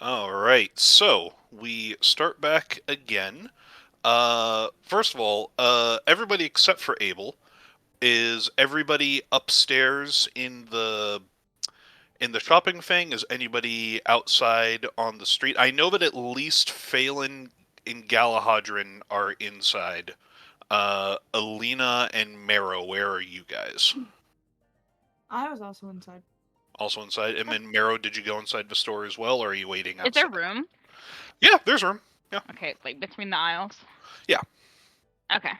All right, so we start back again. First of all, everybody except for Abel, is everybody upstairs in the shopping thing? Is anybody outside on the street? I know that at least Phelan and Galahadrin are inside. Alina and Marrow, where are you guys? I was also inside. Also inside? And then Marrow, did you go inside the store as well, or are you waiting Is there outside? room? Yeah, there's room. Yeah. Okay, like between the aisles? Yeah. Okay.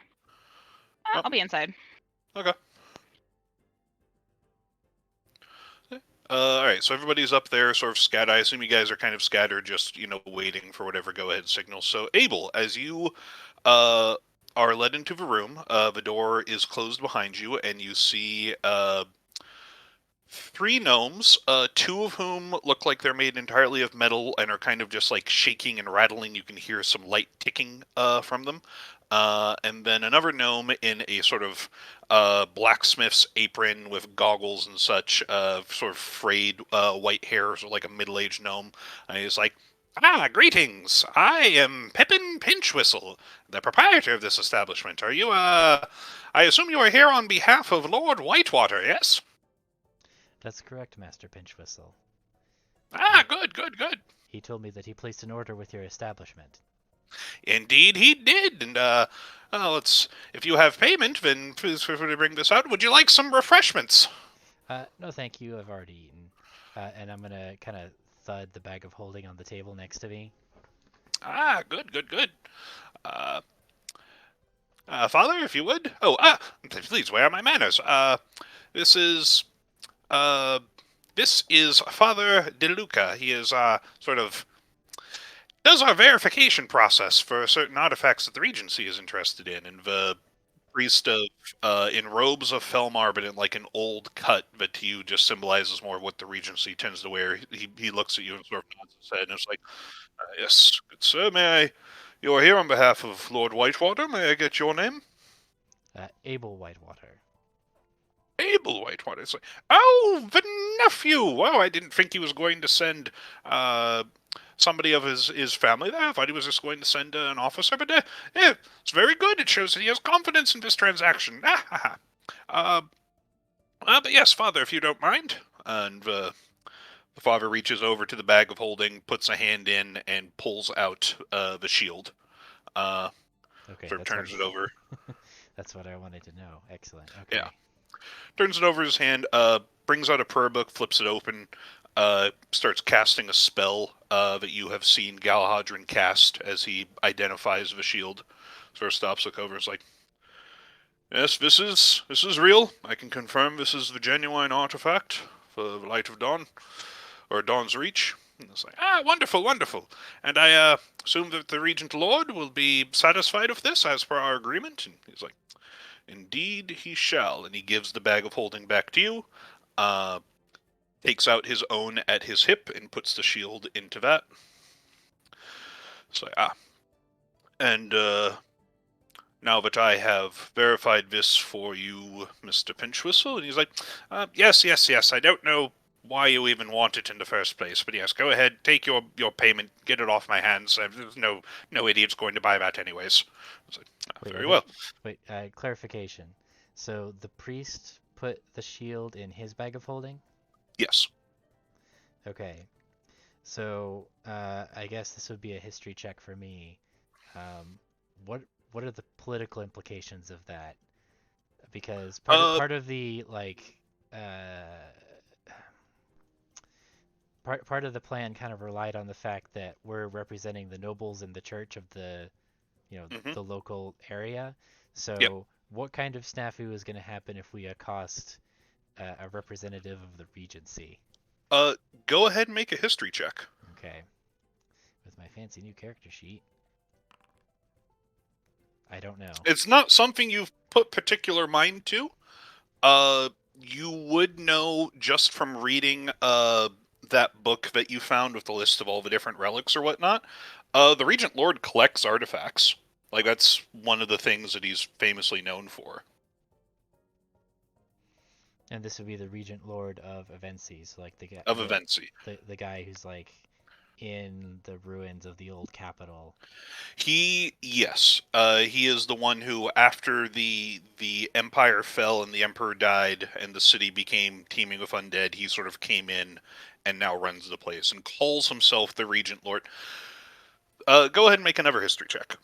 Oh, I'll be inside. okay. All right, so everybody's up there, sort of scattered. I assume you guys are kind of scattered, just waiting for whatever go-ahead signal. So, Abel, as you uh, are led into the room, the door is closed behind you, and you see three gnomes, two of whom look like they're made entirely of metal and are kind of just like shaking and rattling. You can hear some light ticking from them. And then another gnome in a sort of blacksmith's apron with goggles and such, sort of frayed white hair, so like a middle-aged gnome. And he's like, "Ah, greetings! I am Pippin Pinchwhistle, the proprietor of this establishment. Are you, I assume you are here on behalf of Lord Whitewater, yes?" That's correct, Master Pinchwhistle. Ah, good, good, good. He told me that he placed an order with your establishment. Indeed, he did. And if you have payment, then please feel free to bring this out. Would you like some refreshments? No, thank you. I've already eaten. And I'm gonna kind of thud the bag of holding on the table next to me. Ah, good, good, good. Uh, Father, if you would. Oh, please, where are my manners? This is, uh, this is Father De Luca. He is, sort of does our verification process for certain artifacts that the Regency is interested in, and the priest of in robes of Felmar, but in like an old cut that to you just symbolizes more of what the Regency tends to wear. He looks at you and sort of nods his head, and it's like, "Yes, good sir. May I? You are here on behalf of Lord Whitewater. May I get your name?" Abel Whitewater. Abel Whitewater. It's like, "Oh, the nephew. Oh, I didn't think he was going to send uh, somebody of his family there. I thought he was just going to send an officer, but yeah, it's very good. It shows that he has confidence in this transaction." Uh, but yes, Father, if you don't mind. And the father reaches over to the bag of holding, puts a hand in, and pulls out the shield. Uh, Okay, sort of turns it over. that's what I wanted to know. Excellent. Yeah. Okay. Turns it over his hand, brings out a prayer book, flips it open, starts casting a spell that you have seen Galahadrin cast as he identifies the shield. Sort of stops the cover. It's like, "Yes, this is real. I can confirm this is the genuine artifact for the Light of Dawn, or Dawn's Reach." And it's like, "Ah, wonderful, wonderful. And I assume that the Regent Lord will be satisfied with this as per our agreement." And he's like, "Indeed he shall." And he gives the bag of holding back to you, uh, takes out his own at his hip, and puts the shield into that. It's like, and now that I have verified this for you, Mr. Pinchwhistle, and he's like, "Yes, yes, yes, I don't know why you even want it in the first place, but yes, go ahead, take your payment, get it off my hands. There's no idiot's going to buy that anyways." I was like, Wait, "Very wait, well." wait. Clarification. So the priest put the shield in his bag of holding? Yes. Okay. So I guess this would be a history check for me. Um, what what are the political implications of that? Because Uh, part of the like uh, part of the plan kind of relied on the fact that we're representing the nobles in the church of the mhm, the local area. yep. So what kind of snafu is going to happen if we accost a representative of the regency? Go ahead and make a history check. Okay, with my fancy new character sheet, I don't know. It's not something you've put particular mind to. Uh, you would know just from reading that book that you found with the list of all the different relics or whatnot. The Regent Lord collects artifacts. Like that's one of the things that he's famously known for. And this would be the Regent Lord of Avencies, like Of Avency. the guy who's like in the ruins of the old capital. Yes, he is the one who, after the empire fell and the emperor died and the city became teeming with undead, he sort of came in and now runs the place and calls himself the Regent Lord. Go ahead and make another history check.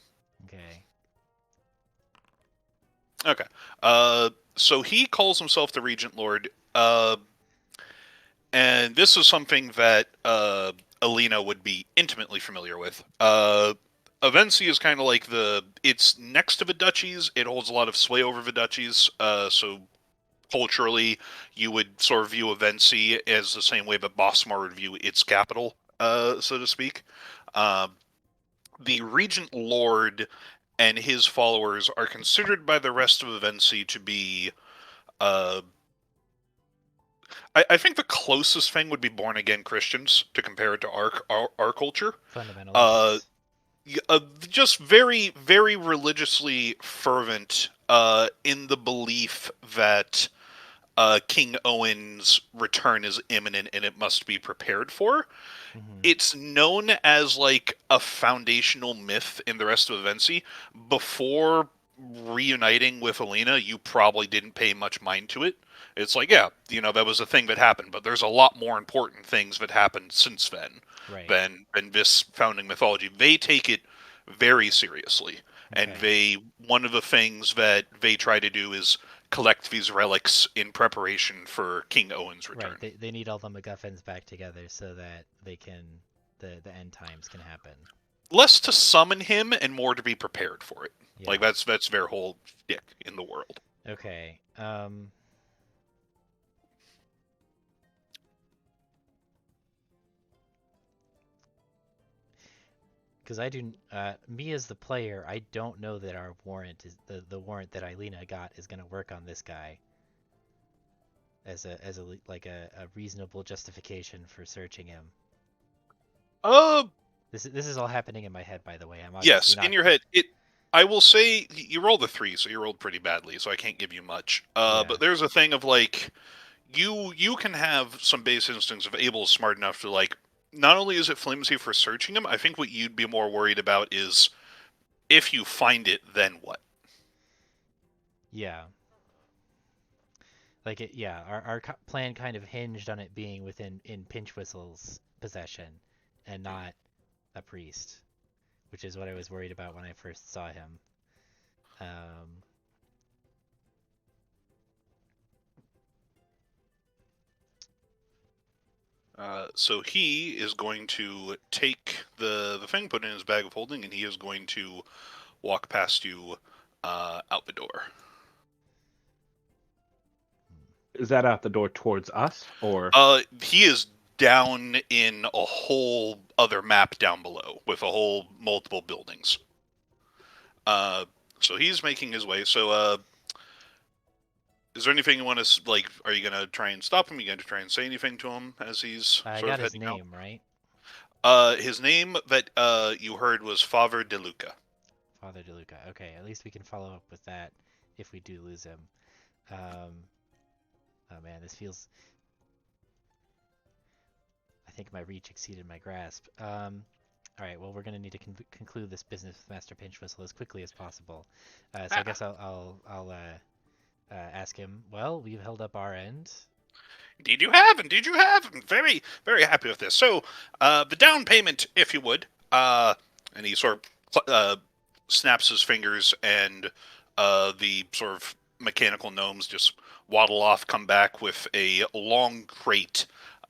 Okay. Okay. So he calls himself the Regent Lord, and this is something that Alina would be intimately familiar with. Avency is kind of like it's next to the duchies. It holds a lot of sway over the duchies. So culturally, you would sort of view Avency as the same way that Bossmar would view its capital, so to speak. Uh, the Regent Lord and his followers are considered by the rest of Avency to be. I think the closest thing would be born again Christians to compare it to our culture. Fundamentalists. Just very, very religiously fervent in the belief that King Owen's return is imminent and it must be prepared for. Mhm. It's known as like a foundational myth in the rest of Avency. Before reuniting with Alina, you probably didn't pay much mind to it. It's like, yeah, that was a thing that happened, but there's a lot more important things that happened since then Right. than this founding mythology. They take it very seriously, and Okay. one of the things that they try to do is collect these relics in preparation for King Owen's return. Right. They need all the MacGuffins back together so that they can the end times can happen. Less to summon him and more to be prepared for it. Yeah. Like that's their whole shtick in the world. Okay. Because me as the player, I don't know that our warrant is the warrant that Ilena got is going to work on this guy as a reasonable justification for searching him. This is all happening in my head, by the way. I'm obviously Yes, not. in your head. I will say you rolled a 3, so you rolled pretty badly, so I can't give you much. Yeah. But there's a thing of like you can have some base instincts of Abel's smart enough to like. Not only is it flimsy for searching him, I think what you'd be more worried about is if you find it, then what? Yeah. Yeah, our plan kind of hinged on it being in Pinchwhistle's possession and not a priest, which is what I was worried about when I first saw him. So he is going to take the thing, put it in his bag of holding, and he is going to walk past you out the door. Is that out the door towards us, or? He is down in a whole other map down below with a whole multiple buildings. So he's making his way. So, is there anything you want to like? Are you gonna try and stop him? Are you gonna try and say anything to him as he's I sort got of his heading name, right? out? His name that you heard was Father De Luca. Father DeLuca. Okay, at least we can follow up with that if we do lose him. Oh man, this feels. I think my reach exceeded my grasp. All right, well, we're going to need to conclude this business with Master Pinchwhistle as quickly as possible. So I guess I'll ask him. Well, we've held up our end. Did you have? And did you have? I'm very, very happy with this. So, the down payment, if you would, and he sort of snaps his fingers, and the sort of mechanical gnomes just waddle off, come back with a long crate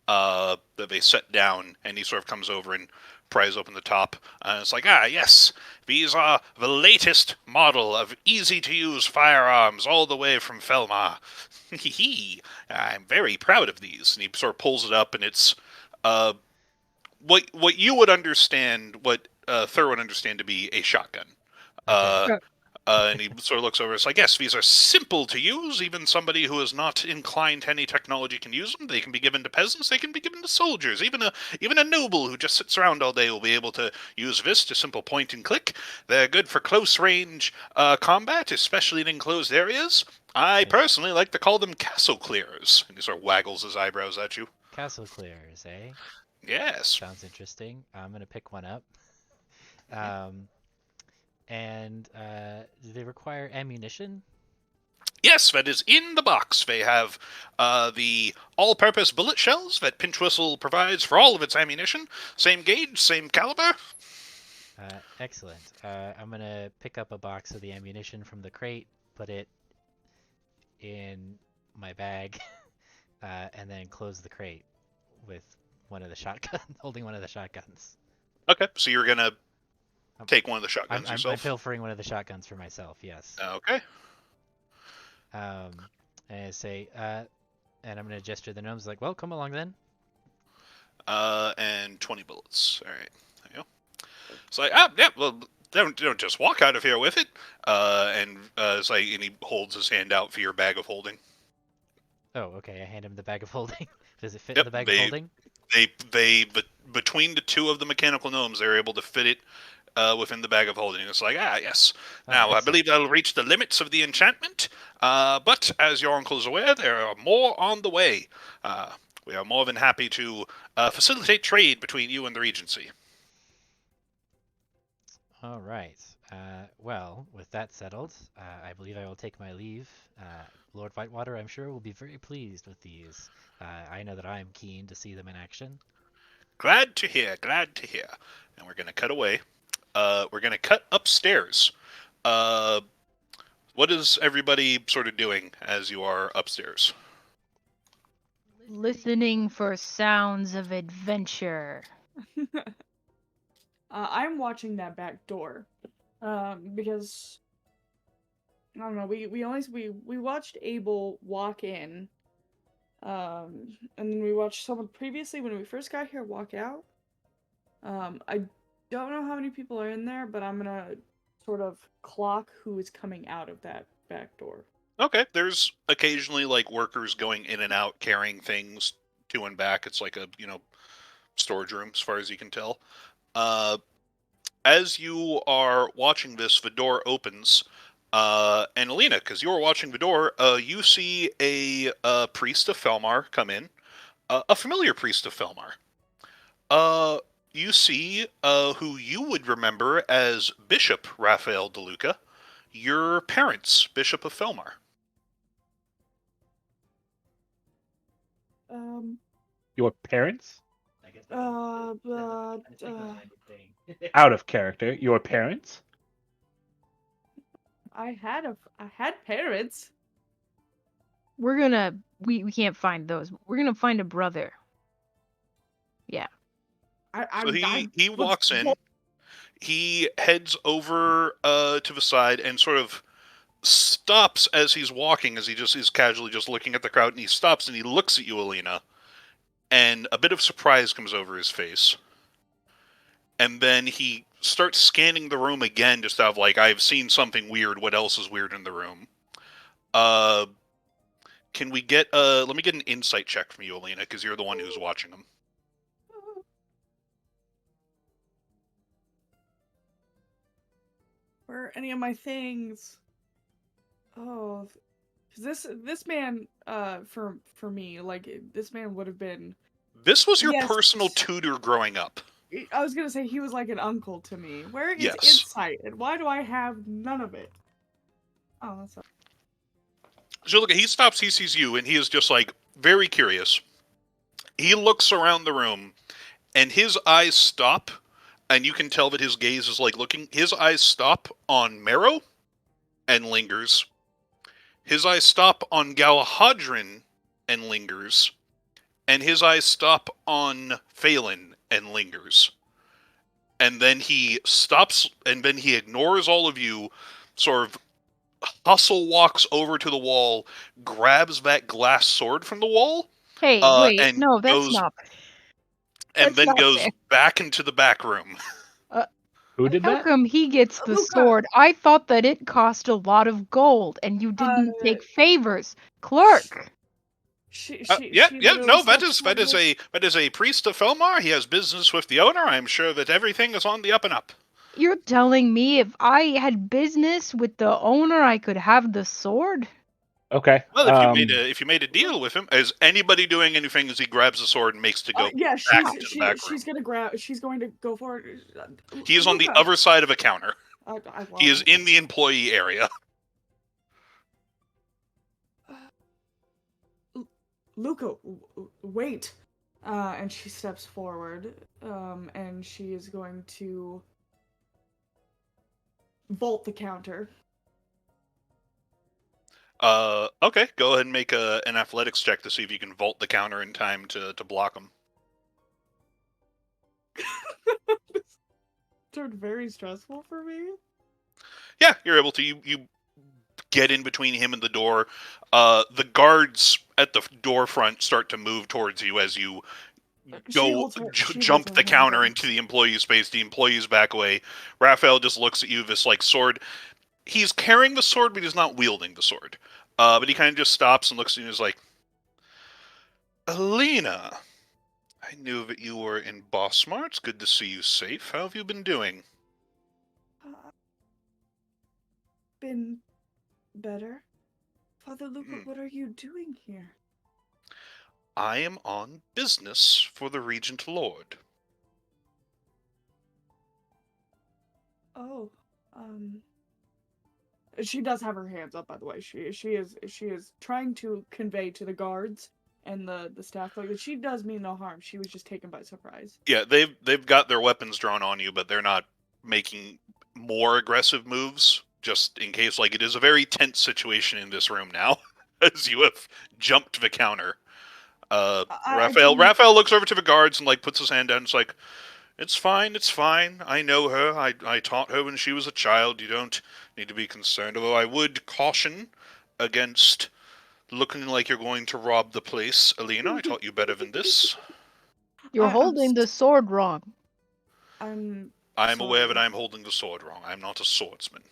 that they set down, and he sort of comes over and pries open the top. It's like, yes, these are the latest model of easy-to-use firearms all the way from Felmar. I'm very proud of these. And he sort of pulls it up, and it's what you would understand, what Thur would understand to be a shotgun. Okay. And he sort of looks over. It's like, yes, these are simple to use. Even somebody who is not inclined to any technology can use them. They can be given to peasants. They can be given to soldiers. Even a noble who just sits around all day will be able to use this to simple point and click. They're good for close range combat, especially in enclosed areas. I personally like to call them castle clearers. And he sort of waggles his eyebrows at you. Castle clearers, eh? Yes. Sounds interesting. I'm gonna pick one up. And do they require ammunition? Yes, that is in the box. They have the all-purpose bullet shells that Pinchwhistle provides for all of its ammunition. Same gauge, same caliber. Excellent. I'm gonna pick up a box of the ammunition from the crate, put it in my bag, and then close the crate with one of the shotguns, holding one of the shotguns. Okay, so you're gonna I'm- take one of the I'm, shotguns I'm yourself. pilfering one of the shotguns for myself. Yes. Okay. And I say, and I'm gonna gesture the gnomes like, "Well, come along then." And 20 bullets. All right. There you go. It's like, yeah, well, don't just walk out of here with it. And it's like, and he holds his hand out for your bag of holding. Oh, okay. I hand him the bag of holding. Does it fit Yep, in the bag of holding? Between the two of the mechanical gnomes, they're able to fit it within the bag of holding. It's like, yes. Oh, Now, I excellent. believe that'll reach the limits of the enchantment. But as your uncle is aware, there are more on the way. We are more than happy to facilitate trade between you and the Regency. All right. Well, with that settled, I believe I will take my leave. Lord Whitewater, I'm sure, will be very pleased with these. I know that I am keen to see them in action. Glad to hear, glad to hear. And we're going to cut away. We're going to cut upstairs. What is everybody sort of doing as you are upstairs? Listening for sounds of adventure. I'm watching that back door, because I don't know. We watched Abel walk in, and then we watched someone previously when we first got here walk out. I don't know how many people are in there, but I'm gonna sort of clock who is coming out of that back door. Okay, there's occasionally like workers going in and out carrying things to and back. It's like a, storage room as far as you can tell. As you are watching this, the door opens. And Alina, because you're watching the door, you see a priest of Felmar come in. A familiar priest of Felmar. You see who you would remember as Bishop Raphael DeLuca, your parents, Bishop of Felmar. Your parents? But, Out of character. Your parents? I had parents. We're gonna we can't find those. We're gonna find a brother. Yeah. So he walks in. He heads over to the side and sort of stops as he's walking, as he just is casually just looking at the crowd, and he stops and he looks at you, Alina, and a bit of surprise comes over his face. And then he starts scanning the room again, just out of like, I've seen something weird. What else is weird in the room? Can we get let me get an insight check from you, Alina, because you're the one who's watching him. Where are any of my things? Oh, 'cause this man, for me, like this man would have been. This was your Yes. personal tutor growing up. I was gonna say he was like an uncle to me. Where is Yes. insight, and why do I have none of it? Oh, that's. So look, he stops, he sees you, and he is just like very curious. He looks around the room, and his eyes stop, and you can tell that his gaze is like looking. His eyes stop on Marrow, and lingers. His eyes stop on Galahadrin, and lingers. And his eyes stop on Phelan, and lingers. And then he stops, and then he ignores all of you, sort of hustle walks over to the wall, grabs that glass sword from the wall, Hey, wait, and no, that's goes, not. and that's then not goes fair. back into the back room. Who did How that? come he gets the Luca. sword? I thought that it cost a lot of gold, and you didn't take favors, clerk. She No, literally that stepped is a priest of Felmar. He has business with the owner. I'm sure that everything is on the up and up. You're telling me if I had business with the owner, I could have the sword? Okay. Well, if you made a deal with him, is anybody doing anything as he grabs the sword and makes to go Yeah, back into the back room? she's going to go for it. He is on the Luca. other side of a counter. Well, He is in the employee area. Luca, wait. And she steps forward, and she is going to vault the counter. Okay, go ahead and make an athletics check to see if you can vault the counter in time to block him. This turned very stressful for me. Yeah, you're able to. You get in between him and the door. The guards at the door front start to move towards you as you go jump the counter into the employee space. The employees back away. Raphael just looks at you, this like sword. He's carrying the sword, but he's not wielding the sword. But he kind of just stops and looks at you and is like, Alina, I knew that you were in Bossmart. It's good to see you safe. How have you been doing? Been better. Father Luca, what are you doing here? I am on business for the Regent Lord. Oh, she does have her hands up, by the way. She is trying to convey to the guards and the staff like that she does mean no harm. She was just taken by surprise. Yeah, they've got their weapons drawn on you, but they're not making more aggressive moves, just in case. Like, it is a very tense situation in this room now, as you have jumped the counter. Raphael looks over to the guards and like puts his hand down. And it's like, it's fine. I know her. I taught her when she was a child. You don't need to be concerned. Although I would caution against looking like you're going to rob the place. Alina, I taught you better than this. You're holding the sword wrong. I'm aware that I'm holding the sword wrong. I'm not a swordsman.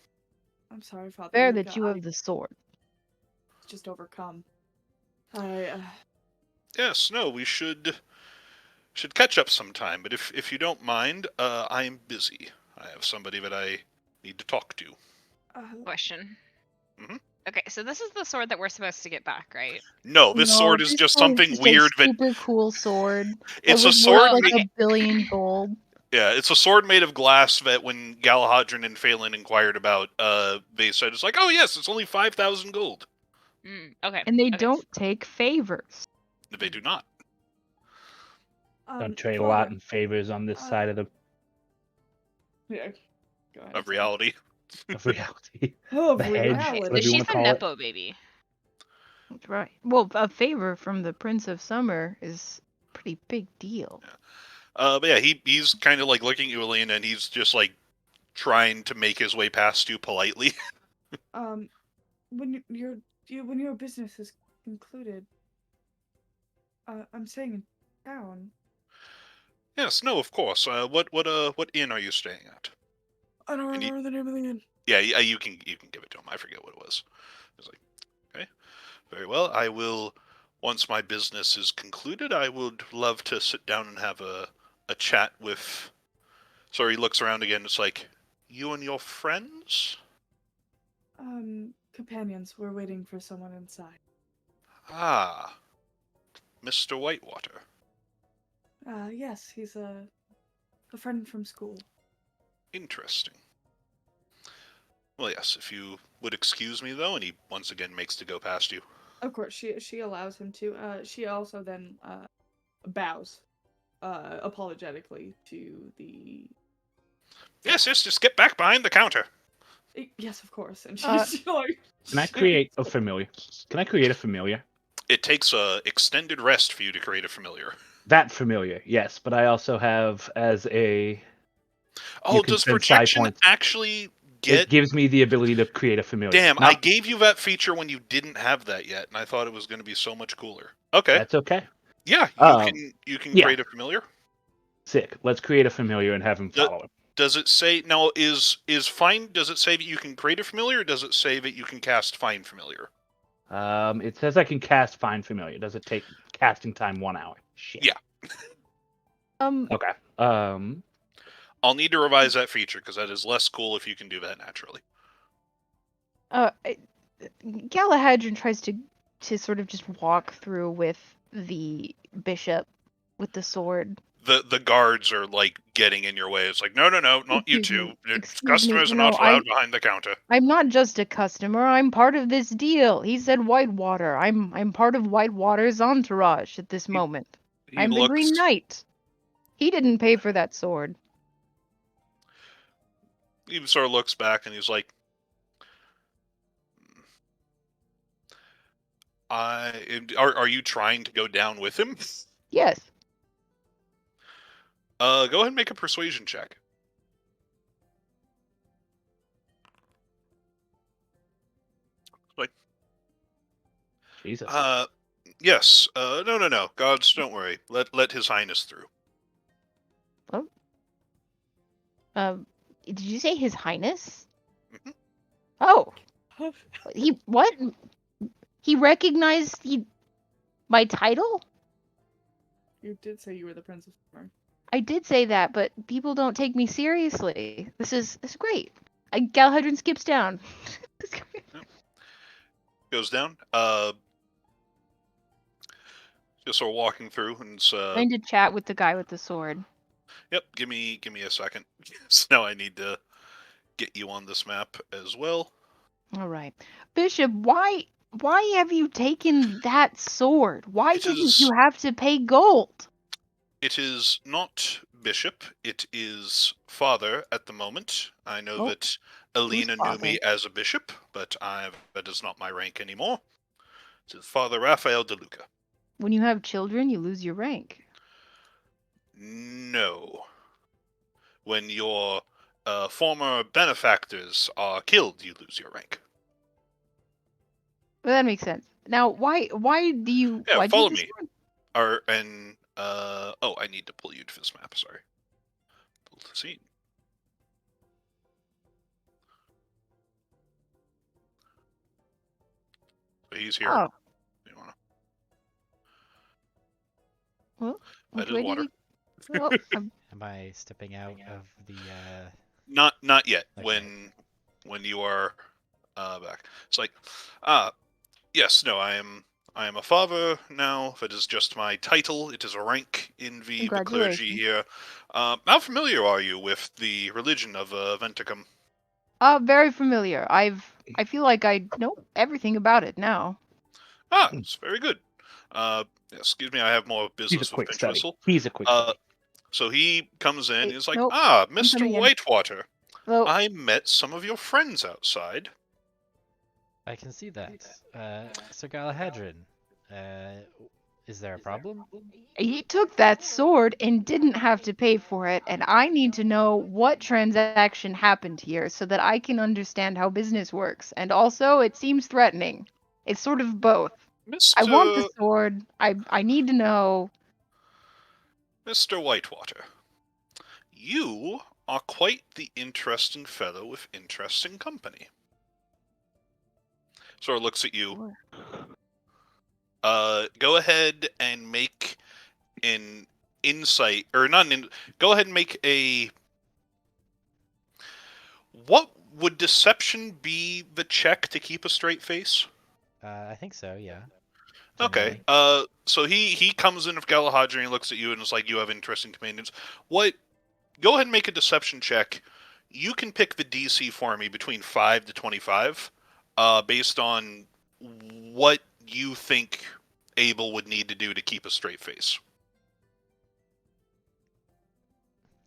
I'm sorry, Father. Fair that you have the sword. Just overcome. Yes, no, we should catch up sometime. But if you don't mind, I'm busy. I have somebody that I need to talk to. Question. Mm-hmm. Okay, so this is the sword that we're supposed to get back, right? No, this sword is just something weird. A super cool sword. It's a sword worth like $1 billion gold. Yeah, it's a sword made of glass that when Galahadron and Phelan inquired about, they said it's like, oh yes, it's only 5,000 gold. Okay. And they don't take favors. They do not. Don't trade a lot in favors on this side of the Yeah. Go ahead. Of reality. of reality. Of The hedge, reality. whatever you She's want a to call nepo baby. That's right. Well, a favor from the Prince of Summer is a pretty big deal. But yeah, he's kind of like looking at you, Alina, and he's just like trying to make his way past you politely. When your business is concluded, I'm staying in town. Yes, no, of course. What inn are you staying at? I don't remember the name of the inn. Yeah, you can give it to him. I forget what it was. He's like, okay, very well. I will. Once my business is concluded, I would love to sit down and have a chat with. So he looks around again. It's like, you and your friends? Companions. We're waiting for someone inside. Ah, Mr. Whitewater. Yes, he's a friend from school. Interesting. Well, yes, if you would excuse me, though, and he once again makes to go past you. Of course, she allows him to. She also then bows, apologetically to the. Yes, just get back behind the counter. Yes, of course. And she's like. Can I create a familiar? It takes a extended rest for you to create a familiar. That familiar, yes, but I also have as a. Oh, does protection actually get? It gives me the ability to create a familiar. Damn, I gave you that feature when you didn't have that yet, and I thought it was going to be so much cooler. Okay. That's okay. Yeah, you can create a familiar. Sick. Let's create a familiar and have him follow it. Does it say now? Is find? Does it say that you can create a familiar, or does it say that you can cast find familiar? It says I can cast find familiar. Does it take casting time 1 hour? Shit. Yeah. Okay. I'll need to revise that feature because that is less cool if you can do that naturally. Galahadrian tries to sort of just walk through with the bishop with the sword. The guards are like getting in your way. It's like, no, not you Excuse two. me. Excuse Customers me. are No, not allowed behind the counter. I'm not just a customer. I'm part of this deal. He said Whitewater. I'm part of Whitewater's entourage at this moment. He I'm the Green looks. Knight. He didn't pay for that sword. He sort of looks back and he's like, Are you trying to go down with him? Yes. Go ahead and make a persuasion check. Jesus. Yes. No. Gods, don't worry. Let His Highness through. Did you say His Highness? Mhm. Oh, he what? He recognized my title? You did say you were the Princess of Storm. I did say that, but people don't take me seriously. This is great. Galahadrian skips down. Goes down. Just sort of walking through, and it's Trying to chat with the guy with the sword. Yep. Give me a second. So now I need to get you on this map as well. All right, Bishop. Why have you taken that sword? Why It didn't is- you have to pay gold? It is not Bishop. It is Father at the moment. I know Oh, that Alina knew me Father? as a bishop, but that is not my rank anymore. It is Father Raphael De Luca. When you have children, you lose your rank. No. When your former benefactors are killed, you lose your rank. Well, that makes sense. Now, why do you? Yeah, why follow do you me. I need to pull you to this map. Sorry. Pull the scene. So he's here. Oh, You wanna? well, That which is way did water. he? Well, Am I stepping out of the? Not yet. Okay. When you are back, it's like, yes, no, I am a father now. That is just my title. It is a rank in the clergy Congratulations. here. How familiar are you with the religion of Aventicuum? Very familiar. I feel like I know everything about it now. It's very good. Excuse me, I have more He's a business with quick study. Pinchwhistle. He's a quick study. So he comes in. Wait, He's like, nope, Mr. coming in. Whitewater. Oh, I met some of your friends outside. I can see that. Sir Galahadrian, is there a problem? he took that sword and didn't have to pay for it, and I need to know what transaction happened here so that I can understand how business works. And also, it seems threatening. It's sort of both. I want the Mr. sword. I need to know. Mr. Whitewater, you are quite the interesting fellow with interesting company. Sort of looks at you. Go ahead and make an insight, or not an. Go ahead and make a. What would deception be the check to keep a straight face? I think so. Yeah. Okay. Generally. So he comes in with Galahadrian and looks at you and is like, "You have interesting companions." What? Go ahead and make a deception check. You can pick the DC for me between 5 to 25, based on what you think Abel would need to do to keep a straight face.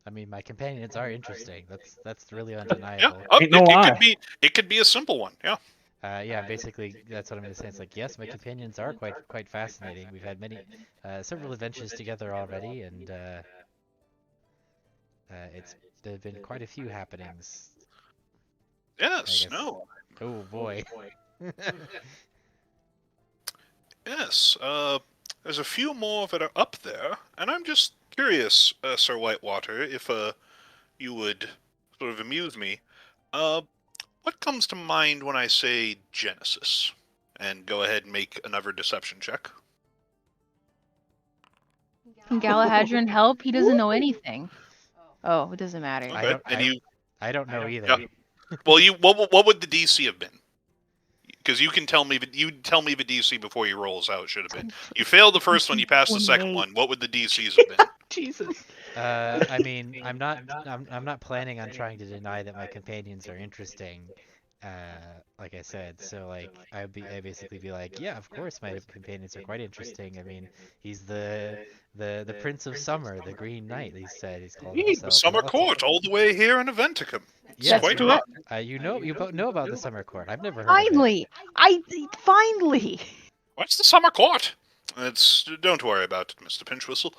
I mean, my companions are interesting. That's really Yeah. undeniable. Ain't no lie. It could be a simple one. Yeah. Yeah, basically that's what I'm gonna say. It's like, yes, my companions are quite fascinating. We've had many, several adventures together already, and there've been quite a few happenings. I Yes. guess. No. Oh boy. Yes. There's a few more that are up there, and I'm just curious, Sir Whitewater, if you would sort of amuse me. What comes to mind when I say Genesis? And go ahead and make another deception check. Can Galahadrian help? He doesn't know anything. Oh, it doesn't matter. Okay. I don't know either. Yeah. Well, what would the DC have been? because you can tell me the DC before you rolls how it should have been. You failed the first one, you passed the second 28. one. What would the DCs have been? Jesus. I mean, I'm not planning on trying to deny that my companions are interesting. Like I said, so like I basically be like, yeah, of course my companions are quite interesting. I mean, he's the Prince of Summer, the Green Knight. He said he's called The himself. Summer Court, all the way here in Aventicum. It's Yes, quite correct. hot. you both know about the Summer Court. I've never heard of it. Finally, finally. What's the Summer Court? Don't worry about it, Mr. Pinchwhistle.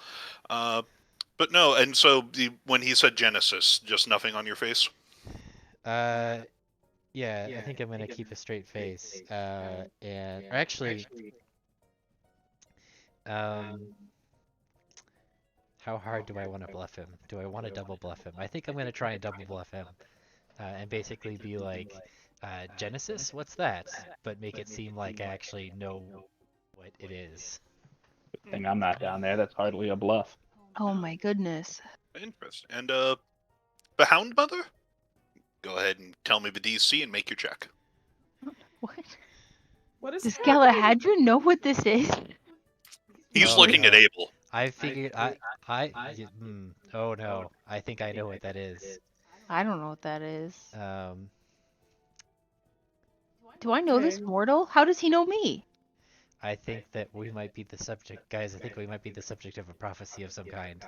But no, and so when he said Genesis, just nothing on your face. Yeah, I think I'm gonna keep a straight face. And or actually, how hard do I want to bluff him? Do I want to double bluff him? I think I'm gonna try and double bluff him, and basically be like, Genesis, what's that? But make it seem like I actually know what it is. Good thing I'm not down there. That's hardly a bluff. Oh my goodness. Interesting. And the Hound Mother? Go ahead and tell me the DC and make your check. What? What is Does happening? Galahadra know what this is? He's Oh, looking at no. Abel. I figured oh no, I think I know what that is. I don't know what that is. Do I know this Okay. mortal? How does he know me? I think that we might be the subject, guys. I think we might be the subject of a prophecy of some kind.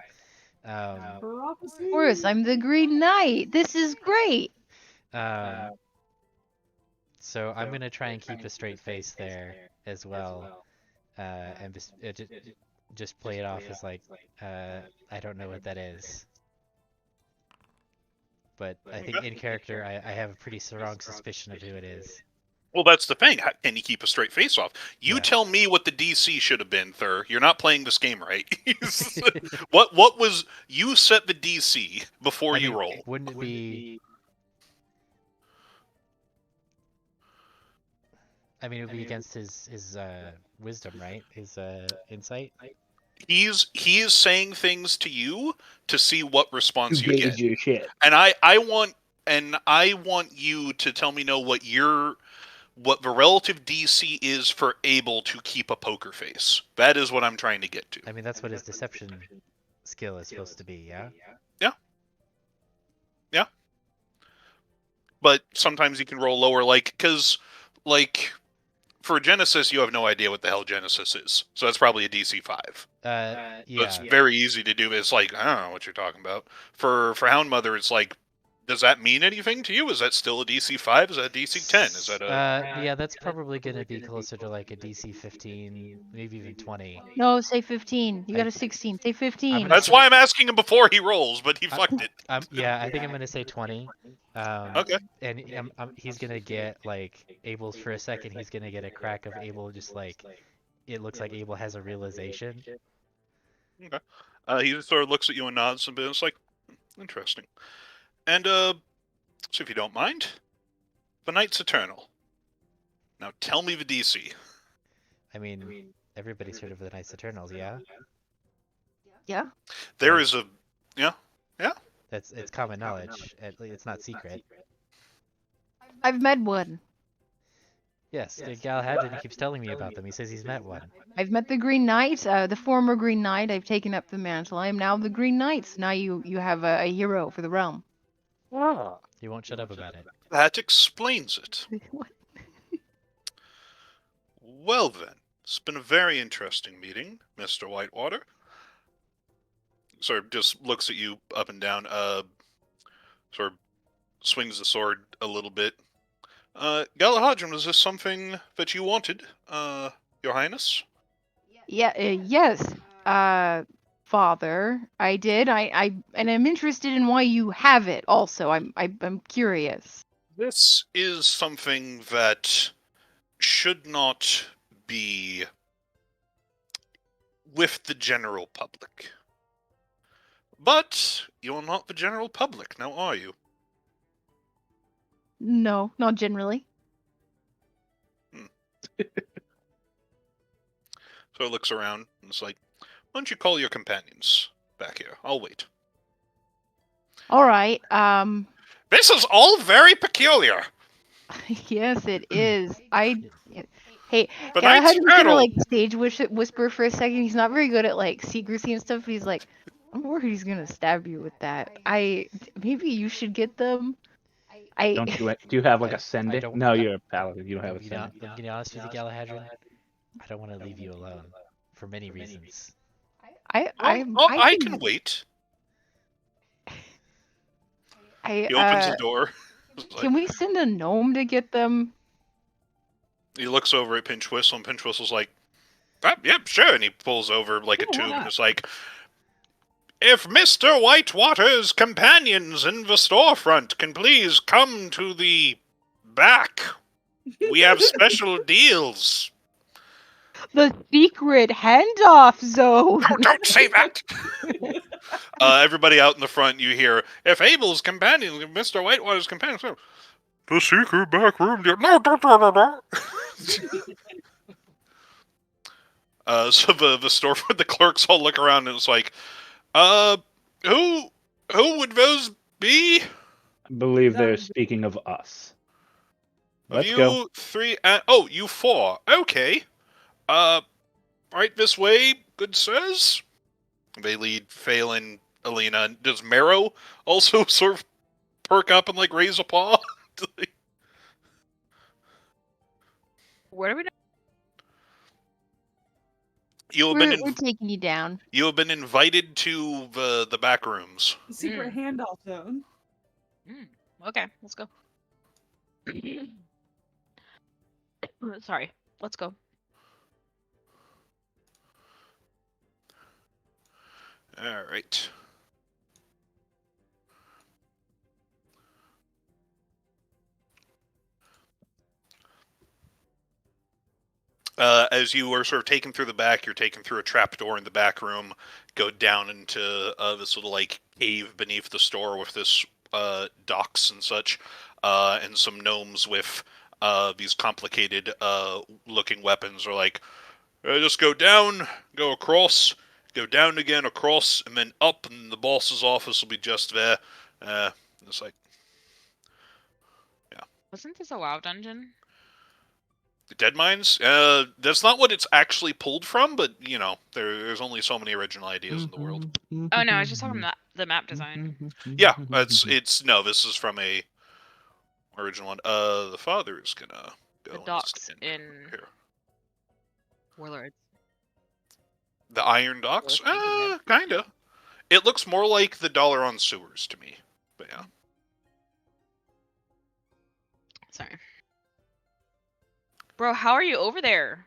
Prophecy? Of course, I'm the Green Knight. This is great. So I'm gonna try and keep a straight face there as well, and just play it off as like, I don't know what that is. But I think in character, I have a pretty strong suspicion of who it is. Well, that's the thing. How can you keep a straight face off? You Yeah. tell me what the DC should have been, Thur. You're not playing this game right. What was... You set the DC before I you mean, roll. Wouldn't it be? I mean, it would be against his wisdom, right? His insight. He is saying things to you to see what response You you gauge get. your shit. And I want you to tell me what the relative DC is for Abel to keep a poker face. That is what I'm trying to get to. I mean, that's what his deception skill is supposed to be, yeah? Yeah. But sometimes you can roll lower, because for Genesis, you have no idea what the hell Genesis is. So that's probably a DC 5. Yeah. So it's very easy to do. It's like, I don't know what you're talking about. For Hound Mother, it's like, does that mean anything to you? Is that still a DC 5? Is that a DC 10? Is that a... Yeah, that's probably going to be closer to like a DC 15, maybe even 20. No, say 15. You got a 16. Say 15. That's why I'm asking him before he rolls, but he fucked it. Yeah, I think I'm going to say 20. Okay. And he's going to get, like, Abel's for a second, he's going to get a crack of Abel just like, it looks like Abel has a realization. Okay. He sort of looks at you and nods a bit. It's like, interesting. And, so if you don't mind, the Knight's Eternal. Now tell me the DC. I mean, everybody's heard of the Knights Eternals, yeah? Yeah. There is a... Yeah? It's common knowledge. It's not secret. I've met one. Yes, Galahad keeps telling me about them. He says he's met one. I've met the Green Knight, the former Green Knight. I've taken up the mantle. I am now the Green Knight. Now you have a hero for the realm. Ah. He won't shut up about it. That explains it. What? Well then, it's been a very interesting meeting, Mr. Whitewater. Sort of just looks at you up and down, sort of swings the sword a little bit. Galahadran, was this something that you wanted, Your Highness? Yeah. Yes. Father, I did. And I'm interested in why you have it. Also, I'm curious. This is something that should not be with the general public. But you're not the general public, now are you? No, not generally. So it looks around and it's like, why don't you call your companions back here? I'll wait. All right. This is all very peculiar. Yes, it is. Hey, But Knight's Galahad's gonna battle. like stage whisper for a second. He's not very good at like secrecy and stuff, but he's like, I'm worried he's gonna stab you with that. Maybe you should get them. Don't you? Do you have like I- a sending? don't- No, I- you're a paladin. You don't have I'm a gonna, sending. I'm gonna be honest with you, Galahadrin. I don't want to leave you alone for many reasons. I can wait. He opens the door. It's like- Can we send a gnome to get them? he looks over at Pinchwhistle, and Pinchwhistle's like, yep, sure. And he pulls over like a Yeah, why tube, and not? it's like, if Mr. Whitewater's companions in the storefront can please come to the back, we have special deals. The secret handoff zone. Oh, don't say that! Everybody out in the front, you hear, if Abel's companions, if Mr. Whitewater's companions, the secret back room deal. No, don't. So the storefront, the clerks all look around, and it's like, who would those be? I believe they're That- speaking of us. Of Let's you go. three, you four. Okay. Right this way, good sirs. They lead Phelan, Alina. Does Marrow also sort of perk up and like raise a paw? Where do we know? You have We're been taking you down. you have been invited to the back rooms. Secret handoff zone. Okay, let's go. Sorry, let's go. All right. As you are sort of taken through the back, you're taken through a trapdoor in the back room, go down into this little like cave beneath the store with this docks and such, and some gnomes with these complicated looking weapons are like, just go down, go across, go down again, across, and then up, and the boss's office will be just there. It's like, Wasn't this a WoW dungeon? the Dead Mines? That's not what it's actually pulled from, but, you know, there's only so many original ideas in the world. Oh no, I was just talking about the map design. Yeah, no, this is from a original one. The father is gonna go The and docks stand in here. Warlords. The Iron Docks? Well, thinking of- Kinda. It looks more like the Dollar on Sewers to me, but yeah. Sorry. Bro, how are you over there?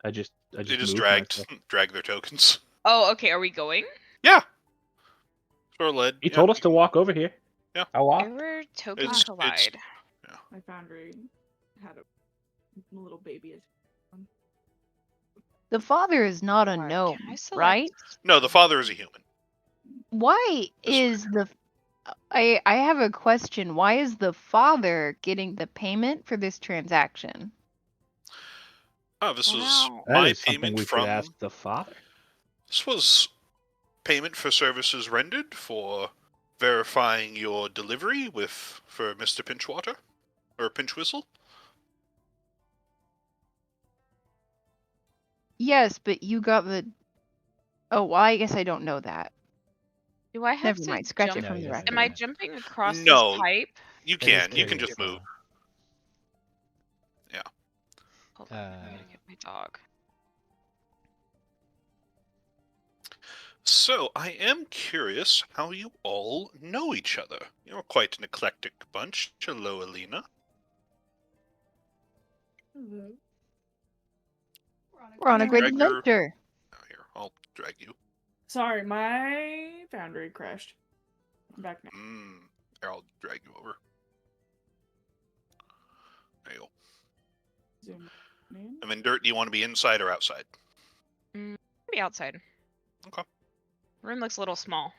I just They just moved dragged myself. their tokens. Oh, okay, are we going? Yeah. Sort of led. He yeah. told us to walk over here. Yeah. I'll walk. Ever tokens It's- collide? My foundry had a little baby. The father is not a Alright, gnome, can I select- right? No, the father is a human. Why This is the I have a question. Why is the father getting the payment for this transaction? Oh, this was Wow. That my is something payment we from. should ask the father. This was payment for services rendered for verifying your delivery for Mr. Pinchwater or Pinchwhistle. Yes, but you got the Oh, well, I guess I don't know that. Do I have Never to mind, scratch jump? it No, from you the don't record. Am I jumping across No. this pipe? You I just can curious, just move. Hold on, I'm gonna get my dog. So, I am curious how you all know each other. You're quite an eclectic bunch. Hello, Alina. Hello. We're on a great Gregor. adventure. Oh, here, I'll drag you. Sorry, my foundry crashed. I'm back now. Here, I'll drag you over. There you go. Zoom in. And then, Dirt, do you want to be inside or outside? Maybe outside. Okay. Room looks a little small.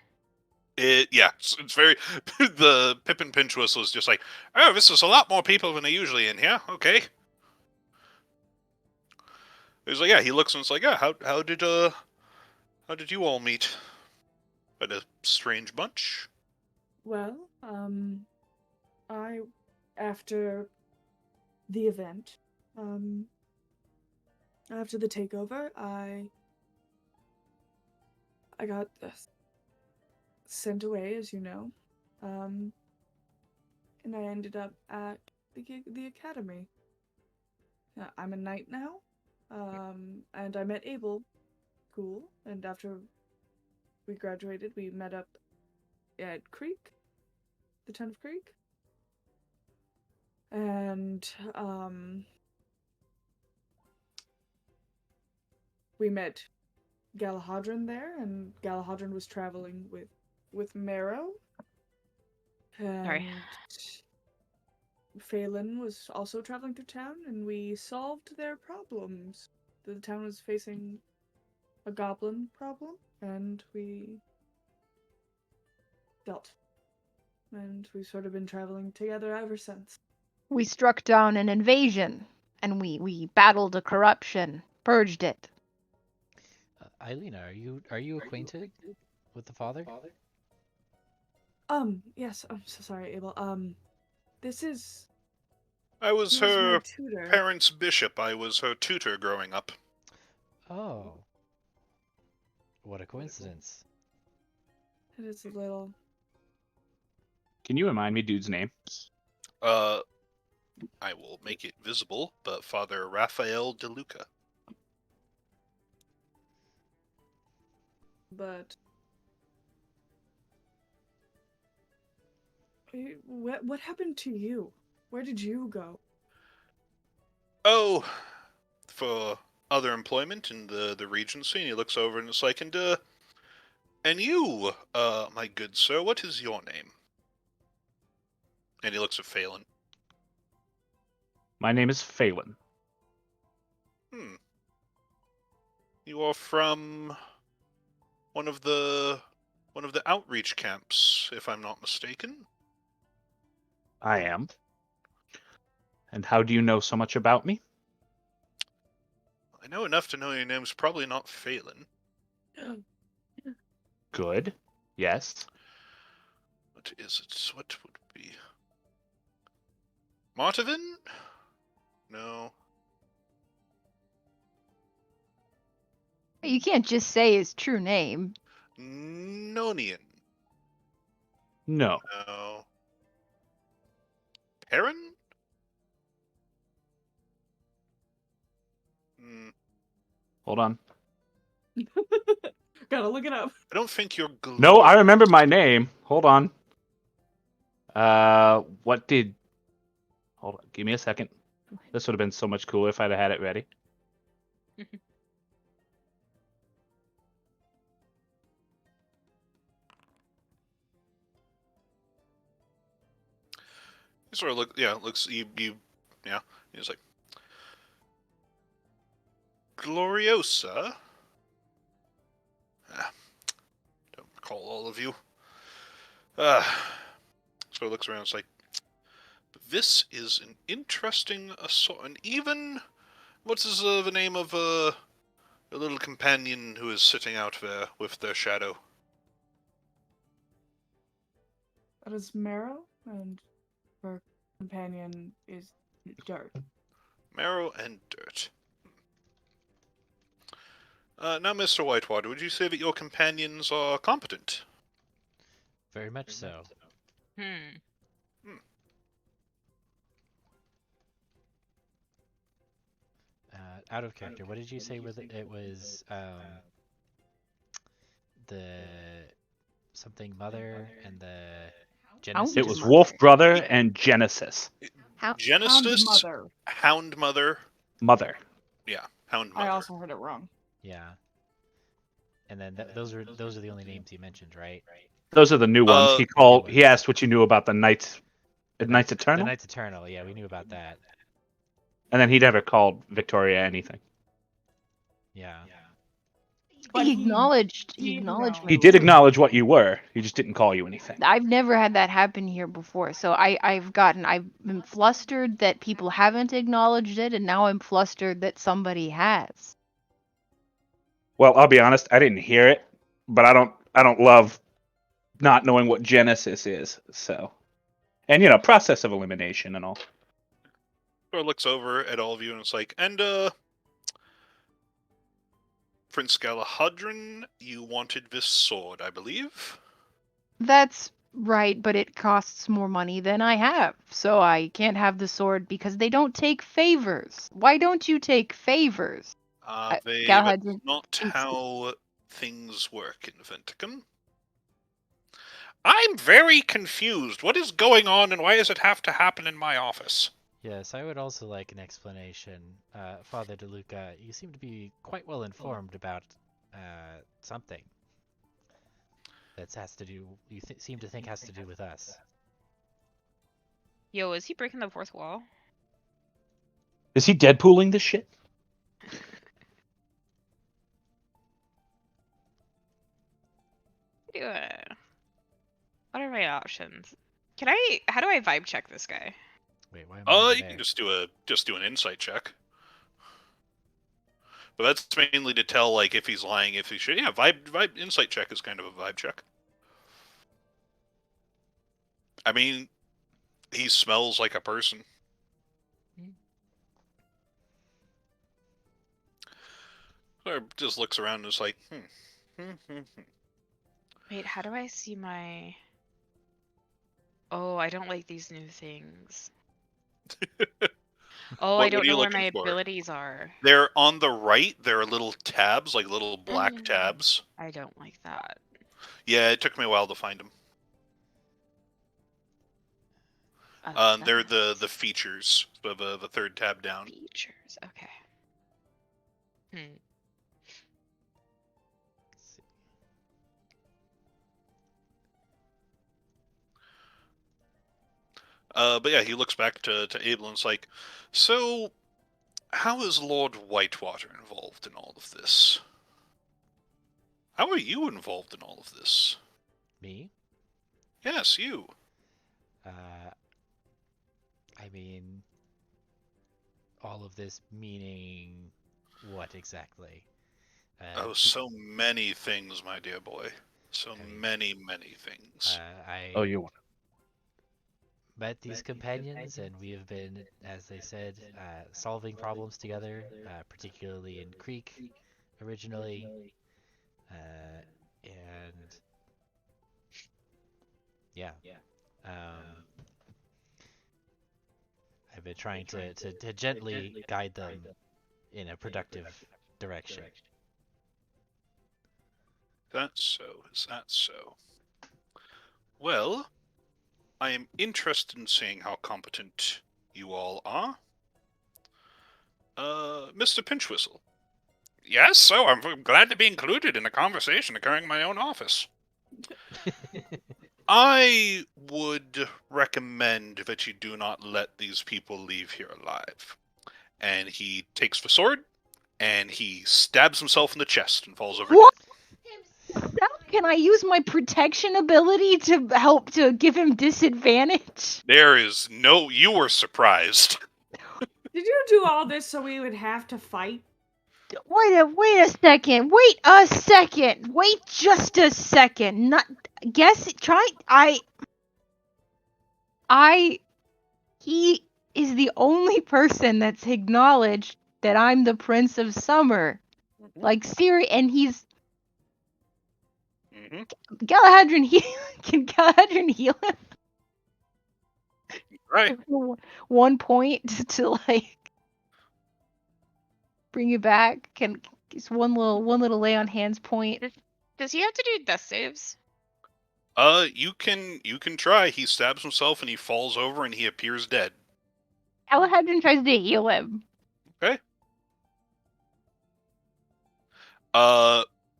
Yeah, it's very. The Pippin Pinchwhistle is just like, oh, this is a lot more people than are usually in here. Okay. He's like, yeah. He looks and it's like, yeah. How did you all meet? Quite a strange bunch. Well, after the event. After the takeover, I got sent away, as you know, and I ended up at the academy. I'm a knight now, and I met Abel, school, and after we graduated, we met up at Creek, the town of Creek, and we met Galahadron there, and Galahadron was traveling with Marrow, Sorry. and Phelan was also traveling through town, and we solved their problems. The town was facing a goblin problem, and we dealt. And we've sort of been traveling together ever since. We struck down an invasion, and we battled a corruption, purged it. Eilina, are you acquainted with the father? Yes, I'm so sorry, Abel. This is I was this is my her tutor. parents' bishop. I was her tutor growing up. Oh. What a coincidence. It is a little. Can you remind me dude's name? I will make it visible, but Father Raphael De Luca. But what happened to you? Where did you go? Oh, for other employment in the Regency, and he looks over and it's like, and you, my good sir, what is your name? And he looks at Phelan. My name is Phelan. You are from one of the outreach camps, if I'm not mistaken. I am. And how do you know so much about me? I know enough to know your name's probably not Phelan. Good. Yes. What is it? What would it be? Martivin? No. You can't just say his true name. Nonian? No. No. Perrin? Hold on. Gotta look it up. I don't think you're No, I remember my name. Hold on. What did... Hold on. Give me a second. This would have been so much cooler if I'd have had it ready. He sort of looks, yeah. He's like, Gloriosa? Don't recall all of you. So he looks around, it's like, this is an interesting assault, and even, what is the name of, a little companion who is sitting out there with their shadow? That is Marrow, and her companion is Dirt. Marrow and Dirt. Now, Mr. Whitewater, would you say that your companions are competent? Very much so. Out of character, what did you say it was, the something mother and the Genesis? It was Mother. Wolf Brother and Genesis. Genesis, Mother. Hound Mother. Mother. Yeah, Hound Mother. I also heard it wrong. Yeah. And then those are the only names you mentioned, right? Those are the new ones. He asked what you knew about the Knights Eternal? The Knights Eternal, yeah, we knew about that. And then he never called Victoria anything. Yeah. But He acknowledged. He did acknowledged. know. my He did work. acknowledge what you were. He just didn't call you anything. I've never had that happen here before, so I've been flustered that people haven't acknowledged it, and now I'm flustered that somebody has. Well, I'll be honest, I didn't hear it, but I don't love not knowing what Genesis is, so. And process of elimination and all. Sort of looks over at all of you and it's like, and Prince Galahadron, you wanted this sword, I believe. That's right, but it costs more money than I have, so I can't have the sword because they don't take favors. Why don't you take favors? That's Galahadron not thinks- how things work in Aventicuum. I'm very confused. What is going on, and why does it have to happen in my office? Yes, I would also like an explanation. Father DeLuca, you seem to be quite well informed about something that has to do, seem to think has to do with us. Yo, is he breaking the fourth wall? Is he Deadpooling this shit? What are my options? How do I vibe check this guy? Wait, why am I over You there? can just do an insight check. But that's mainly to tell, like, if he's lying, if he should. Yeah, vibe insight check is kind of a vibe check. I mean, he smells like a person. Or just looks around and is like, Wait, how do I see my... Oh, I don't like these new things. Oh, I What don't are you know where looking my for? abilities are. They're on the right. There are little tabs, like little black tabs. I don't like that. Yeah, it took me a while to find them. They're the features of the third tab down. Features, okay. Let's see. But yeah, he looks back to Abel and it's like, so how is Lord Whitewater involved in all of this? How are you involved in all of this? Me? Yes, you. I mean, all of this meaning what exactly? Oh, so many things, my dear boy. So I mean, many things. I You want met these companions, and we have been, as they said, solving problems together, particularly in Creek originally, and yeah, I've been trying to gently guide them in a productive direction. That's so. Is that so? Well, I am interested in seeing how competent you all are. Mr. Pinchwhistle. Yes, so I'm glad to be included in a conversation occurring in my own office. I would recommend that you do not let these people leave here alive. And he takes the sword, and he stabs himself in the chest and falls over What? dead. Can I use my protection ability to help to give him disadvantage? There is no... You were surprised. Did you do all this so we would have to fight? Wait a second. Wait a second. Wait just a second. Not guess try he is the only person that's acknowledged that I'm the Prince of Summer. Like Siri, and he's Galahadron can Galahadron heal him? Right. 1 point to like bring you back. Can just one little lay on hands point. Does he have to do death saves? You can try. He stabs himself and he falls over and he appears dead. Galahadron tries to heal him. Okay.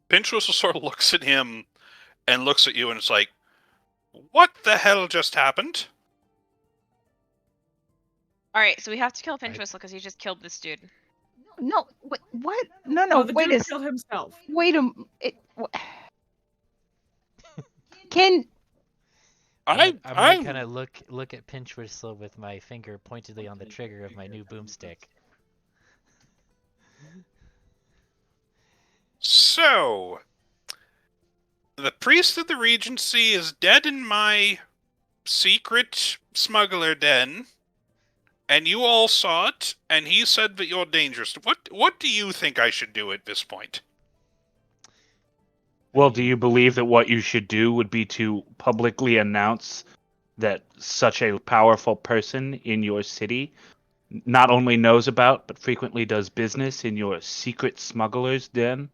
Pinchwhistle sort of looks at him and looks at you and it's like, what the hell just happened? Alright, so we have to kill Pinchwhistle because he just killed this dude. No, wait, what? No, the wait dude a killed himself. wait a Can I'm gonna kind of look at Pinchwhistle with my finger pointedly on the trigger of my new boomstick. So, the priest of the Regency is dead in my secret smuggler den. and you all saw it, and he said that you're dangerous. What do you think I should do at this point? Well, do you believe that what you should do would be to publicly announce that such a powerful person in your city not only knows about, but frequently does business in your secret smuggler's den?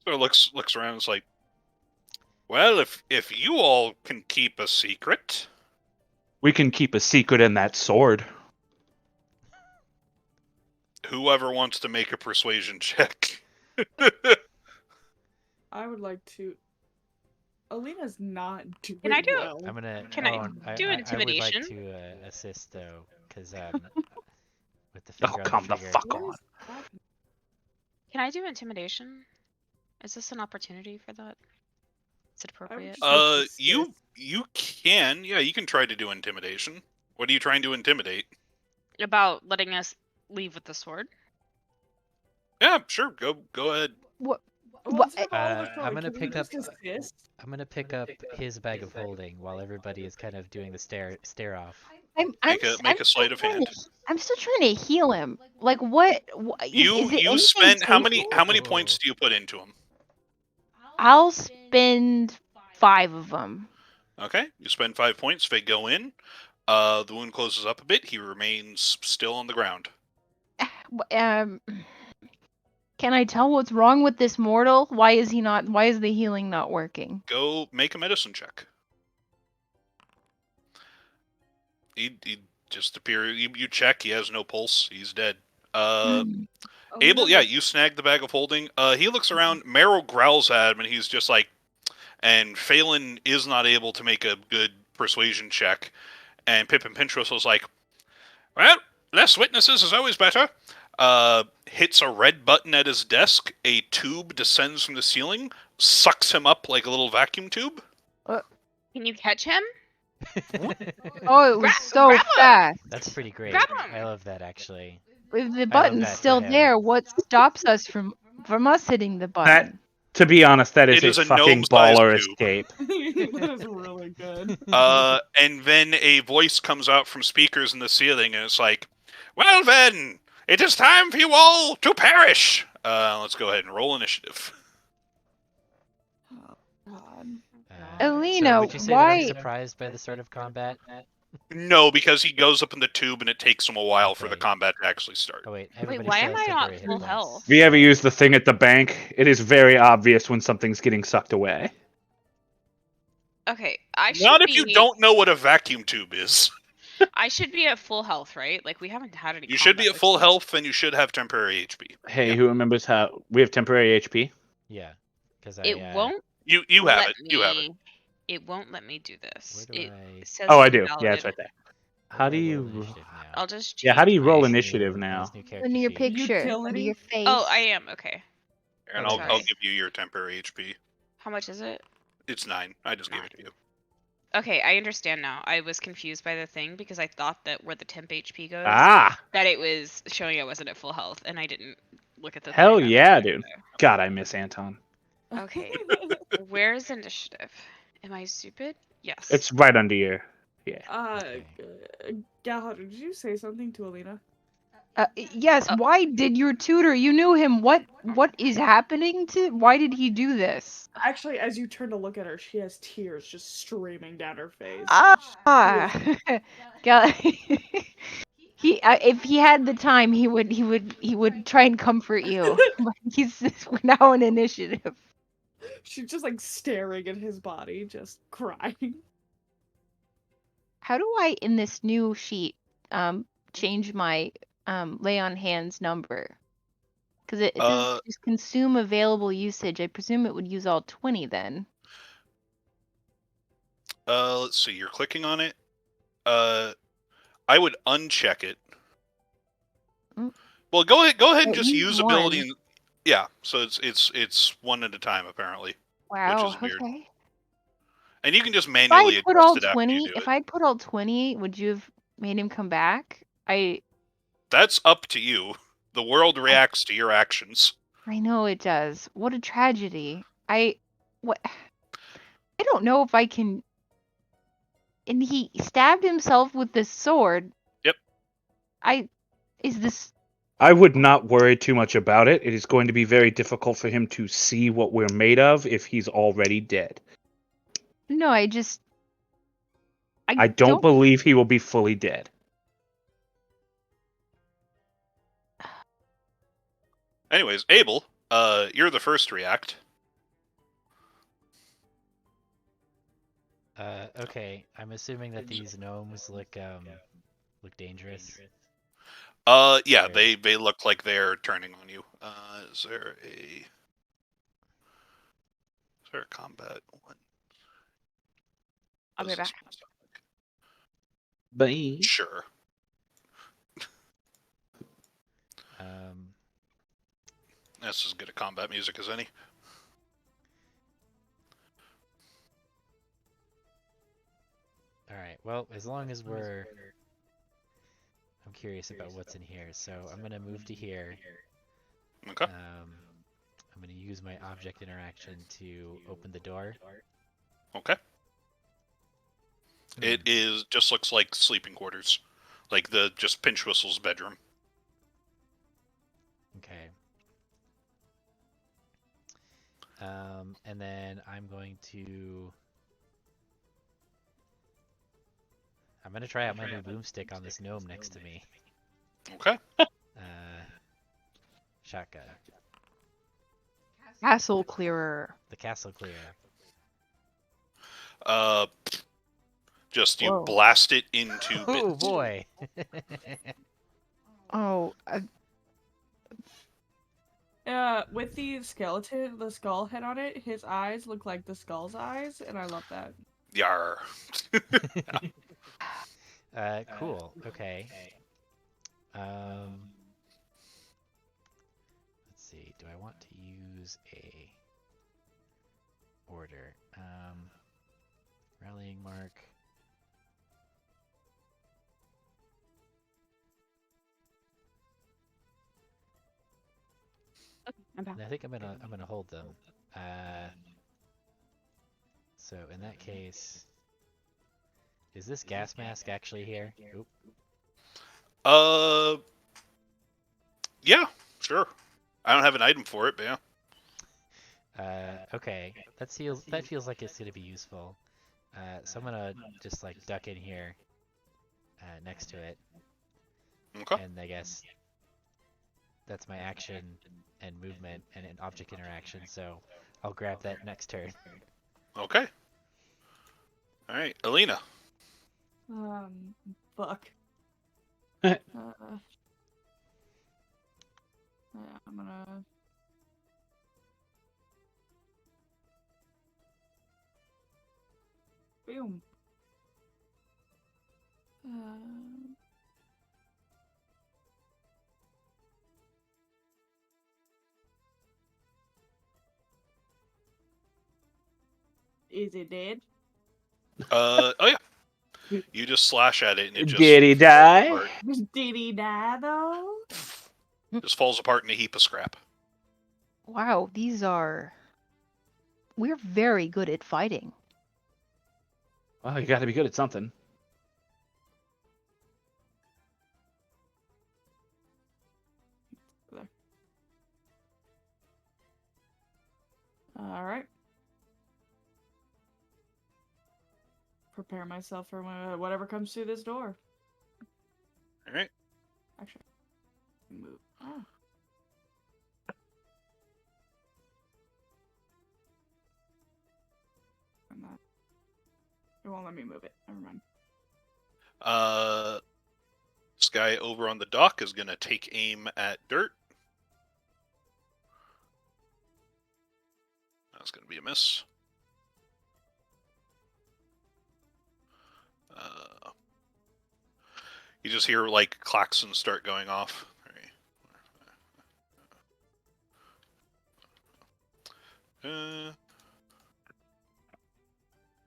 So looks around and is like, well, if you all can keep a secret, We can keep a secret in that sword. whoever wants to make a persuasion check. I would like to. Alina's not doing Can I do it? well. I'm gonna. Can I do I would like intimidation? to assist though, because with the Oh, finger on come the the trigger. fuck What on. is happening? Can I do intimidation? Is this an opportunity for that? Is it I would appropriate? just like to You can, yeah, you can try to do intimidation. What are you trying to intimidate? About letting us leave with the sword? Yeah, sure, go ahead. Well, What- instead of all of us I'm going, gonna can we pick up- just assist? I'm gonna pick up his bag of holding while everybody is kind of doing the stare off. Make a sleight of hand. I'm still trying to heal him. Like what? Is it You anything spend how many tasteful? points do you put into him? I'll spend 5 of them. Okay, you spend 5 points. They go in. The wound closes up a bit. He remains still on the ground. Can I tell what's wrong with this mortal? Why is the healing not working? Go make a medicine check. He just appear. You check. He has no pulse. He's dead. Abel, Alina yeah, looks- you snagged the bag of holding. He looks around. Merrill growls at him, and he's just like. And Phelan is not able to make a good persuasion check. And Pip and Pinchwhistle's like, well, less witnesses is always better. Hits a red button at his desk. A tube descends from the ceiling, sucks him up like a little vacuum tube. Can you catch him? Oh, it was so grab him! fast. That's pretty great. Grab 'em! I love that actually. If the love button's that for still him. there, what stops us from us hitting the button? To be honest, that It is is a a fucking gnome-sized baller tube. escape. that is really good. And then a voice comes out from speakers in the ceiling, and it's like, well then, it is time for you all to perish. Let's go ahead and roll initiative. Oh, God. Alina, so would you say that why- I'm surprised by the sort of combat? No, because he goes up in the tube, and it takes him a while for the Okay. combat to actually start. Oh wait, Wait, everybody why still am has I not temporary hit full points. health? Have you ever used the thing at the bank? It is very obvious when something's getting sucked away. Okay, I should Not be, if you don't know what a vacuum tube is. I should be at full health, right? Like, we haven't had any You should be combat at full before. health, and you should have temporary HP. Hey, Yeah. who remembers how we have temporary HP? Yeah, because It won't You have let it. You have it. me- It won't let me do this. Where do It I? says Oh, I do. Yeah, invalid. it's right there. where How do I do roll you? initiative now? I'll just Yeah, how do change you roll my- initiative New- now? this new character Under your sheet. picture, Utility? under your face. Oh, I am, okay. And Oh, I'll sorry. give you your temporary HP. How much is it? It's 9. I just gave it to you. Okay, I understand now. I was confused by the thing because I thought that where the temp HP goes, Ah, that it was showing I wasn't at full health, and I didn't look at the hell thing. yeah, dude. God, I miss Anton. Okay. Where's initiative? Am I stupid? Yes. It's right under your. Yeah. Galhad, did you say something to Alina? Yes. Why did your tutor? You knew him. What is happening to? Why did he do this? Actually, as you turn to look at her, she has tears just streaming down her face. Ah, Gal- he. If he had the time, he would try and comfort you. But we're now in initiative. She's just like staring at his body, just crying. How do I, in this new sheet, change my lay on hands number? Because it says just consume available usage. I presume it would use all 20 then. Let's see. You're clicking on it. I would uncheck it. Mm. Well, go ahead and It just needs use ability. one. And, yeah. So it's one at a time apparently, Wow. is weird. Okay. and you can just If manually I put adjust all it after 20, you do if it. I put all 20, would you have made him come back? That's up to you. The world reacts to your actions. I know it does. What a tragedy. I don't know if I can. and he stabbed himself with this sword. Yep. Is this... I would not worry too much about it. It is going to be very difficult for him to see what we're made of if he's already dead. No, I just... I don't believe he will be fully dead. Anyways, Abel, you're the first to react. Okay, I'm assuming that these gnomes look dangerous. Yeah, Or- they look like they're turning on you. Is there a combat one? I'll be Doesn't back. sound like- But Sure. That's as good a combat music as any. All right. Well, as long as we're... I'm curious about what's in here, so I'm gonna move to here. Okay. I'm gonna use my object interaction to open the door. Okay. It is just looks like sleeping quarters, like the just Pinchwhistle's bedroom. Okay. And then I'm going to try out my new boomstick on this gnome next to me. Okay. Shotgun. Castle clearer. The castle clearer. Just you Whoa. blast it into Oh bits. boy. Oh, With the skull head on it, his eyes look like the skull's eyes, and I love that. Yar. Cool. Okay. Let's see. Do I want to use a order? Rallying mark. I'm back. I think I'm gonna hold them. So in that case, is this gas mask actually here? Oop. Yeah, sure. I don't have an item for it, but yeah. Okay. That feels like it's gonna be useful. So I'm gonna just like duck in here, next to it, Okay. and I guess that's my action and movement and an object interaction. So I'll grab that next turn. Okay. All right, Alina. Fuck. Eh. I'm gonna. Boom. Is it dead? Oh yeah. You just slash at it and it just did he die? Did he die though? just falls apart in a heap of scrap. wow, we're very good at fighting. Well, you got to be good at something. All right. Prepare myself for whatever comes through this door. All right. Actually, move. Oh. And that. It won't let me move it. Never mind. This guy over on the dock is gonna take aim at dirt. That's gonna be a miss. You just hear like klaxons start going off.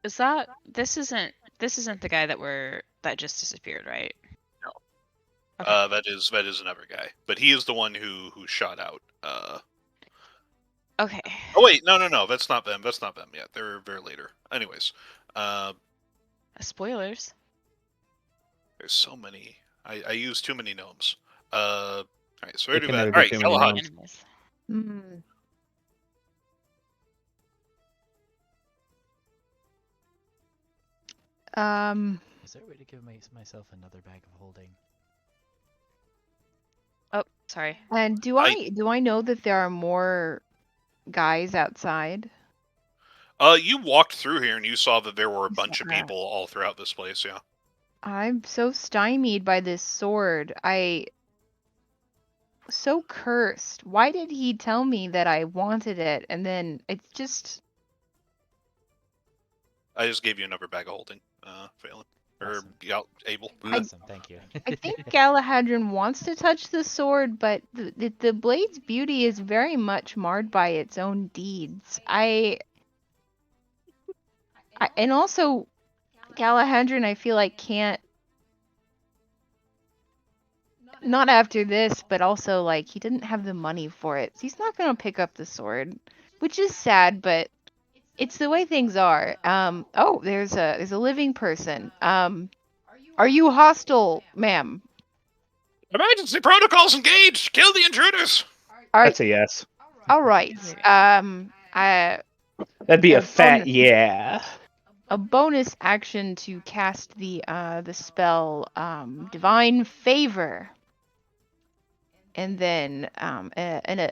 Is that this isn't the guy that just disappeared, right? No. Okay. That is another guy, but he is the one who shot out. Okay. Oh wait, no, that's not them. That's not them yet. They're very later. Anyways, Spoilers. There's so many. I use too many gnomes. All right, so There do can that. never All be right, too many Galahad. gnomes. Enemies. Hmm. Is there a way to give myself another bag of holding? Oh, sorry. And do I know that there are more guys outside? You walked through here and you saw that there were a bunch of Yeah. people all throughout this place. Yeah. I'm so stymied by this sword. So cursed. Why did he tell me that I wanted it and then it's just I just gave you another bag of holding. Phelan. Or Awesome. Abel. Awesome, thank you. I think Galahadron wants to touch the sword, but the blade's beauty is very much marred by its own deeds. And also Galahadron I feel like can't, not after this, but also like he didn't have the money for it. So he's not going to pick up the sword, which is sad, but it's the way things are. Oh, there's a living person. Are you hostile, ma'am? Emergency protocols engaged! Kill the intruders! That's a yes. All right. That'd be a A fat bonus. yeah. A bonus action to cast the spell Divine Favor, and then a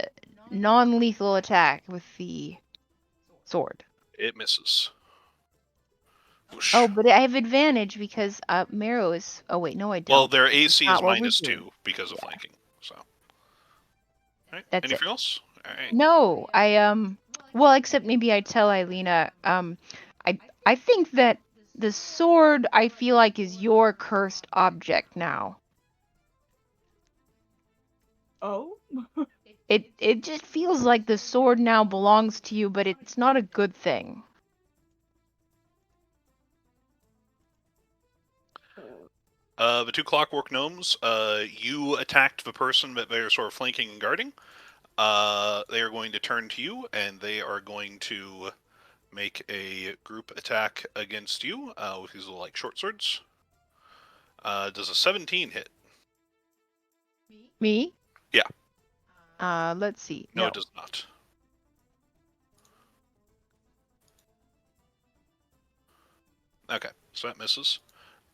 non-lethal attack with the sword. It misses. Whoosh. Oh, but I have advantage because Marrow is. Oh wait, no, I don't. Well, their AC is not what we're -2 doing. because of Yeah. flanking. So. Alright, That's anything it. else? Alright. No, well, except maybe I tell Eilina, I think that the sword I feel like is your cursed object now. Oh? It just feels like the sword now belongs to you, but it's not a good thing. The two clockwork gnomes, you attacked the person that they're sort of flanking and guarding. They are going to turn to you, and they are going to make a group attack against you with these little, like, short swords. Does a 17 hit? Me? Yeah. Let's see. No, it does not. Okay, so that misses.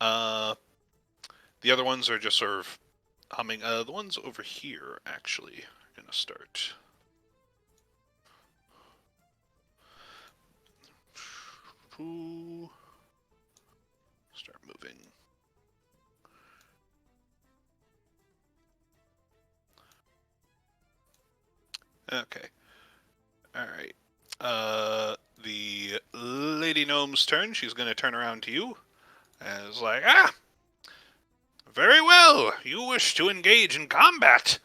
The other ones are just sort of humming. The ones over here, actually, are going to start. Start moving. Okay. Alright. The Lady Gnome's turn. She's going to turn around to you. And is like, very well. You wish to engage in combat.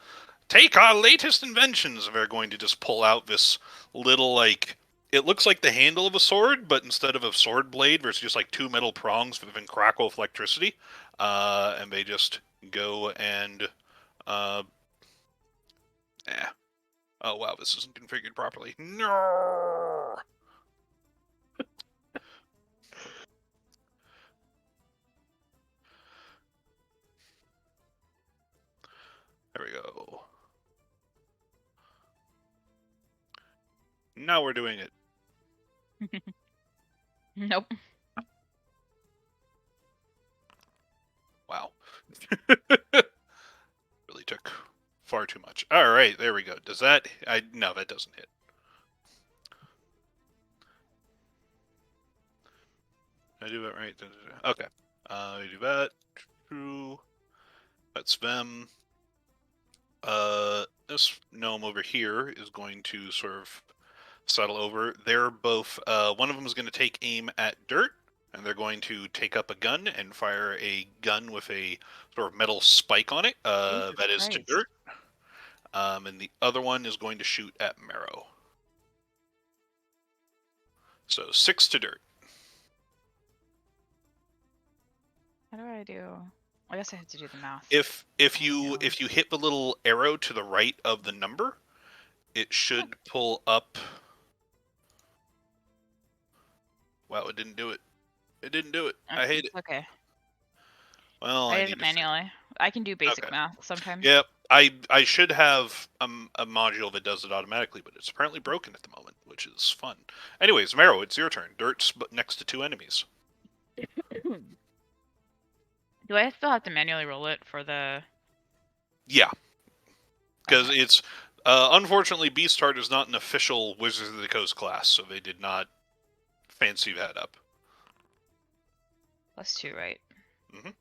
Take our latest inventions. They're going to just pull out this little, like, it looks like the handle of a sword, but instead of a sword blade, there's just like two metal prongs that can crackle with electricity. And they just go and, oh wow, this isn't configured properly. No! There we go. Now we're doing it. Nope. Wow. Really took far too much. Alright, there we go. Does that... No, that doesn't hit. Did I do that right? Okay. We do that. That's them. This gnome over here is going to sort of settle over. They're both... one of them is going to take aim at dirt, and they're going to take up a gun and fire a gun with a sort of metal spike on it. Jesus That is to Christ. dirt. And the other one is going to shoot at Marrow. So 6 to dirt. How do I do? I guess I have to do the math. If you hit the little arrow to the right of the number, it should pull up. Wow, it didn't do it. It didn't do it. I hate it. Okay. Well, I I did need it to. manually. I can do basic Okay. math sometimes. Yep. I should have a module that does it automatically, but it's apparently broken at the moment, which is fun. Anyways, Mero, it's your turn. Dirt's next to 2 enemies. Do I still have to manually roll it for the? Yeah, because Okay. it's unfortunately Beastheart is not an official Wizards of the Coast class, so they did not fancy that up. +2, right? Mhm.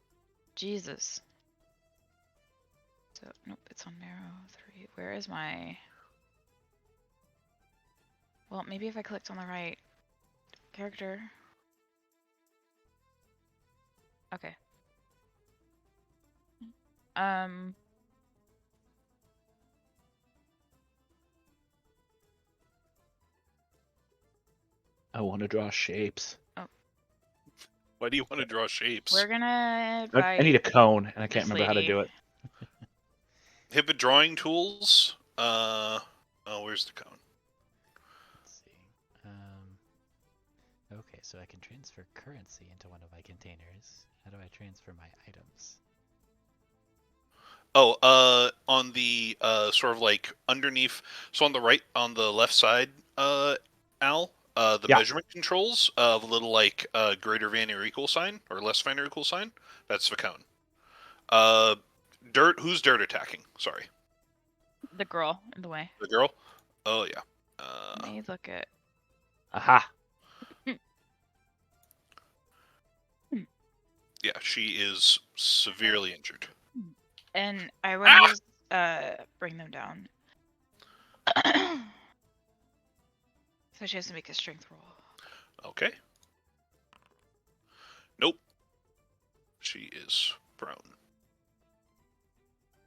Jesus. So nope, it's on Marrow 3. Where is my? Well, maybe if I clicked on the right character. Okay. I want to draw shapes. Why do you want to draw shapes? We're gonna I need a cone, and I can't this remember how to lady. do it. Hit the drawing tools. Oh, where's the cone? Let's see. Okay, so I can transfer currency into one of my containers. How do I transfer my items? Oh, on the sort of like underneath, so on the right, on the left side, Al, the Yeah. measurement controls of a little like greater than or equal sign or less than or equal sign. That's the cone. Dirt. Who's Dirt attacking? Sorry, The girl in the way. the girl. Oh yeah. Let me look at. Aha. Yeah, she is severely injured. And I want to just bring them down. So she has to make a strength roll. Okay. Nope. She is prone.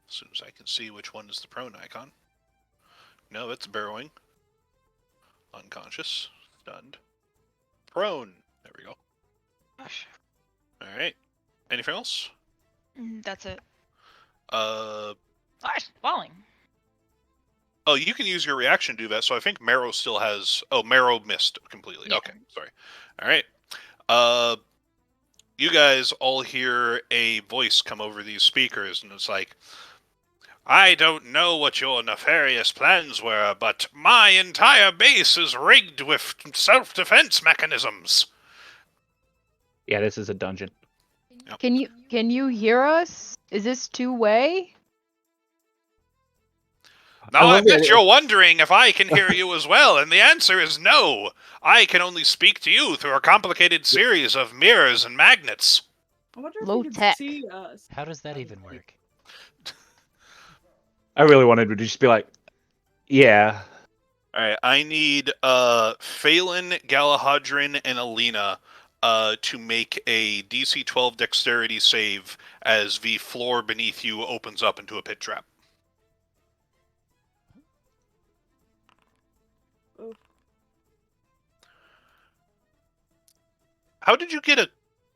As soon as I can see which one is the prone icon. No, it's burrowing. Unconscious. Stunned. Prone. There we go. Gosh. Alright. Anything else? That's it. Oh, Falling. you can use your reaction to do that, so I think Marrow still has... Oh, Marrow missed completely. Yeah. Okay, sorry. Alright. You guys all hear a voice come over these speakers, and it's like, I don't know what your nefarious plans were, but my entire base is rigged with self-defense mechanisms. Yeah, this is a dungeon. Yep. Can you hear us? Is this two-way? Now I love bet it. you're wondering if I can hear you as well, and the answer is no. I can only speak to you through a complicated series of mirrors and magnets. I wonder if Low you can tech. see us. How does that even work? I really wanted to just be like, yeah. Alright, I need Phelan, Galahadrin, and Alina to make a DC 12 dexterity save as the floor beneath you opens up into a pit trap. Oh. How did you get a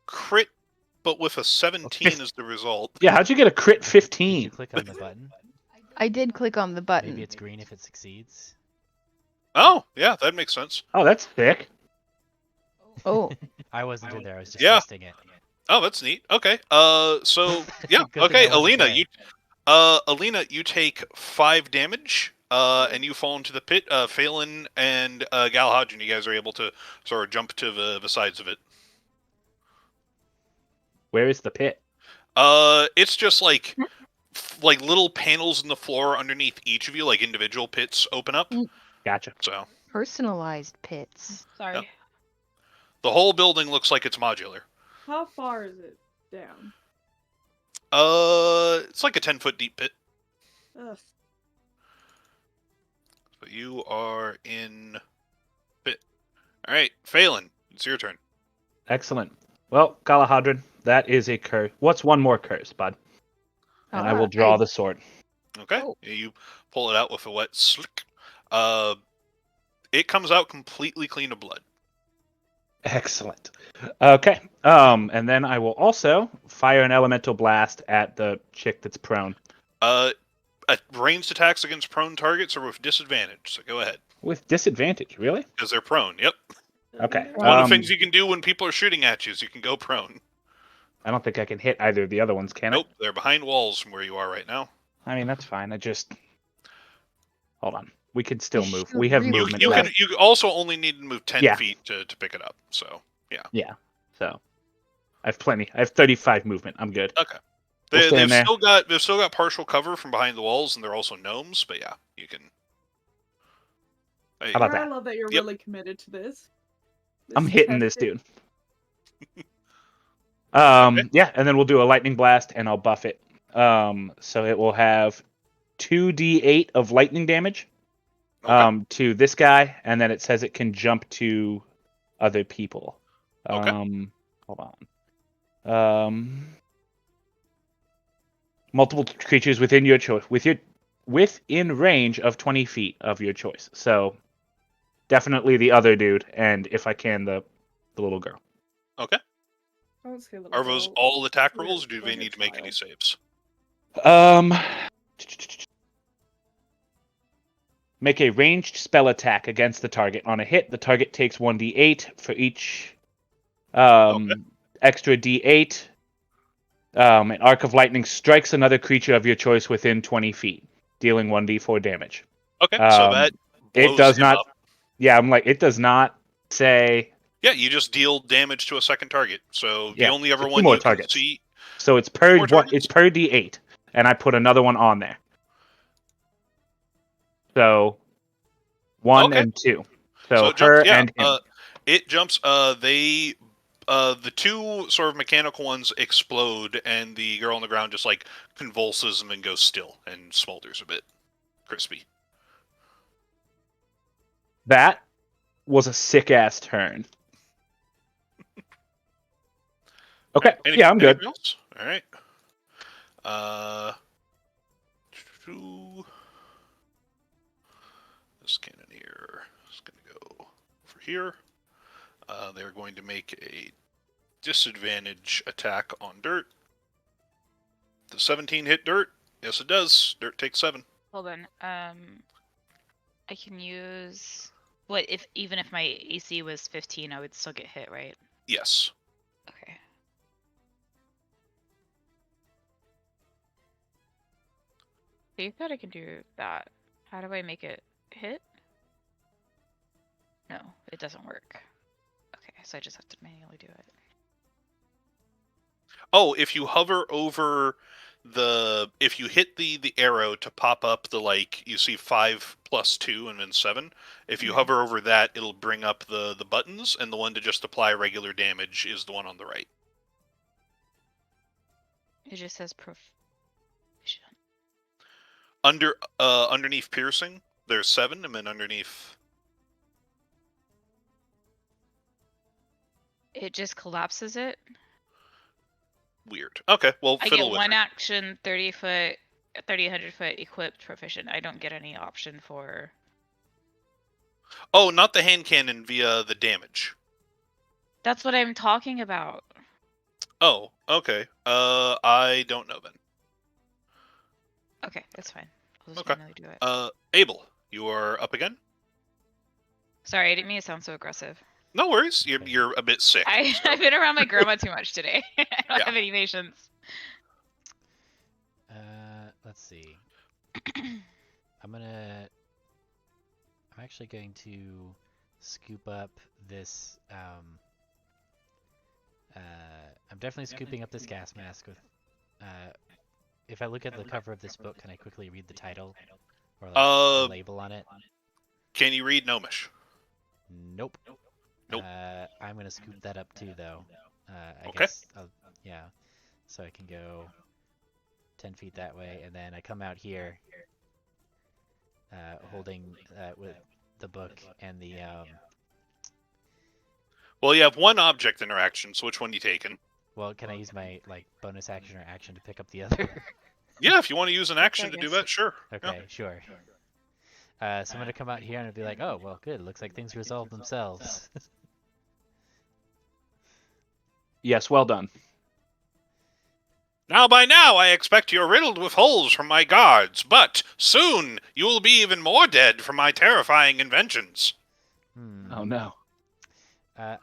crit but with a 17 as the result? Yeah, how'd you get a crit Did 15? you click on the button? I did click on the button. Maybe it's green if it succeeds. Oh, yeah, that makes sense. Oh, that's thick. Oh, I wasn't in there. I was just Yeah. testing it. Oh, that's neat. Okay. So yeah. Good thing Okay, I wasn't Alina, there. Alina, you take 5 damage. And you fall into the pit. Phelan and Galahadrin, you guys are able to sort of jump to the sides of it. Where is the pit? It's just like little panels in the floor underneath each of you, like individual pits open up. Gotcha. So personalized pits. Sorry. Yep. The whole building looks like it's modular. How far is it down? It's like a 10-foot deep pit. Ugh. So you are in pit. All right, Phelan, it's your turn. Excellent. Well, Galahadrin, that is a curse. What's one more curse, bud? And I will draw the sword. Okay. Oh. You pull it out with a wet slick. It comes out completely clean of blood. Excellent. Okay. And then I will also fire an elemental blast at the chick that's prone. Ranged attacks against prone targets are with disadvantage, so go ahead. With disadvantage, really? Because they're prone, yep. Okay. One of the things you can do when people are shooting at you is you can go prone. I don't think I can hit either of the other ones, can Nope, they're behind walls from where you are right now. I mean, that's fine. Hold on. We can still The move. shield We have really movement You left. can also only need to move 10 Yeah. feet to pick it up. So Yeah. So I have plenty. I have 35 movement. I'm good. okay. We'll They've stand there. still got partial cover from behind the walls, and they're also gnomes. But yeah, you can. How about I that? love that you're Yep. really committed to this. I'm hitting this testing. dude. Yeah, and then we'll do a lightning blast, and I'll buff it. So it will have 2d8 of lightning damage. Okay. To this guy, and then it says it can jump to other people. Okay. Hold on. Multiple creatures within your choice, within range of 20 feet of your choice. So definitely the other dude, and if I can, the little girl. Okay. I would say little Are those girl. all attack We're- rolls, or do we're they a need to make any child. saves? Make a ranged spell attack against the target. On a hit, the target takes 1d8 for each extra d8. An arc of lightning strikes another creature of your choice within 20 feet, dealing 1d4 damage. Okay, so that blows It does him not. up. Yeah, I'm like, it does not say. Yeah, you just deal damage to a second target. So the Yeah, only so other two one more you targets. can see. So it's per more targets? it's per d8, and I put another one on there. So 1 Okay. and 2. So So it her jumps. Yeah, and him. it jumps. The two sort of mechanical ones explode, and the girl on the ground just like convulses and then goes still and smolders a bit, crispy. That was a sick ass turn. Okay, yeah, I'm good. Anything else? All right. This cannoneer is going to go over here. They're going to make a disadvantage attack on dirt. The 17 hit dirt? Yes, it does. Dirt takes 7. Hold on. I can use what if even if my AC was 15, I would still get hit, right? Yes. Okay. So you thought I could do that. How do I make it hit? No, it doesn't work. Okay, so I just have to manually do it. Oh, if you hover over if you hit the arrow to pop up the, like, you see 5 plus 2 and then 7, if you hover over that, it'll bring up the buttons, and the one to just apply regular damage is the one on the right. It just says proficiency. Underneath piercing, there's 7, and then underneath. It just collapses it. Weird. Okay, well, I fiddle get with one it. action, 30 foot, 30, 100 foot equipped proficient. I don't get any option for. Oh, not the hand cannon via the damage. That's what I'm talking about. Oh, okay. I don't know then. Okay, that's fine. I'll just Okay. manually do it. Abel, you are up again. Sorry, I didn't mean to sound so aggressive. No worries. You're a bit sick. I've been around my grandma too much today. I don't Yeah. have any patience. Let's see. I'm actually going to scoop up this. I'm definitely scooping up this gas mask with. If I look at the cover of this book, can I quickly read the title or like the label on it? Can you read Gnomish? Nope. Nope. I'm gonna scoop that up too, though. I Okay. guess. Yeah. So I can go 10 feet that way, and then I come out here, holding with the book and the. Well, you have one object interaction, so which one you taking? Well, can I use my like bonus action or action to pick up the other? Yeah, if you want to use an action to do guess. that, sure. Okay, sure. So I'm gonna come out here and be like, oh, well, good. Looks like things resolve themselves. Yes, well done. Now, by now, I expect you're riddled with holes from my guards, but soon you will be even more dead from my terrifying inventions. Hmm. Oh no. Let's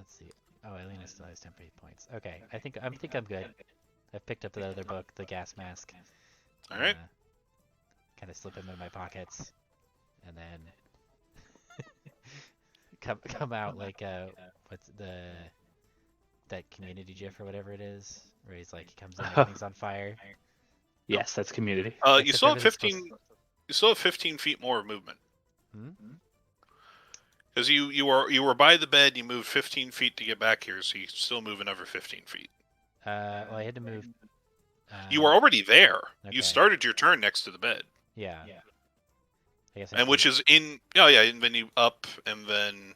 see. Oh, Elena still has 10 points. Okay, I think I'm good. I've picked up the other book, the gas mask. All right. Kind of slip them in my pockets, and then come out like what's that community GIF or whatever it is, where he's like he comes in, everything's on fire. Yes, that's community. You Except still have everything's 15. supposed- You still have 15 feet more of movement. Hmm? Because you were by the bed, you moved 15 feet to get back here, so you still move another 15 feet. Well, I had to move. You were already there. Okay. You started your turn next to the bed, Yeah. I guess I and have which to- is in. Oh yeah, and then you up, and then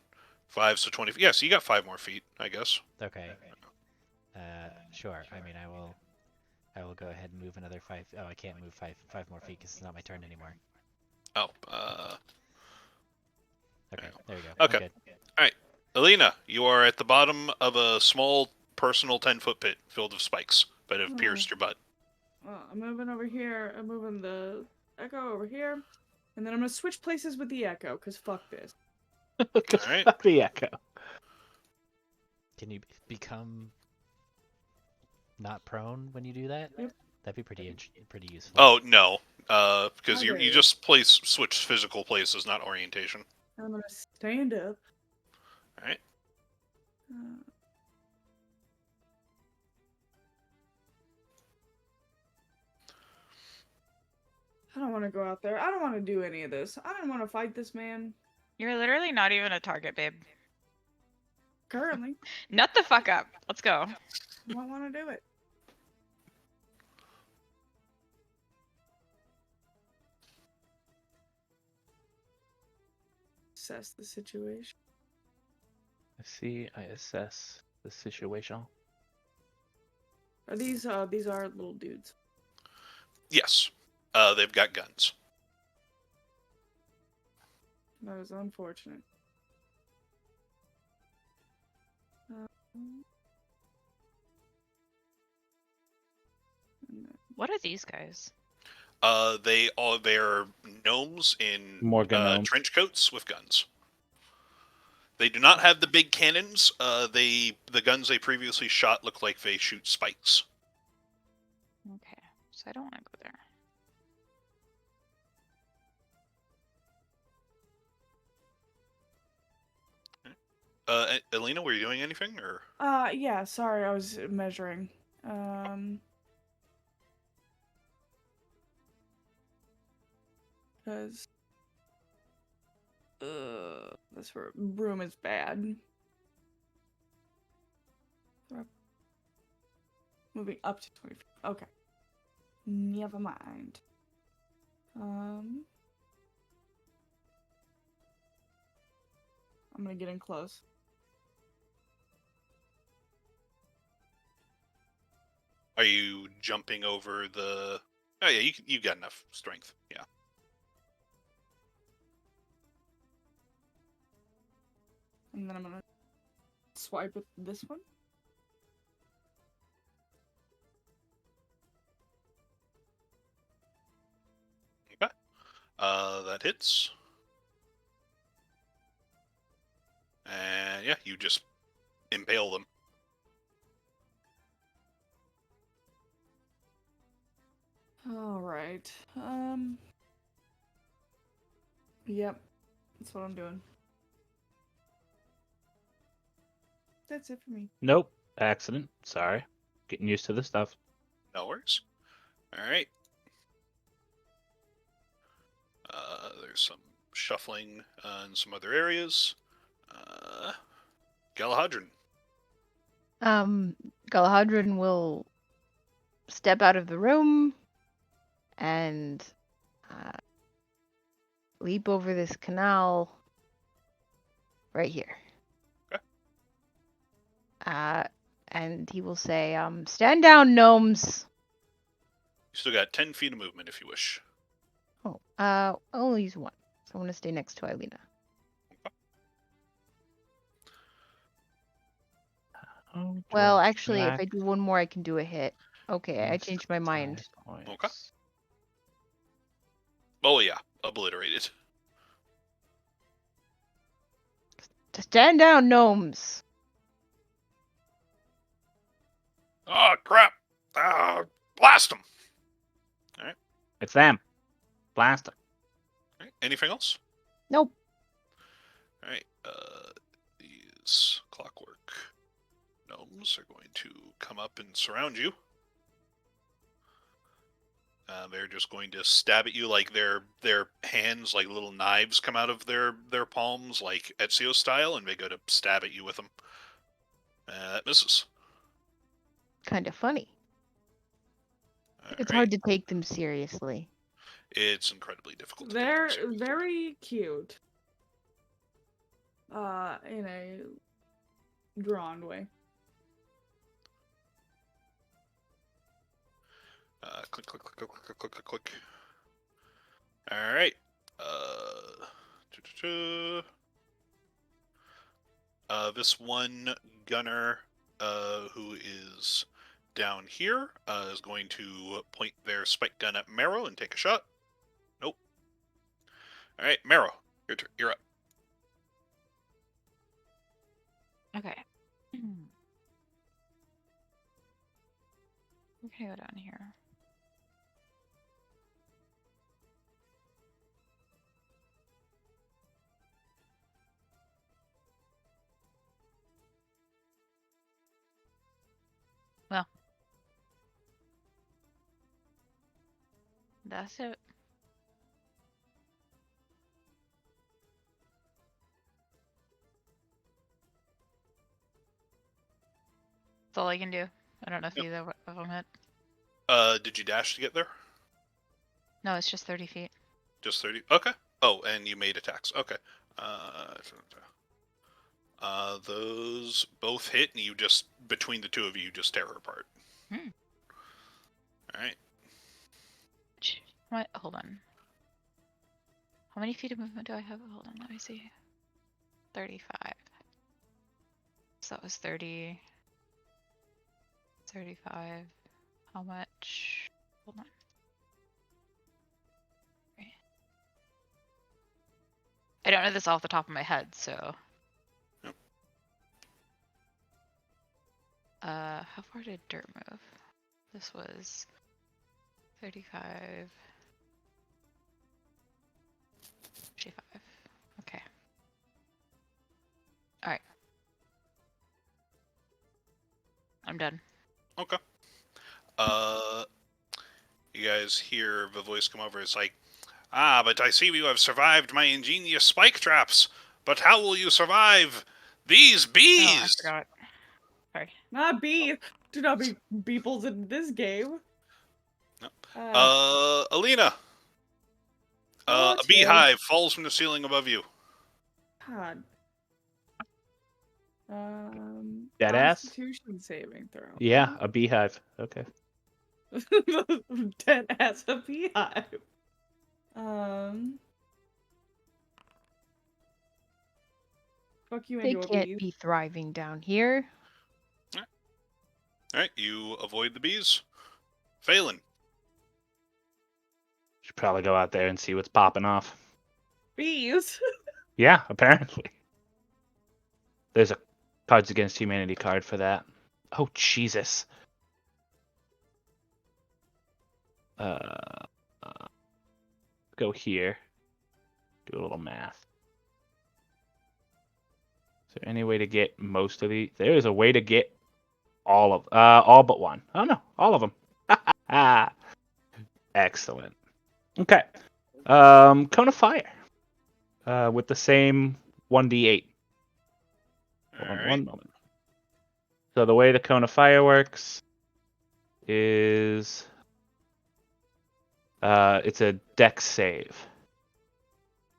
5, so 20. Yeah, so you got 5 more feet, I guess. Okay. Sure. I mean, I will go ahead and move another 5. Oh, I can't move 5 more feet because it's not my turn anymore. Oh. Okay. There we go. Okay. I'm good. Alina, you are at the bottom of a small personal 10-foot pit filled with spikes that have Oh. pierced your butt. I'm moving over here. I'm moving the echo over here. And then I'm gonna switch places with the echo, because fuck this. Alright. Fuck the echo. Can you become not prone when you do that? Yep. That'd be pretty useful. Oh, no. Because you Okay. just switch physical places, not orientation. I'm gonna stand up. Alright. I don't want to go out there. I don't want to do any of this. I don't want to fight this man. You're literally not even a target, babe. Currently, Nut the fuck up. Let's go. I don't want to do it. Assess the situation. I assess the situation. Are these are little dudes? Yes. They've got guns. That is unfortunate. What are these guys? They're gnomes in Morgan gnomes. trench coats with guns. They do not have the big cannons. The guns they previously shot look like they shoot spikes. Okay, so I don't want to go there. Alina, were you doing anything, or? Yeah, sorry, I was measuring. Because this room is bad. Moving up to 20 feet. Okay. Never mind. I'm gonna get in close. Are you jumping over the? Oh yeah, you got enough strength. Yeah. And then I'm gonna swipe with this one. Okay. That hits. And yeah, you just impale them. All right. Yep. That's what I'm doing. That's it for me. Nope. Accident. Sorry. Getting used to this stuff. No worries. All right. There's some shuffling in some other areas. Galahadron. Galahadron will step out of the room and leap over this canal right here. Okay. And he will say, stand down, gnomes. You still got 10 feet of movement if you wish. Oh, I'll only use one. So I want to stay next to Eilina. Well, actually, if I do one more, I can do a hit. Okay, I changed my mind. Okay. Oh yeah, obliterated. Stand down, gnomes. Oh, crap. Blast them. It's them. Blast them. All right. Anything else? Nope. All right. These clockwork gnomes are going to come up and surround you. They're just going to stab at you like their hands, like little knives, come out of their palms, like Ezio style, and they go to stab at you with them. That misses. Kind of funny. All It's right. hard to take them seriously. It's incredibly difficult. To They're take them seriously. very cute. In a drawn way. Click, click, click, click, click, click, click, click. All right. This one gunner, who is down here, is going to point their spike gun at Marrow and take a shot. Nope. All right, Marrow, your turn. You're up. Okay. Okay, go down here. Well. That's it. That's all I can do. I don't know if Yep. either of them hit. Did you dash to get there? No, it's just 30 feet. Just 30? Okay. Oh, and you made attacks. Okay. Those both hit, and you just, between the two of you, just tear her apart. Alright. What? Hold on. How many feet of movement do I have? Hold on, let me see. 35. So that was 30. 35. How much? Hold on. Okay. I don't know this off the top of my head, so. Yep. How far did dirt move? This was 35. 55. Okay. Alright. I'm done. Okay. You guys hear the voice come over. It's like, but I see you have survived my ingenious spike traps. But how will you survive these bees? Oh, I forgot. Sorry. Not bees. Do not be beeples in this game. Alina. Oh, A it's beehive falls from the ceiling above you. God. Dead ass? Constitution saving throw. Yeah, a beehive. Okay. Dead ass a beehive. Fuck you They into a can't bee. be thriving down here. Alright, you avoid the bees. Phelan. Should probably go out there and see what's popping off. Bees. Yeah, apparently. There's a Cards Against Humanity card for that. Oh, Jesus. Go here. Do a little math. Is there any way to get most of these? There is a way to get all but one. Oh no, all of them. Excellent. Okay. Cone of Fire. With the same 1d8. Hold on Alright. one moment. So the way the Cone of Fire works is it's a dex save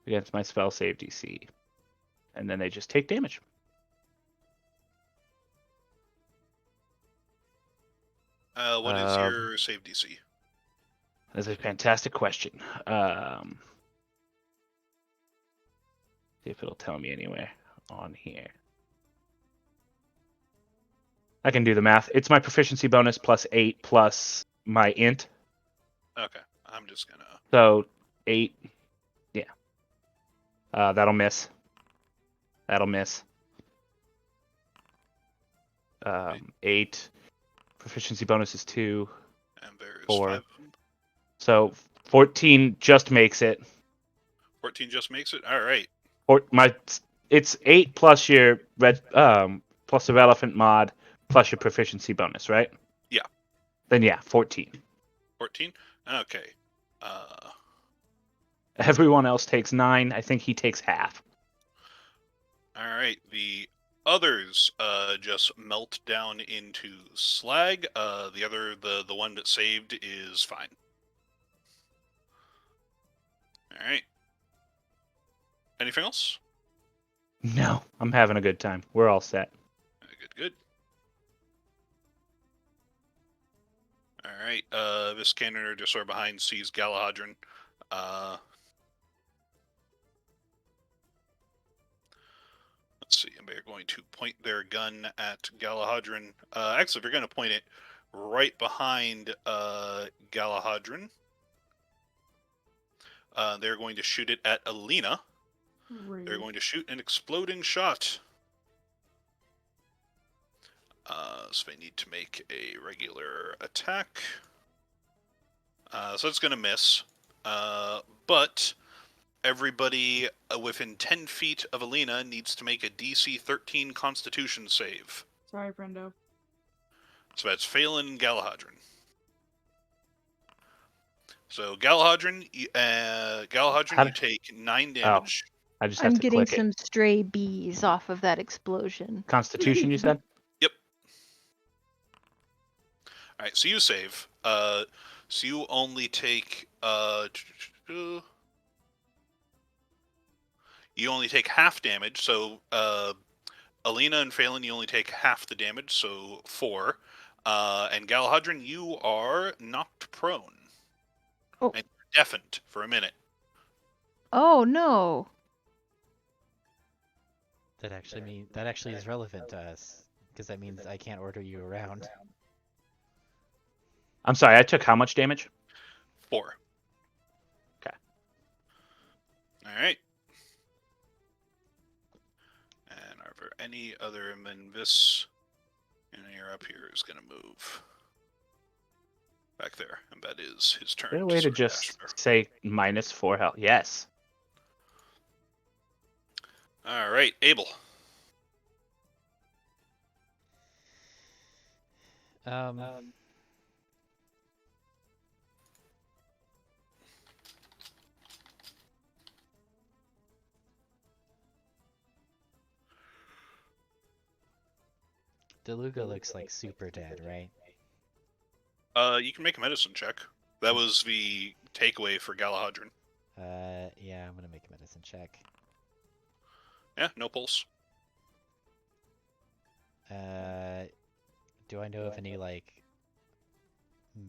against my spell save DC. And then they just take damage. What is your save DC? That's a fantastic question. See if it'll tell me anywhere on here. I can do the math. It's my proficiency bonus plus 8 plus my int. Okay, I'm just gonna... So 8. Yeah. That'll miss. That'll miss. 8. Proficiency bonus is 2. And there's 4. 5 of them. So 14 just makes it. 14 just makes it. All right. It's 8 plus your plus the relevant mod plus your proficiency bonus, right? Yeah. Then yeah, 14. 14. Okay. Uh, Everyone else takes 9. I think he takes half. all right. The others just melt down into slag. The one that saved is fine. All right. Anything else? No, I'm having a good time. We're all set. Good, good. All right. This cannoner just sort of behind sees Galahadron. Let's see. They're going to point their gun at Galahadron. Actually, they're going to point it right behind Galahadron. They're going to shoot it at Alina. They're going to shoot an exploding shot. So they need to make a regular attack. So it's going to miss. But everybody within 10 feet of Alina needs to make a DC 13 Constitution save. Sorry, friendo. So that's Phelan and Galahadron. So Galahadron, you take 9 damage. I just have I'm to getting click it. some stray bees off of that explosion. Constitution, you said? Yep. All right, so you save. So you only take half damage. So Alina and Phelan, you only take half the damage, so 4. And Galahadron, you are knocked prone. Oh. And deafened for a minute. Oh no. That actually is relevant to us because that means I can't order you around. I'm sorry, I took how much damage? 4. Okay. All right. And are there any other, and then this, and you're up here is going to move back there, and that is his turn. Is there a way to sort of just dash there. say -4 health? Yes. All right, Abel. DeLuga looks like super dead, right? You can make a medicine check. That was the takeaway for Galahadron. Yeah, I'm gonna make a medicine check. Yeah, no pulse. Do I know of any like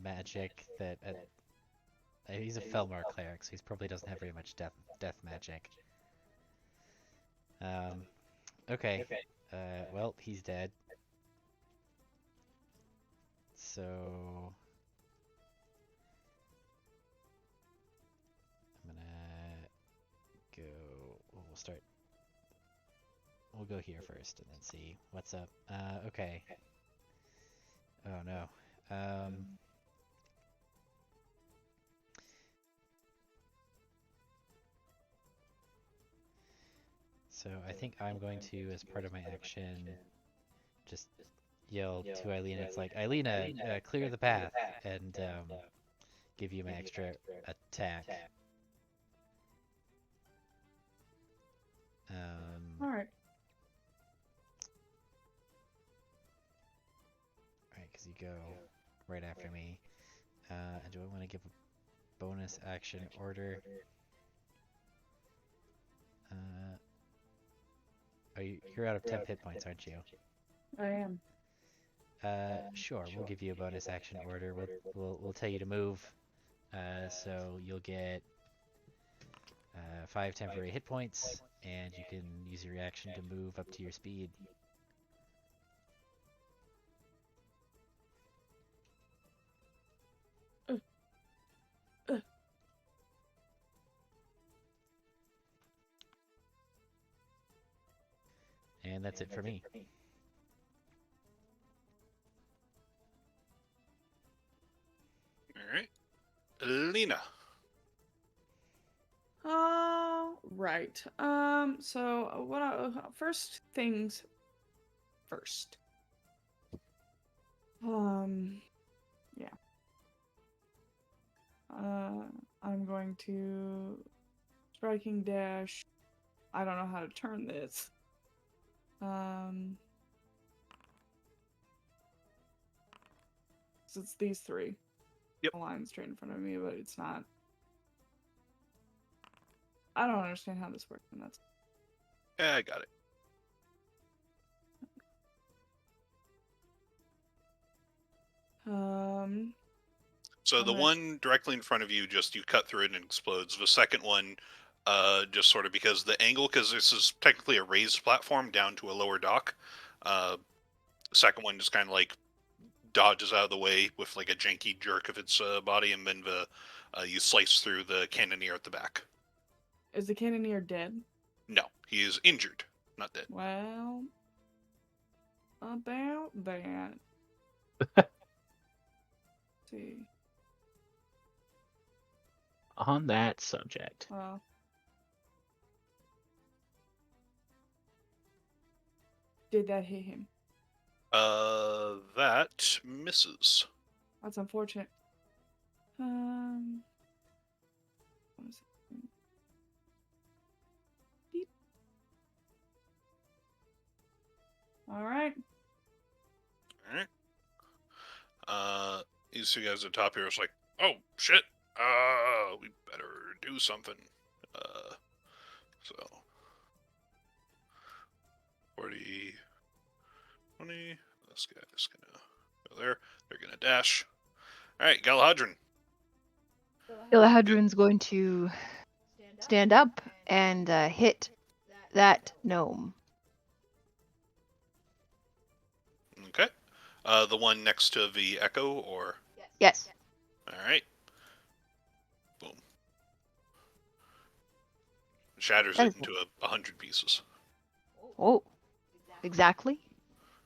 magic that? He's a Felmar cleric, so he probably doesn't have very much death magic. Okay. Well, he's dead. So I'm gonna go. We'll start. We'll go here first and then see what's up. Okay. Oh no. So I think I'm going to, as part of my action, just yell to Eilina. It's like, Eilina, clear the path, and give you my extra attack. All right. Alright, because you go right after me. And do I want to give a bonus action order? You're out of 10 hit points, aren't you? I am. Sure. We'll give you a bonus action order. We'll tell you to move. So you'll get 5 temporary hit points, and you can use your reaction to move up to your speed. And that's it for me. All right. Lena. Right. So first things first. Yeah. I'm going to striking dash. I don't know how to turn this. So it's these three. Yep. A line straight in front of me, but it's not. I don't understand how this works, and that's. Yeah, I got it. So the alright. one directly in front of you, just you cut through it and it explodes. The second one, just sort of because the angle, because this is technically a raised platform down to a lower dock. Second one just kind of like dodges out of the way with like a janky jerk of its body, and then you slice through the cannoneer at the back. Is the cannoneer dead? No, he is injured, not dead. Well, about that. See. On that subject. Did that hit him? That misses. That's unfortunate. What is it? Beep. All right. These two guys at the top here is like, oh shit, we better do something. So 40, 20. This guy's gonna go there. They're gonna dash. All right, Galahadron. Galahadron's going to stand up and hit that gnome. Okay. The one next to the Echo, or Yes. all right. Boom. Shatters That it is- into 100 pieces. Oh, exactly.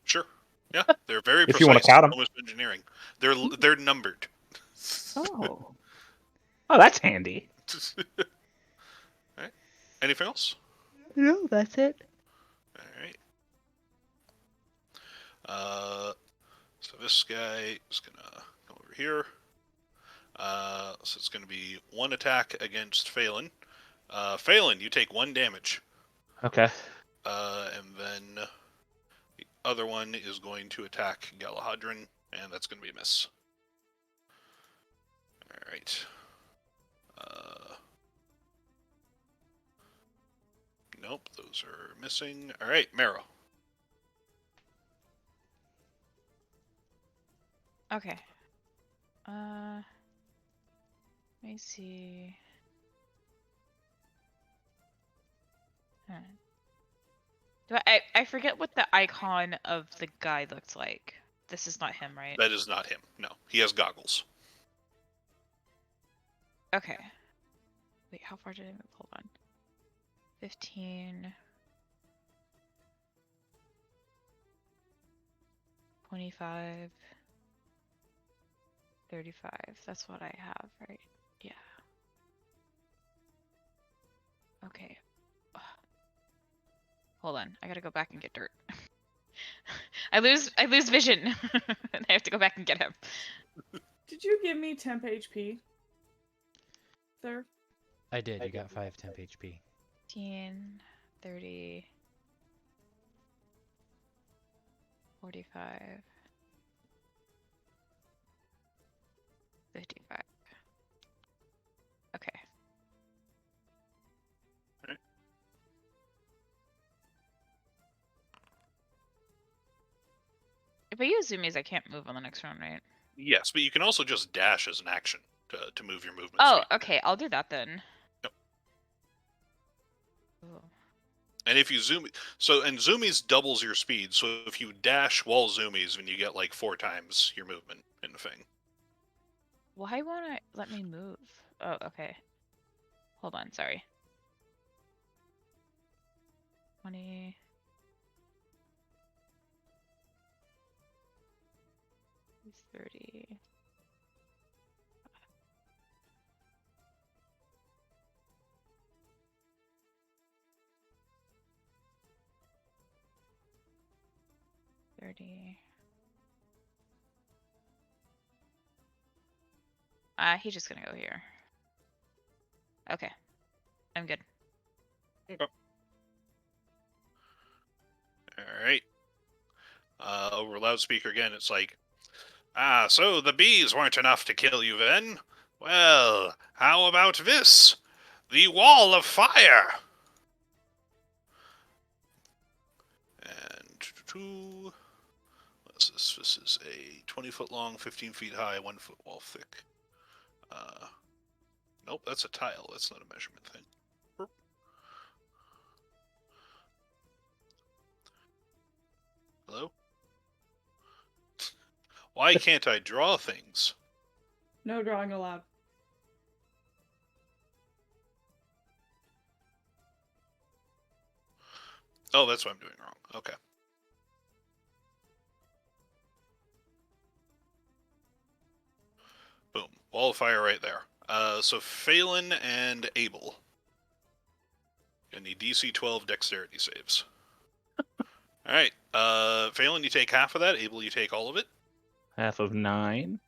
Sure. Yeah, they're very If precise. you wanna count 'em. Almost engineering. They're numbered. Oh. Oh, that's handy. Alright. Anything else? No, that's it. Alright. So this guy is gonna go over here. So it's gonna be one attack against Phelan. Phelan, you take 1 damage. Okay. And then the other one is going to attack Galahadron, and that's gonna be a miss. Alright. Nope, those are missing. Alright, Marrow. Okay. Let me see. Do I forget what the icon of the guy looks like. This is not him, right? That is not him. No, he has goggles. Okay. Wait, how far did I move? Hold on. 15. 25. 35. That's what I have, right? Yeah. Okay. Ugh. Hold on. I gotta go back and get dirt. I lose vision. And I have to go back and get him. Did you give me temp HP? There. I did. You got 5 temp HP. 15, 30, 45, 55. Okay. Alright. If I use zoomies, I can't move on the next round, right? Yes, but you can also just dash as an action to move your movement Oh, speed. okay. I'll do that then. Yep. Ooh. And if you zoom, and zoomies doubles your speed. So if you dash while zoomies, then you get like 4 times your movement in the thing. Why won't it let me move? Oh, okay. Hold on, sorry. 20, He's 30. He's just gonna go here. Okay, I'm good. Alright. Over loudspeaker again, it's like, so the bees weren't enough to kill you then? Well, how about this? The wall of fire! And what's this? This is a 20-foot long, 15 feet high, 1 foot wall thick. Nope, that's a tile. That's not a measurement thing. Burp. Hello? Why can't I draw things? No drawing allowed. Oh, that's what I'm doing wrong. Okay. Boom. Wall of fire right there. So Phelan and Abel. Gonna need DC 12 dexterity saves. Alright. Phelan, you take half of that. Abel, you take all of it. Half of 9.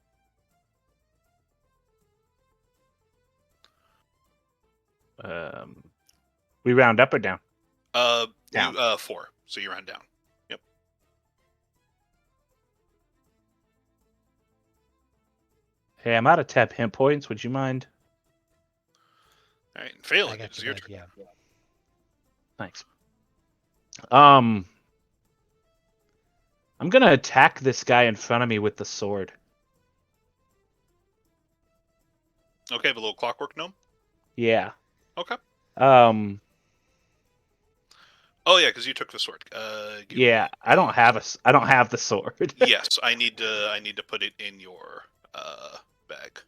We round up or down? Down. Down. 4. So you round down. Yep. Hey, I'm out of tap hit points. Would you mind? Alright, and I Phelan, got it's you, your bud, turn. yeah. Thanks. I'm gonna attack this guy in front of me with the sword. Okay, the little clockwork gnome? Yeah. Okay. Um. Oh yeah, because you took the sword. Give Yeah. me I don't have the sword. Yes, I need to put it in your bag.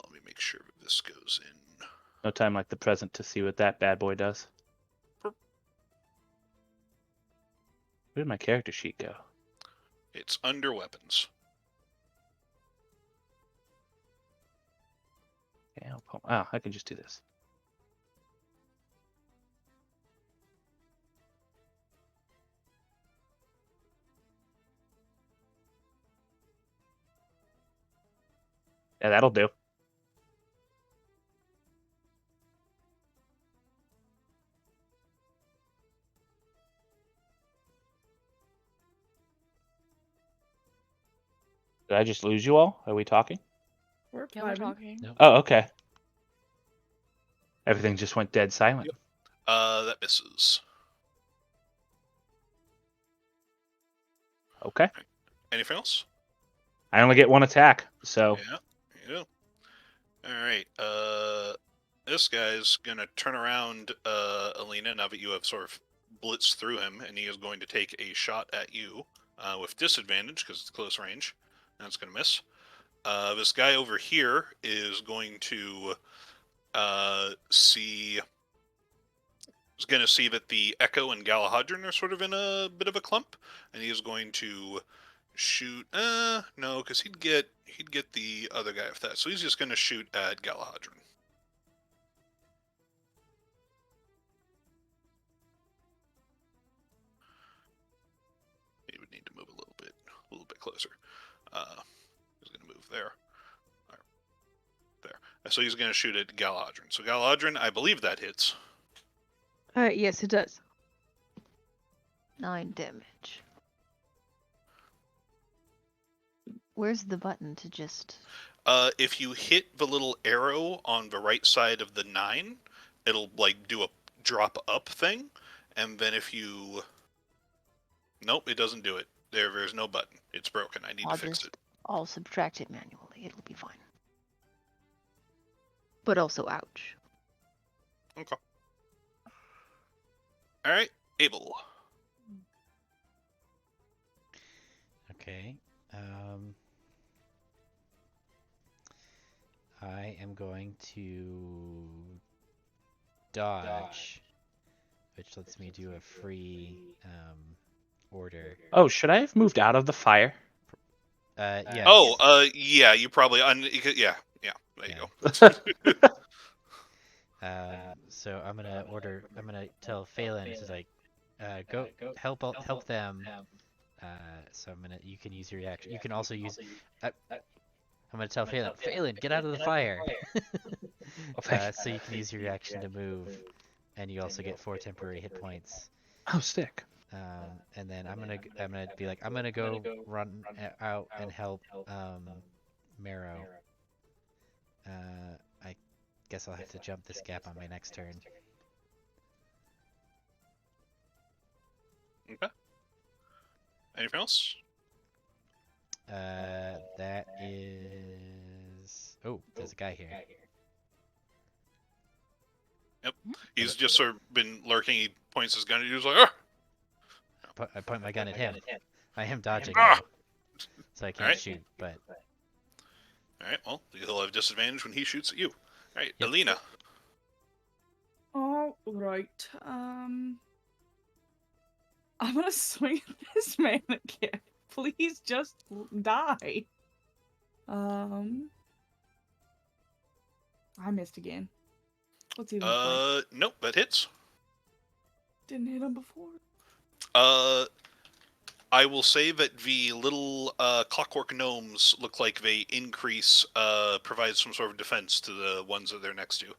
Let me make sure this goes in. No time like the present to see what that bad boy does. Burp. Where did my character sheet go? It's under weapons. Okay, oh, I can just do this. Yeah, that'll do. Did I just lose you all? Are we talking? We're Yeah, we're vibing. talking. Nope. Oh, okay. Everything just went dead silent. Yep. That misses. Okay. Anything else? I only get one attack, so Yeah, you do. Alright, this guy's gonna turn around, Alina, now that you have sort of blitzed through him, and he is going to take a shot at you, with disadvantage, because it's close range. That's gonna miss. This guy over here is going to, see that the Echo and Galahadron are sort of in a bit of a clump, and he is going to shoot. No, because he'd get the other guy with that. So he's just going to shoot at Galahadron. He would need to move a little bit closer. He's going to move there. Right. There. So he's going to shoot at Galahadron. So Galahadron, I believe that hits. Yes, it does. 9 damage. Where's the button to just... If you hit the little arrow on the right side of the 9, it'll like do a drop up thing, and then if you... Nope, it doesn't do it. There's no button. It's broken. I need to fix it. I'll subtract it manually. It'll be fine. But also, ouch. Okay. Alright, Abel. Okay. I am going to dodge which lets me do a free order. Oh, should I have moved out of the fire? Yes. Oh, yeah, you probably yeah, there you Yeah. go. So I'm gonna order. I'm gonna tell Phelan. This is like, go help them. So you can use your reaction. You can also use. I'm gonna tell Phelan. Phelan, get out of the fire. Okay. So you can use your reaction to move, and you also get 4 temporary hit points. Oh, sick. And then I'm gonna be like, I'm gonna go run out and help Marrow. I guess I'll have to jump this gap on my next turn. Okay. Anything else? That is. Oh, there's a guy here. Yep. He's just sort of been lurking. He points his gun at you. He's like, "Ah!" I point my gun at him. I am dodging Ah! though, so I can't Alright. shoot. But All right. Well, he'll have disadvantage when he shoots at you. All right, Yep. Alina. All right. I'm gonna swing at this man again. Please just die. I missed again. What's even point? Nope, that hits. Didn't hit him before. I will say that the little clockwork gnomes look like they increase, provide some sort of defense to the ones that they're next to.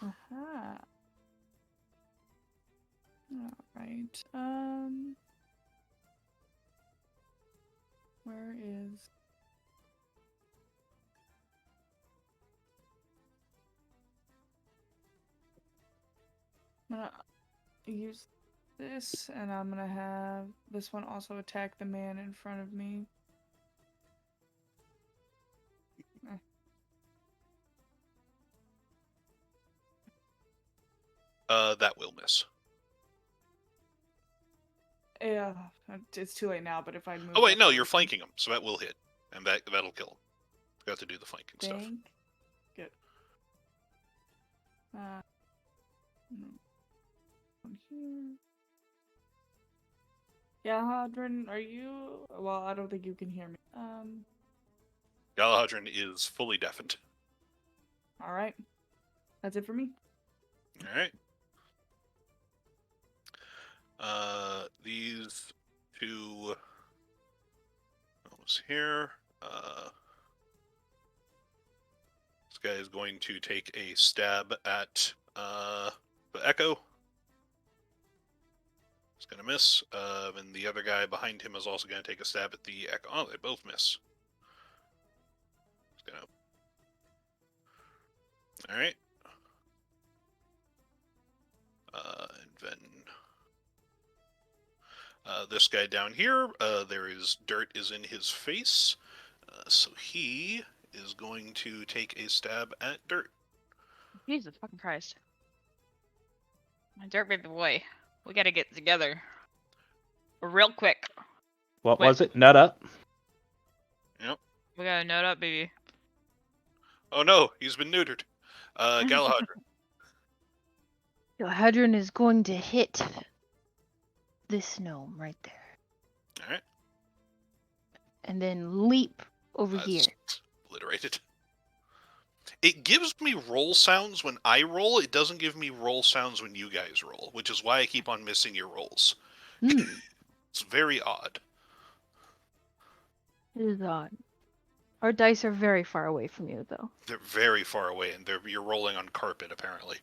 Aha. Alright. Where is... I'm gonna use this, and I'm gonna have this one also attack the man in front of me. That will miss. Yeah, it's too late now, but if I move... Oh wait, up no, a you're little- flanking him, so that will hit, and that'll kill him. Got to do the flanking stuff. Dang. Good. No. One here. Yeah, Hadron, are you... Well, I don't think you can hear me. Galahadron is fully deafened. Alright. That's it for me. All right. These two gnomes here. This guy is going to take a stab at the Echo. It's going to miss. And the other guy behind him is also going to take a stab at the Echo. Oh, they both miss. It's going to... All right. And then this guy down here, there is dirt is in his face. So he is going to take a stab at dirt. Jesus fucking Christ. My dirt baby boy. We gotta get together. Real quick. What Wait. was it? Nut up? Yep. We gotta note up, baby. Oh no, he's been neutered. Galahadron. Hadron is going to hit this gnome right there. All right. And then leap over here. Obliterated. It gives me roll sounds when I roll. It doesn't give me roll sounds when you guys roll, which is why I keep on missing your rolls. It's very odd. It is odd. Our dice are very far away from you, though. They're very far away, and you're rolling on carpet, apparently.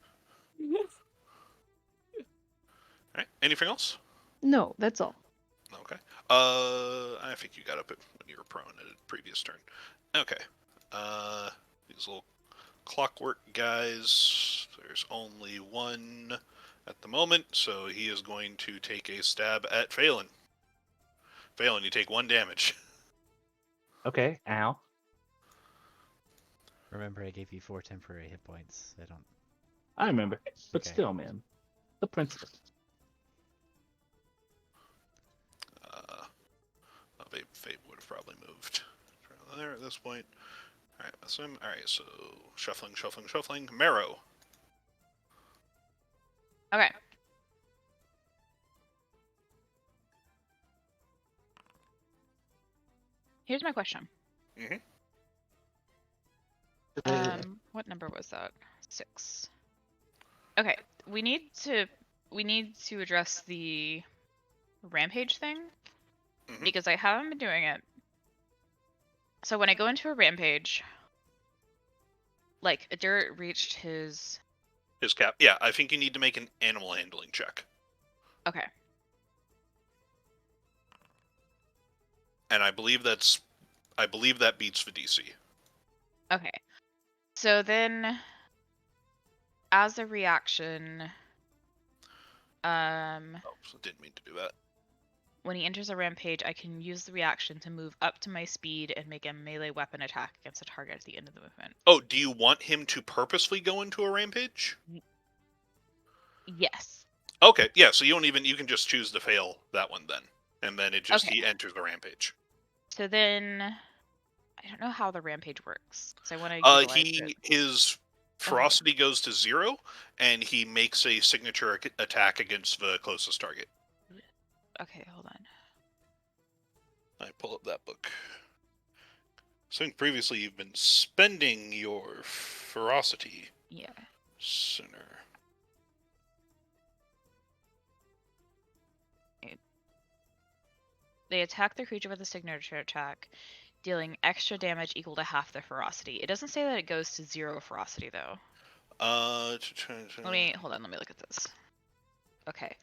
All right. Anything else? No, that's all. Okay. I think you got up it when you were prone at a previous turn. Okay. These little clockwork guys. There's only one at the moment, so he is going to take a stab at Phelan. Phelan, you take 1 damage. Okay. Ow. remember, I gave you 4 temporary hit points. I don't. I remember. But Okay. still, man. The principle. Fate would have probably moved there at this point. All right, that's him. All right, so shuffling. Marrow. Okay. Here's my question. Mhm. What number was that? 6. Okay, we need to address the rampage thing Mhm. because I haven't been doing it. So when I go into a rampage, like Dirt reached his. His cap. Yeah, I think you need to make an animal handling check, Okay. and I believe that beats the DC. Okay. So then, as a reaction, Oh, so didn't mean to do that. when he enters a rampage, I can use the reaction to move up to my speed and make a melee weapon attack against a target at the end of the movement. Oh, do you want him to purposely go into a rampage? Yes. Okay, yeah. So you can just choose to fail that one then, and then Okay. he enters the rampage. So then, I don't know how the rampage works. So I want to utilize it. His ferocity goes to 0, and he makes a signature attack against the closest target. Okay, hold on. I pull up that book. So previously you've been spending your ferocity. Yeah. Center. They attack the creature with a signature attack, dealing extra damage equal to half their ferocity. It doesn't say that it goes to 0 ferocity though. Let me look at this. Okay,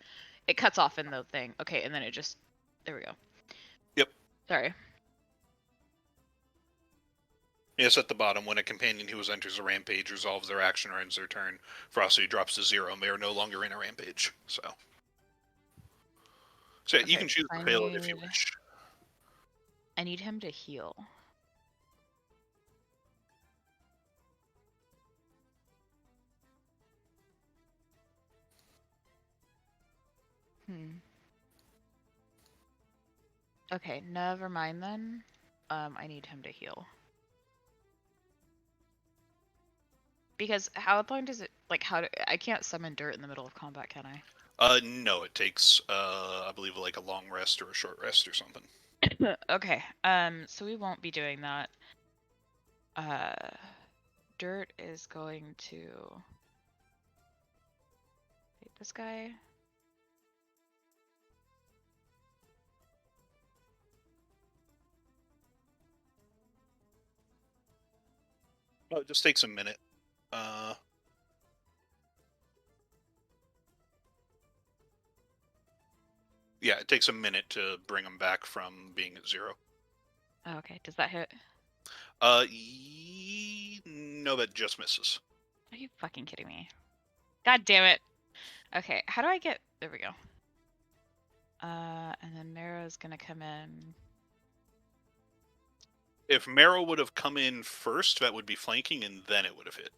it cuts off in the thing. Okay, and then it just there we go. Yep. Sorry. Yes, at the bottom, when a companion who enters a rampage resolves their action or ends their turn, ferocity drops to 0, and they are no longer in a rampage. So yeah, you can choose to fail it if you wish. I need him to heal. Okay, never mind then. I need him to heal. Because how long does it I can't summon Dirt in the middle of combat, can I? No, it takes I believe like a long rest or a short rest or something. Okay. So we won't be doing that. Dirt is going to hit this guy. Oh, it just takes a minute. Yeah, it takes a minute to bring him back from being at 0. Oh, okay, does that hit? No, that just misses. Are you fucking kidding me? God damn it. Okay, how do I get... There we go. And then Mara's gonna come in. If Marrow would have come in first, that would be flanking, and then it would have hit.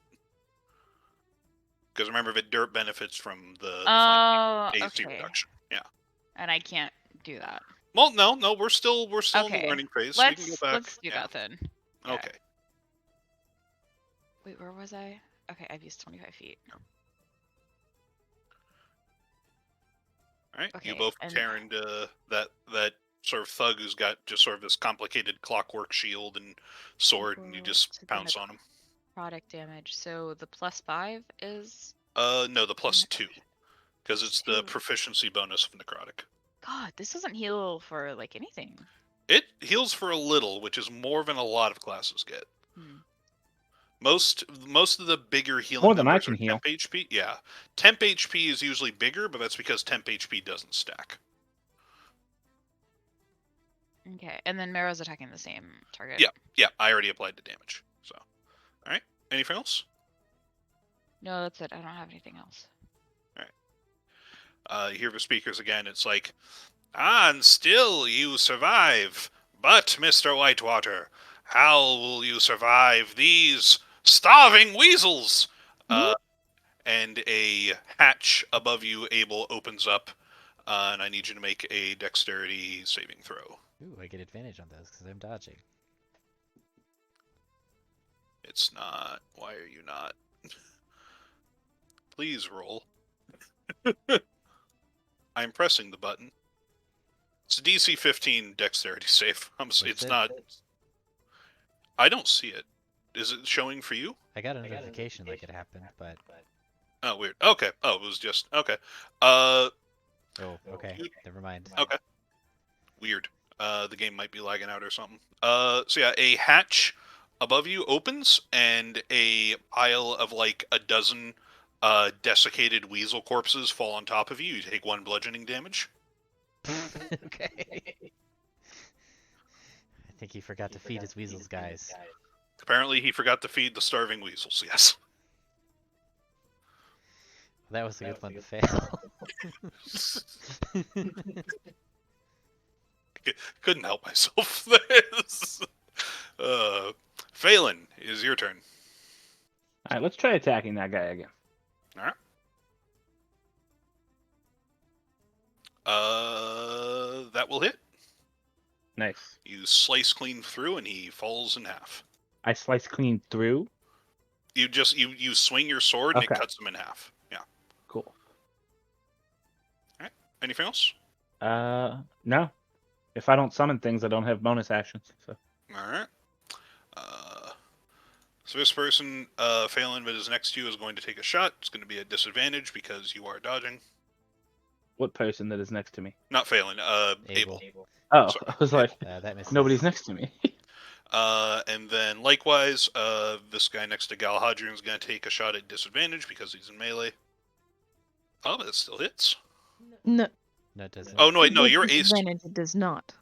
Because remember, that Dirt benefits from the flanking AC reduction. Yeah. And I can't do that. Well, no, we're still in the learning phase. Let's, we can go back. Let's do that then. Yeah. Okay. Wait, where was I? Okay, I've used 25 feet. All right. Okay, You both tear into that sort of thug who's got just sort of this complicated clockwork shield and sword, and you just pounce on him. Product damage. So the +5 is. No, the +2, because it's the proficiency bonus of necrotic. God, this doesn't heal for like anything. It heals for a little, which is more than a lot of classes get. Most of the bigger healing more than I numbers can are heal. temp HP. Yeah, temp HP is usually bigger, but that's because temp HP doesn't stack. Okay, and then Mara's attacking the same target. Yeah, I already applied the damage. So, all right. Anything else? No, that's it. I don't have anything else. All right. You hear the speakers again. It's like, and still you survive. But, Mr. Whitewater, how will you survive these starving weasels? And a hatch above you, Abel, opens up, and I need you to make a dexterity saving throw. Ooh, I get advantage on those because I'm dodging. It's not. Why are you not? Please roll. I'm pressing the button. It's a DC 15 dexterity save. What's It's it? not. I don't see it. Is it showing for you? I got a notification like it happened, but Oh, weird. Okay. Oh, it was just okay. okay, never mind. Okay. Weird. The game might be lagging out or something. So yeah, a hatch above you opens, and a pile of like a dozen desiccated weasel corpses fall on top of you. You take 1 bludgeoning damage. Okay. I think he forgot to feed his weasels, guys. Apparently, he forgot to feed the starving weasels. Yes. That was a good one to fail. Couldn't help myself. Phelan, is your turn. All right, let's try attacking that guy again. All right. That will hit. Nice. You slice clean through, and he falls in half. I slice clean through. You just you swing your sword, and Okay. it cuts him in half. Yeah. Cool. All right. Anything else? No. If I don't summon things, I don't have bonus actions. So. All right. So this person, Phelan, that is next to you, is going to take a shot. It's going to be a disadvantage because you are dodging. What person that is next to me? Not Phelan. Abel. Oh, Sorry. I was like, That misses. nobody's next to me. And then likewise, this guy next to Galahadrian is going to take a shot at disadvantage because he's in melee. Oh, but it still hits. No. No, it doesn't. Oh no, wait, no, with you're ace. disadvantage, it does not.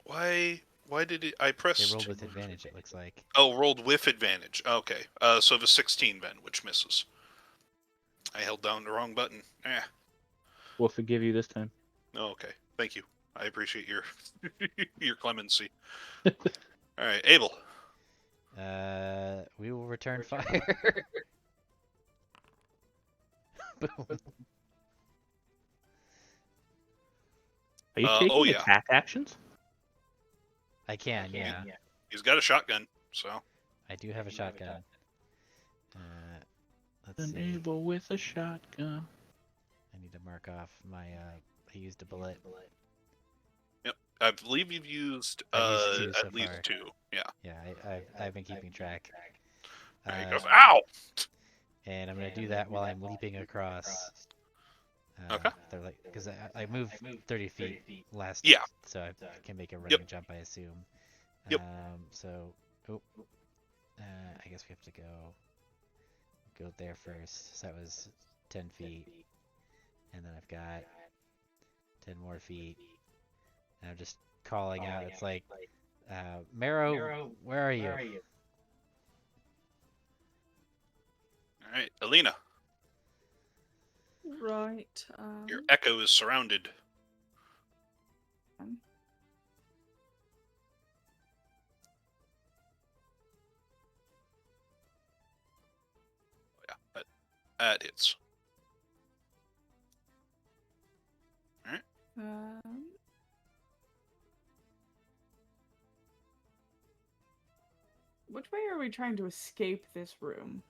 Why did it? I They pressed. rolled with advantage, it looks like. Oh, rolled with advantage. Okay. So the 16 then, which misses. I held down the wrong button. We'll forgive you this time. Oh, okay. Thank you. I appreciate your your clemency. All right, Abel. We will return fire. Boom. Are you taking oh, yeah. attack actions? I can, yeah. He's got a shotgun, so. I do have a shotgun. Let's An see. Abel with a shotgun. I need to mark off my. I used a bullet. Yep. I believe you've used I've used 2 so at least far. 2. Yeah. Yeah, I've been keeping track. There he Uh, goes. Ow! And I'm gonna do that while I'm leaping across. Okay. They're like, because I moved 30 feet last. Yeah. So I can make a running jump, I assume. Yep. So, I guess we have to go there first. So that was 10 feet, and then I've got 10 more feet. And I'm just calling out. It's like, Marrow, where are you? All right, Alina. Right. Your echo is surrounded. Yeah, that hits. All right. Which way are we trying to escape this room?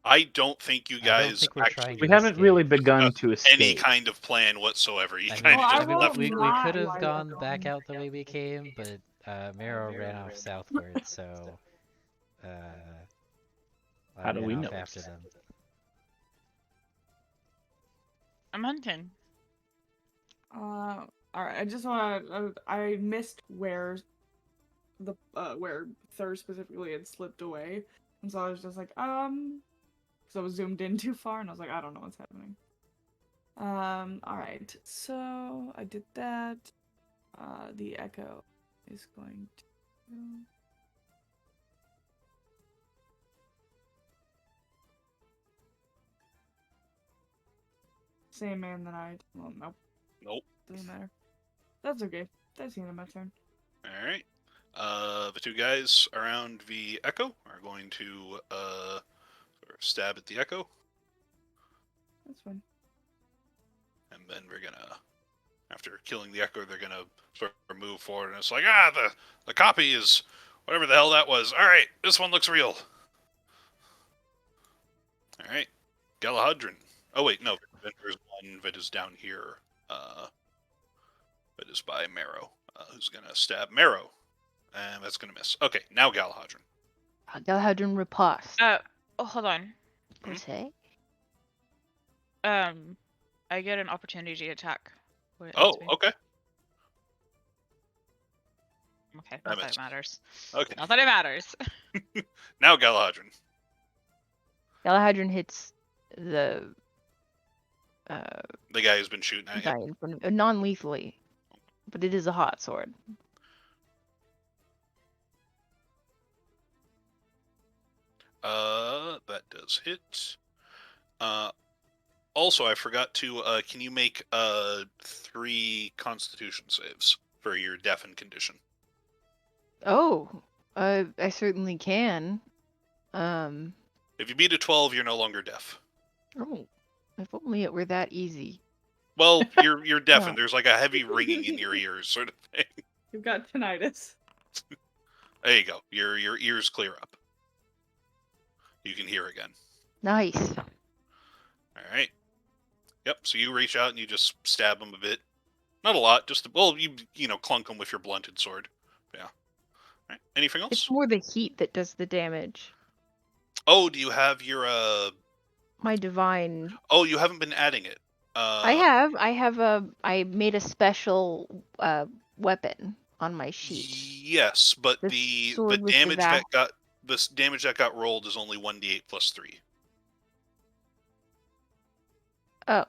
I don't think you I don't guys think we're actually trying We to haven't really escape. begun to escape. any kind of plan whatsoever. You I mean, kind of Well, I just will left. we not could have like gone them. back out the way we came, but Marrow ran off southward, so I How do ran we off know? after them. I'm hunting. All right. I just want to. I missed where the where Thur specifically had slipped away, and so I was just like, so I was zoomed in too far, and I was like, I don't know what's happening. All right. So I did that. The echo is going to. Same man that I. Well, nope. Nope. Doesn't matter. That's okay. That's the end of my turn. All right. The 2 guys around the echo are going to sort of stab at the echo, That's fine. and then we're gonna, after killing the echo, they're gonna sort of move forward, and it's like, the copy is whatever the hell that was. All right, this one looks real. All right, Galahadrian. Oh wait, no, Ventur's one that is down here. That is by Marrow, who's gonna stab Marrow, and that's gonna miss. Okay, now Galahadron. Galahadron riposte. Hold on. Per se? I get an opportunity to attack. when it Oh, hits me. okay. Okay, That not that missed. it matters. Okay, Not that it matters. now Galahadron. Galahadron hits the The guy who's been shooting at you. guy in front of non-lethally, but it is a hot sword. That does hit. Also, I forgot to. Can you make 3 Constitution saves for your deafened condition? Oh, I certainly can. If you beat a 12, you're no longer deaf. Oh, if only it were that easy. Well, you're deafened. Well. There's like a heavy ringing in your ears, sort of thing. You've got tinnitus. There you go. Your ears clear up. You can hear again. Nice. All right. Yep. So you reach out and you just stab him a bit. Not a lot. Just you clunk him with your blunted sword. Yeah. All right. Anything else? It's more the heat that does the damage. Oh, do you have your My divine. Oh, you haven't been adding it. I have I made a special weapon on my sheet. Yes, but The the sword with the damage that got rolled is only 1d8 plus 3. Oh.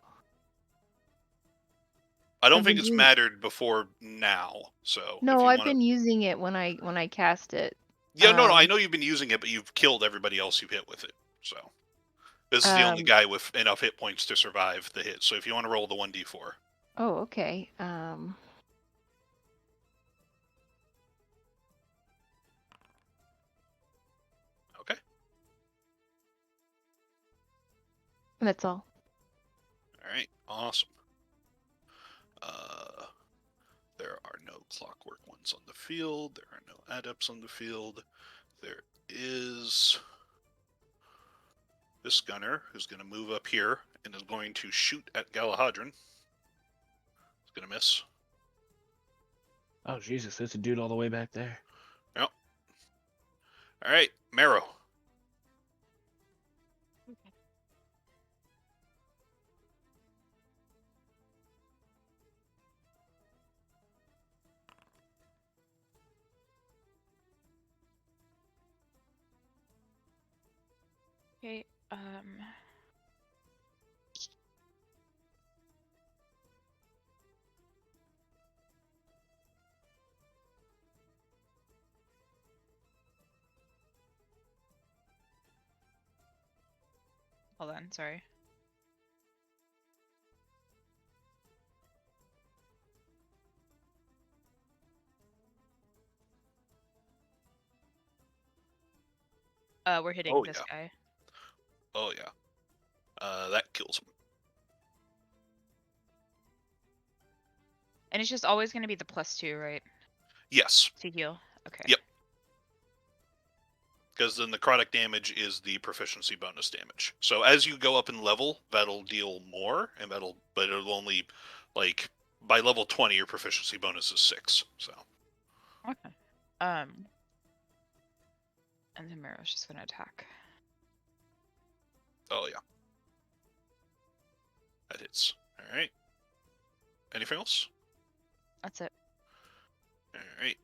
I don't I've think been it's using- mattered before now. So No, if you I've wanna... been using it when I cast it. Yeah, no, I know you've been using it, but you've killed everybody else you hit with it. So this is the only guy with enough hit points to survive the hit. So if you want to roll the 1d4. Oh, okay. Okay. That's all. All right. Awesome. There are no clockwork ones on the field. There are no adepts on the field. There is this gunner who's going to move up here and is going to shoot at Galahadron. He's going to miss. Oh, Jesus, there's a dude all the way back there. Yep. All right, Marrow. Okay, hold on, sorry. We're hitting this guy. Oh, yeah. That kills him. And it's just always going to be the +2, right? Yes. To heal. Okay. Yep. Because the necrotic damage is the proficiency bonus damage. So as you go up in level, that'll deal more, and but it'll only, like, by level 20, your proficiency bonus is 6. So. Okay. And then Marrow's just gonna attack. Oh yeah. That hits. All right. Anything else? That's it. All right.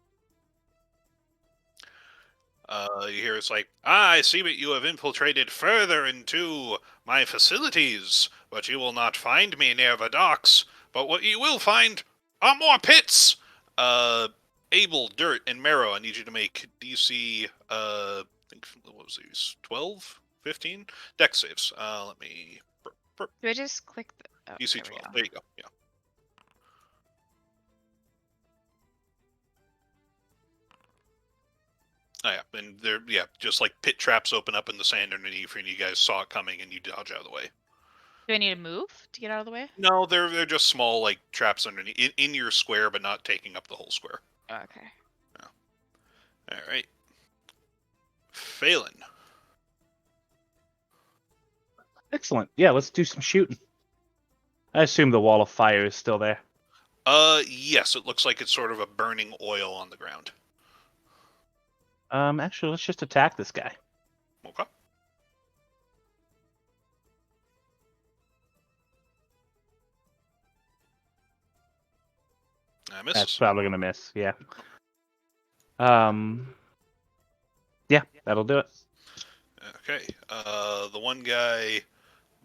You hear it's like, I see that you have infiltrated further into my facilities, but you will not find me near the docks. But what you will find are more pits! Abel, Dirt, and Marrow, I need you to make DC, I think, what was these? 12? 15? Dex saves. Let me... Do I just click the... Oh, DC there 12. we go. There you go, yeah. Oh yeah, and they're just like pit traps open up in the sand underneath, and you guys saw it coming, and you dodge out of the way. Do I need to move to get out of the way? No, they're just small like traps underneath in your square, but not taking up the whole square. Oh, okay. No. All right, Phelan. Excellent. Yeah, let's do some shooting. I assume the wall of fire is still there. Yes, it looks like it's sort of a burning oil on the ground. Actually, let's just attack this guy. Okay. I misses. That's probably gonna miss. Yeah. Yeah, that'll do it. Okay. The one guy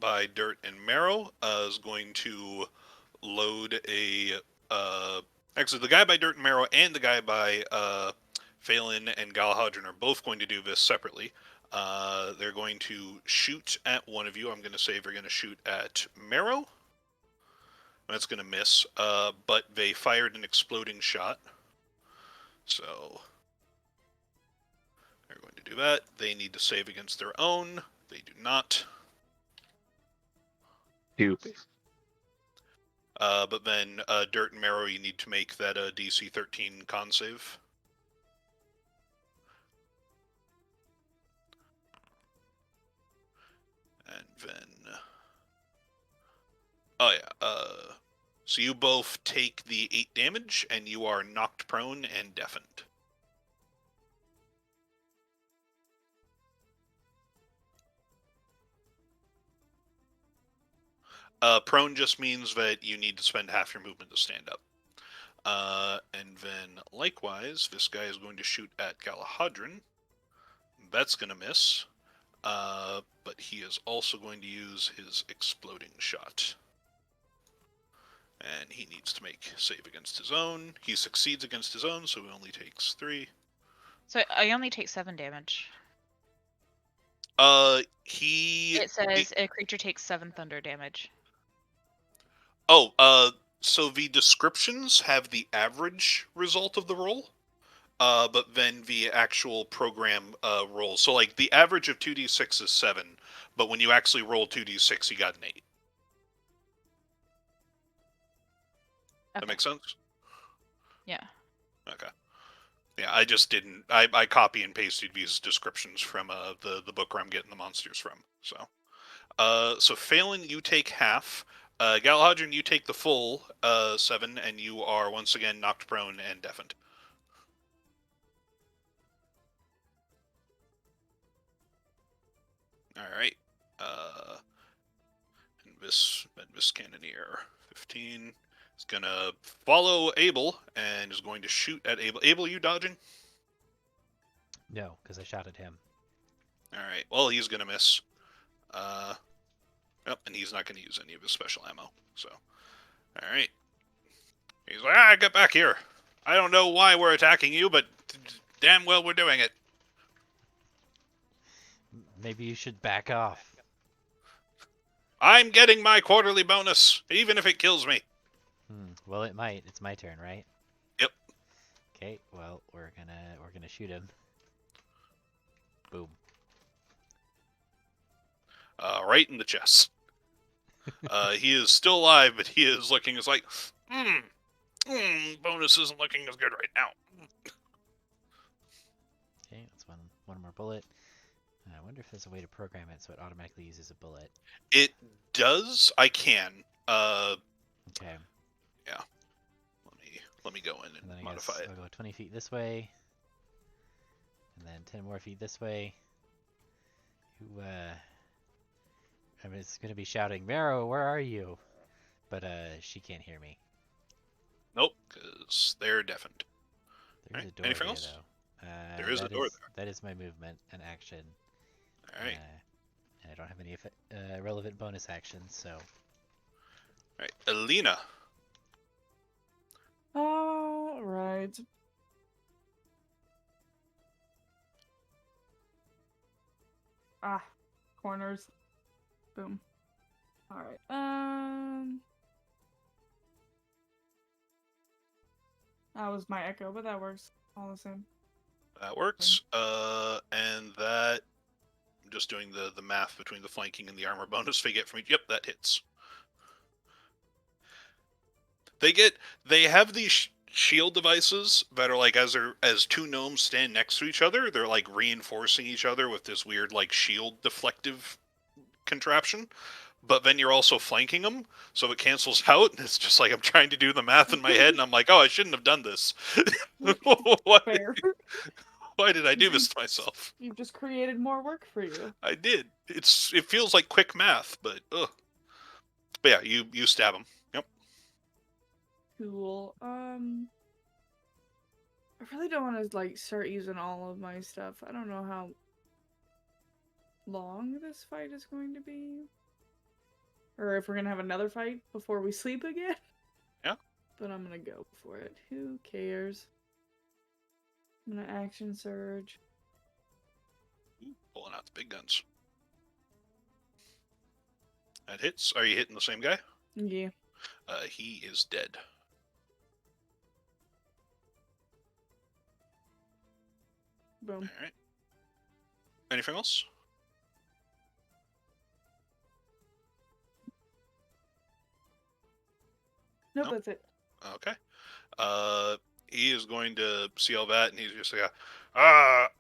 by Dirt and Marrow is going to load a. Actually, the guy by Dirt and Marrow and the guy by Phelan and Galahadran are both going to do this separately. They're going to shoot at one of you. I'm going to say they're going to shoot at Marrow. That's going to miss, but they fired an exploding shot. So they're going to do that. They need to save against their own. They do not. Stupid. But then Dirt and Marrow, you need to make that DC 13 con save. And then... Oh yeah, so you both take the 8 damage, and you are knocked prone and deafened. Prone just means that you need to spend half your movement to stand up. And then, likewise, this guy is going to shoot at Galahadran. That's going to miss. But he is also going to use his exploding shot. And he needs to make save against his own. He succeeds against his own, so he only takes 3. So I only take 7 damage. It says a creature takes 7 thunder damage. Oh, so the descriptions have the average result of the roll, but then the actual program rolls. So, like, the average of 2d6 is 7, but when you actually roll 2d6, you got an 8. Okay. That makes sense? Yeah. Okay. Yeah, I just didn't... I copy and pasted these descriptions from the book where I'm getting the monsters from, so... So Phelan, you take half. Galahadran, you take the full 7, and you are once again knocked prone and deafened. Alright. And this Cannoneer 15 is going to follow Abel and is going to shoot at Abel. Abel, you dodging? No, because I shot at him. Alright, well, he's going to miss. Yep, and he's not going to use any of his special ammo. So, alright. He's like, get back here. I don't know why we're attacking you, but damn well we're doing it. Maybe you should back off. I'm getting my quarterly bonus, even if it kills me. Well, it might. It's my turn, right? Yep. Okay. Well, we're gonna shoot him. Boom. Right in the chest. He is still alive, but he is looking as like, bonus isn't looking as good right now. Okay, that's one more bullet. I wonder if there's a way to program it so it automatically uses a bullet. It does. I can. Okay. Yeah. Let me go in and then modify it. I'll go 20 feet this way, and then 10 more feet this way. I mean, it's gonna be shouting, "Marrow, where are you?" But she can't hear me. Nope, because they're deafened. There's a door anything here, else? though. There is a door there. That is my movement and action. All right. And I don't have any relevant bonus actions, so. All right, Alina. All right. Corners. Boom. All right. That was my echo, but that works all the same. That works. And that, I'm just doing the math between the flanking and the armor bonus they get from each. Yep, that hits. They have these shield devices that are like, as two gnomes stand next to each other, they're like reinforcing each other with this weird like shield deflective contraption. but then you're also flanking him, so it cancels out, and it's just like I'm trying to do the math in my head, and I'm like, oh, I shouldn't have done this. Fair. Why did I do this to myself? You've just created more work for you. I did. It feels like quick math, but ugh. But yeah, you stab him. Yep. Cool. I really don't want to like start using all of my stuff. I don't know how long this fight is going to be, or if we're gonna have another fight before we sleep again. Yeah. But I'm gonna go for it. Who cares? I'm gonna action surge. Pulling out the big guns. That hits. Are you hitting the same guy? Yeah. He is dead. Boom. All right. Anything else? Nope, Nope. that's it. Okay. He is going to see all that, and he's just like,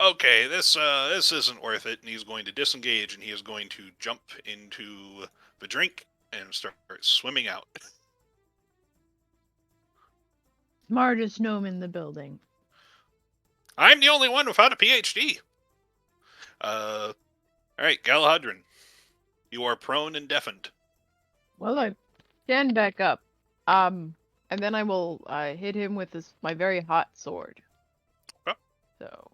okay, this isn't worth it, and he's going to disengage, and he is going to jump into the drink and start swimming out. Smartest gnome in the building. I'm the only one without a PhD. All right, Galahadrin, you are prone and deafened. Well, I stand back up. And then I will hit him with my very hot sword. Okay. So.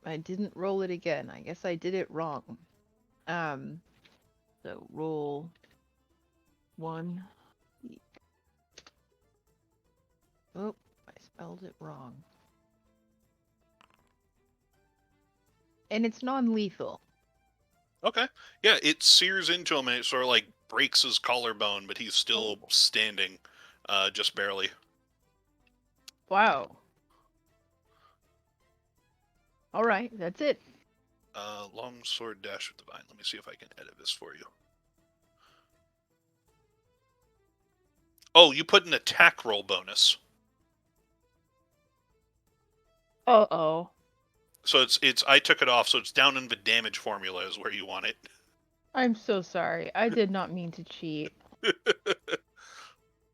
I didn't roll it again. I guess I did it wrong. So roll 1. Oh, I spelled it wrong. And it's non-lethal. Okay. Yeah, it sears into him, and it sort of like breaks his collarbone, but he's still standing, just barely. Wow. All right, that's it. Long sword dash with the vine. Let me see if I can edit this for you. Oh, you put an attack roll bonus. Uh-oh. So it's I took it off, so it's down in the damage formula is where you want it. I'm so sorry. I did not mean to cheat.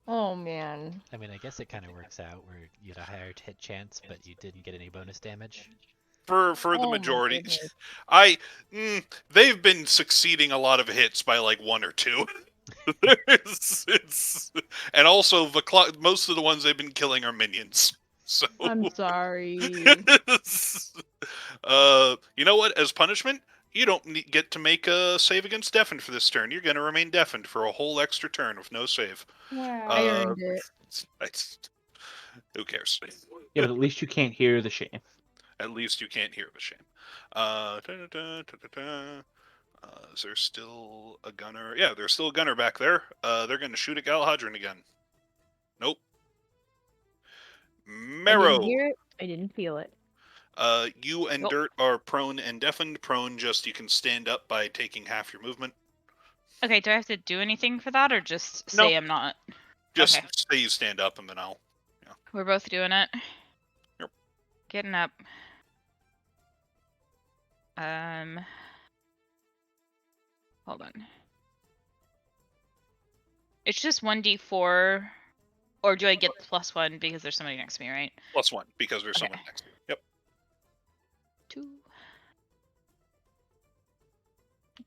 Oh, man. I mean, I guess it kind of works out where you had a higher hit chance, but you didn't get any bonus damage. For the Oh, my majority, goodness. they've been succeeding a lot of hits by like 1 or 2. And also most of the ones they've been killing are minions. So I'm sorry. you know what? As punishment, you don't get to make a save against deafened for this turn. You're going to remain deafened for a whole extra turn with no save. Wow. I earned it. Who cares? Yeah, but at least you can't hear the shame. At least you can't hear the shame. Is there still a gunner? Yeah, there's still a gunner back there. They're going to shoot at Galahadrin again. Nope. I Marrow. didn't hear it. I didn't feel it. You and Dirt are prone and deafened. Prone, just you can stand up by taking half your movement. Okay, do I have to do anything for that, or just say I'm not? Just Okay. say you stand up, and then I'll... Yeah. We're both doing it. Yep. Getting up. Hold on. It's just 1d4, or do I get +1 because there's somebody next to me, right? +1 because there's someone next to you. Yep. 2.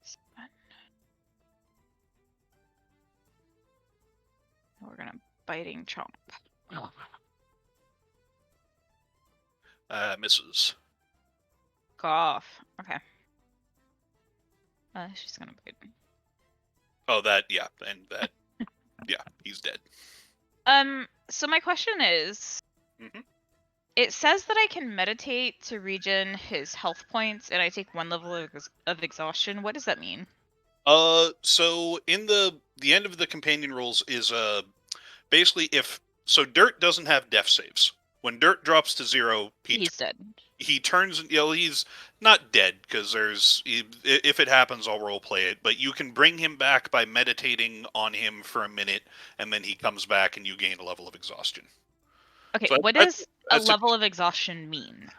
7. We're gonna biting chomp. Misses. Cough. Okay. She's gonna bite. Oh, that, yeah, and that, yeah, he's dead. So my question is, it says that I can meditate to regen his health points, and I take 1 level of exhaustion. What does that mean? So in the end of the companion rules is, basically so Dirt doesn't have death saves. When Dirt drops to 0, he's dead. He turns, he's not dead, because if it happens, I'll roleplay it, but you can bring him back by meditating on him for a minute, and then he comes back and you gain a level of exhaustion. Okay, So what is a level of exhaustion mean?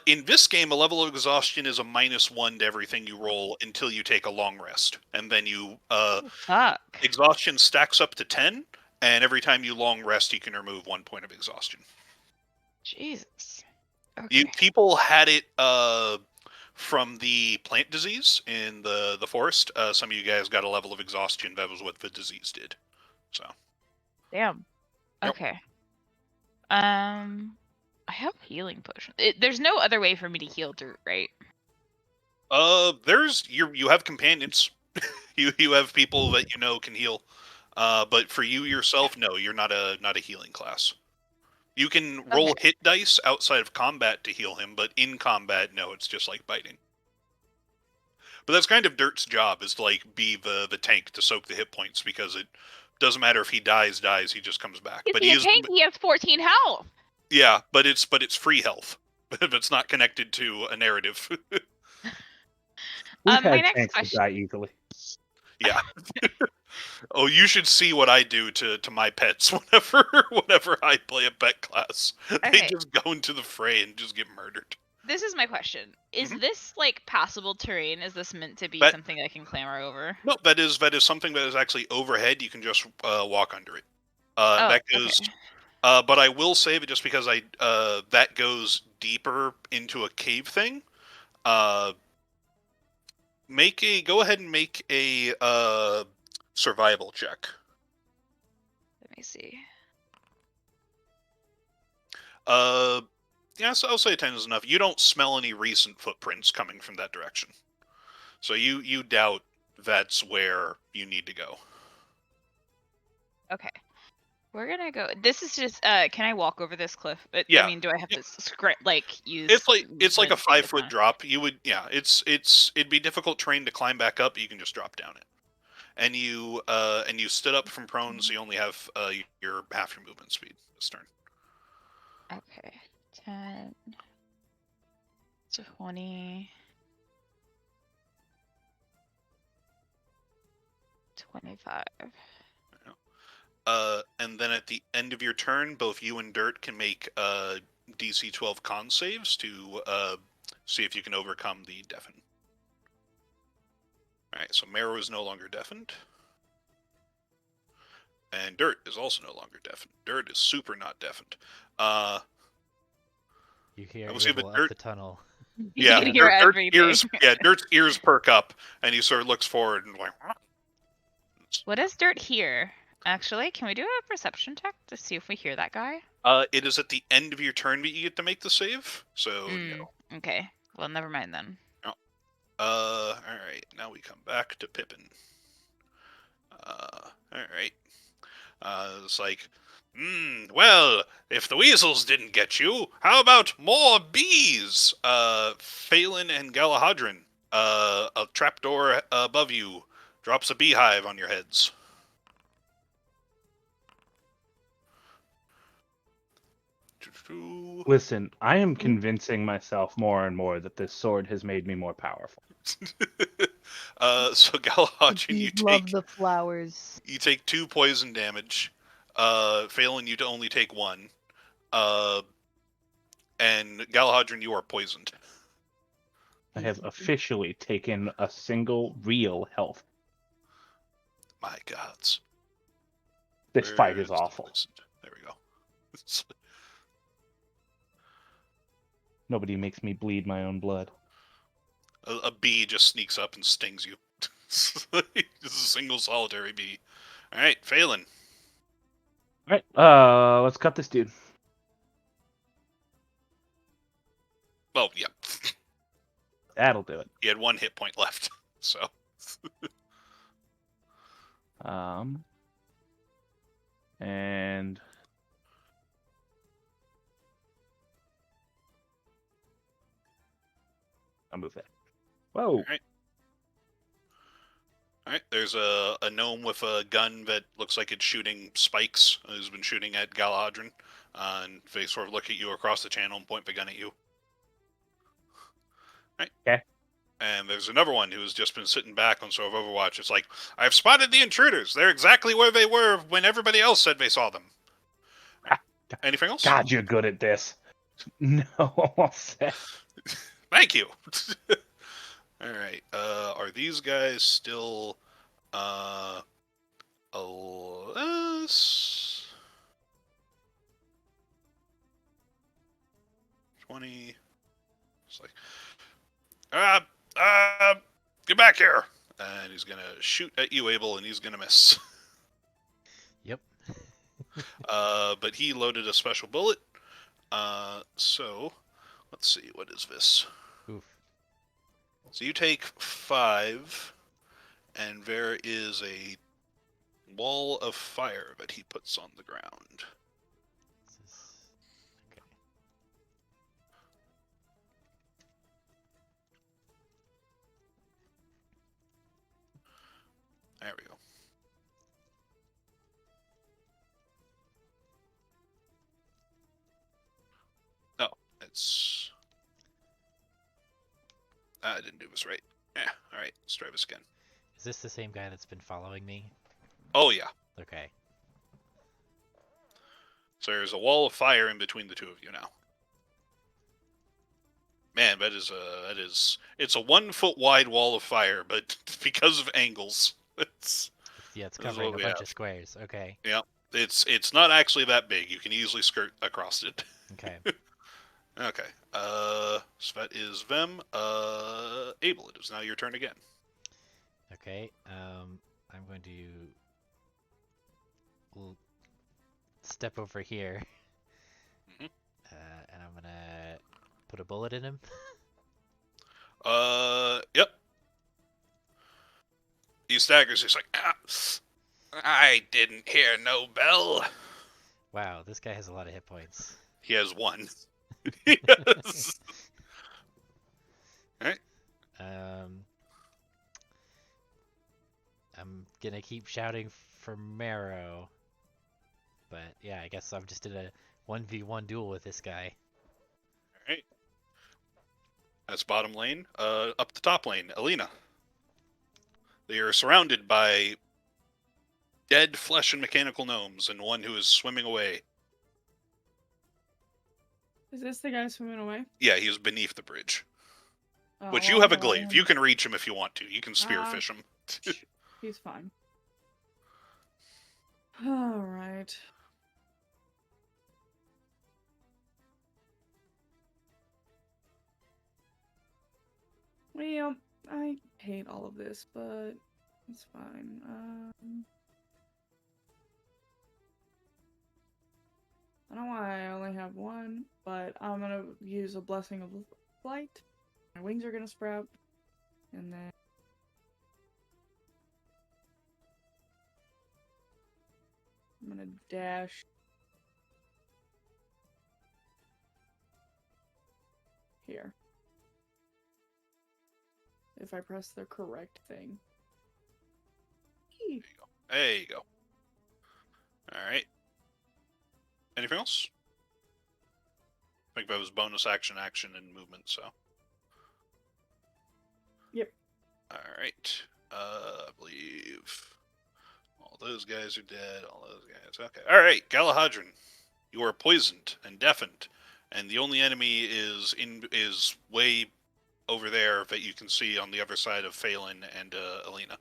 In this game, a level of exhaustion is a -1 to everything you roll until you take a long rest, and then you Fuck. exhaustion stacks up to 10, and every time you long rest, you can remove 1 point of exhaustion. Jesus. Okay. People had it from the plant disease in the forest. Some of you guys got a level of exhaustion. That was what the disease did. So. Damn. Yep. Okay. I have healing potion. There's no other way for me to heal Dirt, right? You have companions. you have people that you know can heal. But for you yourself, no, you're not a healing class. You can roll hit dice outside of combat to heal him, but in combat, no, it's just like biting. But that's kind of Dirt's job, is to like be the tank to soak the hit points, because it doesn't matter if he dies, he just comes back. If But he's a tank, he has 14 health. Yeah, but it's free health. If it's not connected to a narrative. We've My had next tanks question. that die easily. Yeah. Oh, you should see what I do to my pets whenever I play a pet class. Okay. They just go into the fray and just get murdered. This is my question. Is this like passable terrain? Is this meant to be something I can clamber over? No, that is something that is actually overhead. You can just walk under it. Oh, that goes. okay. But I will save it just because that goes deeper into a cave thing. Go ahead and make a survival check. Let me see. Yeah, so I'll say 10 is enough. You don't smell any recent footprints coming from that direction, so you doubt that's where you need to go. Okay. We're gonna go. This is just. Can I walk over this cliff? Yeah. I mean, do I have to use? It's like a 5-foot drop. You would, yeah. It'd be difficult terrain to climb back up. But you can just drop down it, and you stood up from prone, so you only have your half your movement speed this turn. Okay. 10, 20, 25. And then at the end of your turn, both you and Dirt can make DC 12 con saves to see if you can overcome the deafen. Alright, so Marrow is no longer deafened. And Dirt is also no longer deafened. Dirt is super not deafened. You hear I will say Abel that up the tunnel. You can hear everything. Dirt's ears perk up, and he sort of looks forward and like. What does Dirt hear? Actually, can we do a perception check to see if we hear that guy? It is at the end of your turn that you get to make the save. So Okay. Well, never mind then. All right. Now we come back to Pippin. All right. It's like, well, if the weasels didn't get you, how about more bees? Phelan and Galahadrin. A trapdoor above you drops a beehive on your heads. Listen, I am convincing myself more and more that this sword has made me more powerful. So Galahadrin, you love the flowers. You take 2 poison damage. Phelan, you only take 1. And Galahadrin, you are poisoned. I have officially taken a single real health. My gods. This fight is awful. There we go. Nobody makes me bleed my own blood. A bee just sneaks up and stings you. This is a single solitary bee. Alright, Phelan. Alright, let's cut this dude. Oh, yeah. That'll do it. He had 1 hit point left, so. And I'll move that. Whoa. Alright, there's a gnome with a gun that looks like it's shooting spikes. Who's been shooting at Galahadrin. And they sort of look at you across the channel and point the gun at you. Alright. Okay. And there's another one who's just been sitting back on sort of Overwatch. It's like, I've spotted the intruders. They're exactly where they were when everybody else said they saw them. Anything else? God, you're good at this. No, all set. Thank you. All right. Are these guys still less 20? It's like get back here, and he's gonna shoot at you, Abel, and he's gonna miss. Yep. But he loaded a special bullet. So let's see, what is this? Oof. So you take 5, and there is a wall of fire that he puts on the ground. This is... Okay. There we go. No, it's... I didn't do this right. Alright, let's try this again. Is this the same guy that's been following me? Oh, yeah. Okay. So there's a wall of fire in between the two of you now. Man, it's a 1 foot wide wall of fire, but because of angles, it's covering a what we bunch have. of squares. Okay. Yeah, it's not actually that big. You can easily skirt across it. Okay. Okay. So that is them. Abel, it is now your turn again. Okay. I'm going to step over here, Mhm. and I'm gonna put a bullet in him. Yep. He staggers. He's like, I didn't hear no bell. Wow, this guy has a lot of hit points. He has 1. Yes. All right. I'm gonna keep shouting for Marrow, but yeah, I guess I'm just in a 1v1 duel with this guy. All right. That's bottom lane. Up the top lane, Alina. They are surrounded by dead flesh and mechanical gnomes, and one who is swimming away. Is this the guy swimming away? Yeah, he is beneath the bridge. Oh, Which well, you have a I'm gonna let glaive. him- You can reach him if you want to. You can spearfish him. He's fine. Alright. Well, I hate all of this, but it's fine. I don't know why I only have 1, but I'm gonna use a Blessing of Flight. My wings are gonna sprout, and then I'm gonna dash here. If I press the correct thing. Eee. There you go. Alright. Anything else? I think that was bonus action, and movement, so. Yep. Alright. I believe all those guys are dead, all those guys. Okay. Alright, Galahadran. You are poisoned and deafened, and the only enemy is way over there that you can see on the other side of Phelan and Alina.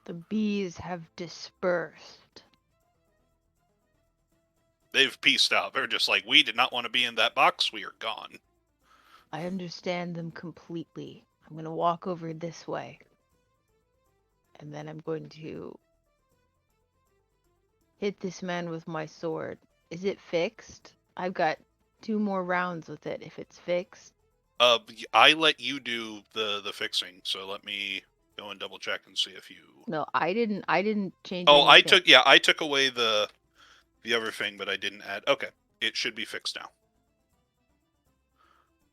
The bees have dispersed. They've pieced out. They're just like, we did not want to be in that box. We are gone. I understand them completely. I'm going to walk over this way. And then I'm going to hit this man with my sword. Is it fixed? I've got 2 more rounds with it if it's fixed. I let you do the fixing, so let me go and double check and see if you. No, I didn't change Oh, anything. I took away the other thing, but I didn't add. Okay, it should be fixed now.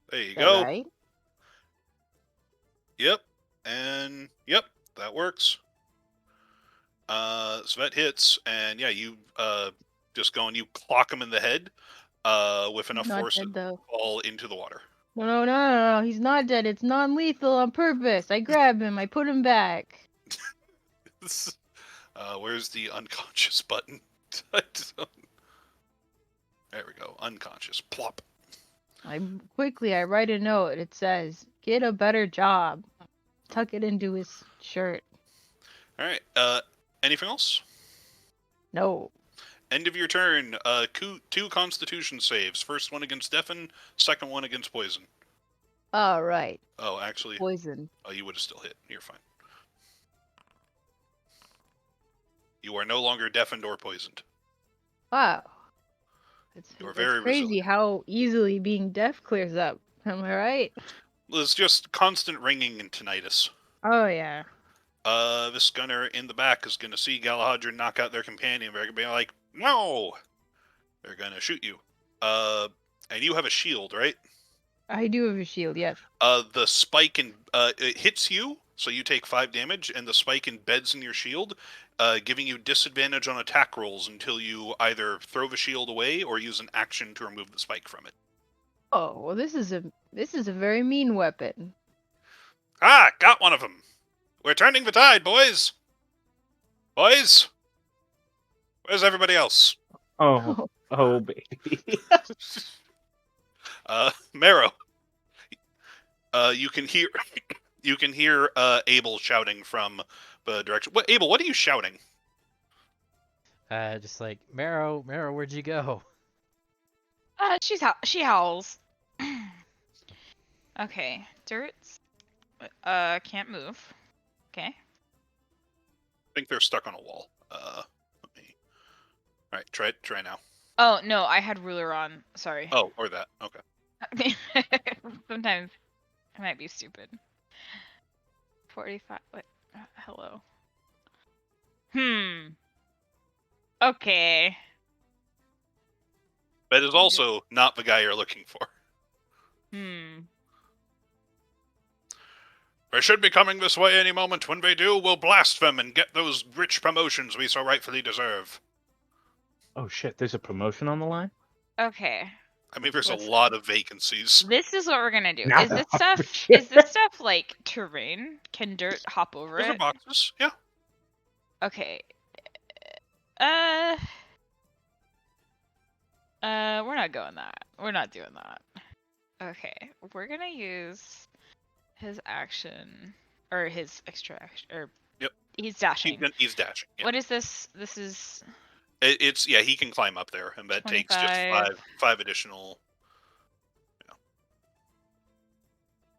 There you go. Right? Yep, and yep, that works. So that hits, and yeah, you just go and you clock him in the head with enough Not force dead, to though. fall into the water. No, he's not dead. It's non-lethal on purpose. I grab him. I put him back. Where's the unconscious button? There we go. Unconscious. Plop. I write a note. It says, "Get a better job." Tuck it into his shirt. All right. Anything else? No. End of your turn. Two Constitution saves. First one against deafen. Second one against poison. All right. Oh, actually. Poison. Oh, you would have still hit. You're fine. You are no longer deafened or poisoned. Wow. It's very crazy resilient. how easily being deaf clears up. Am I right? It's just constant ringing and tinnitus. Oh, yeah. This gunner in the back is going to see Galahadra knock out their companion. They're going to be like, no! They're going to shoot you. And you have a shield, right? I do have a shield, yes. The spike it hits you, so you take 5 damage, and the spike embeds in your shield, giving you disadvantage on attack rolls until you either throw the shield away or use an action to remove the spike from it. Oh, well, this is a very mean weapon. Ah, got one of them. We're turning the tide, boys. Boys, where's everybody else? Oh, baby. Marrow. You can hear Abel shouting from the direction. What, Abel? What are you shouting? Just like, Marrow, where'd you go? She howls. Okay, Dirt's can't move. Okay. I think they're stuck on a wall. Let me. All right, try now. Oh no, I had ruler on. Sorry. Oh, or that. Okay. Sometimes I might be stupid. 45. What? Hello. Okay. That is also not the guy you're looking for. They should be coming this way any moment. When they do, we'll blast them and get those rich promotions we so rightfully deserve. Oh shit, there's a promotion on the line? Okay. I mean, there's a lot of vacancies. This is what we're gonna do. Not Is this a stuff? shit. Is this stuff like terrain? Can Dirt hop over Those are it? boxes, yeah. Okay. We're not going that. We're not doing that. Okay, we're gonna use his action or his extra action, or Yep. He's dashing. He's dashing. Yeah. What is this? This is. It's he can climb up there, and that 25. takes just five additional.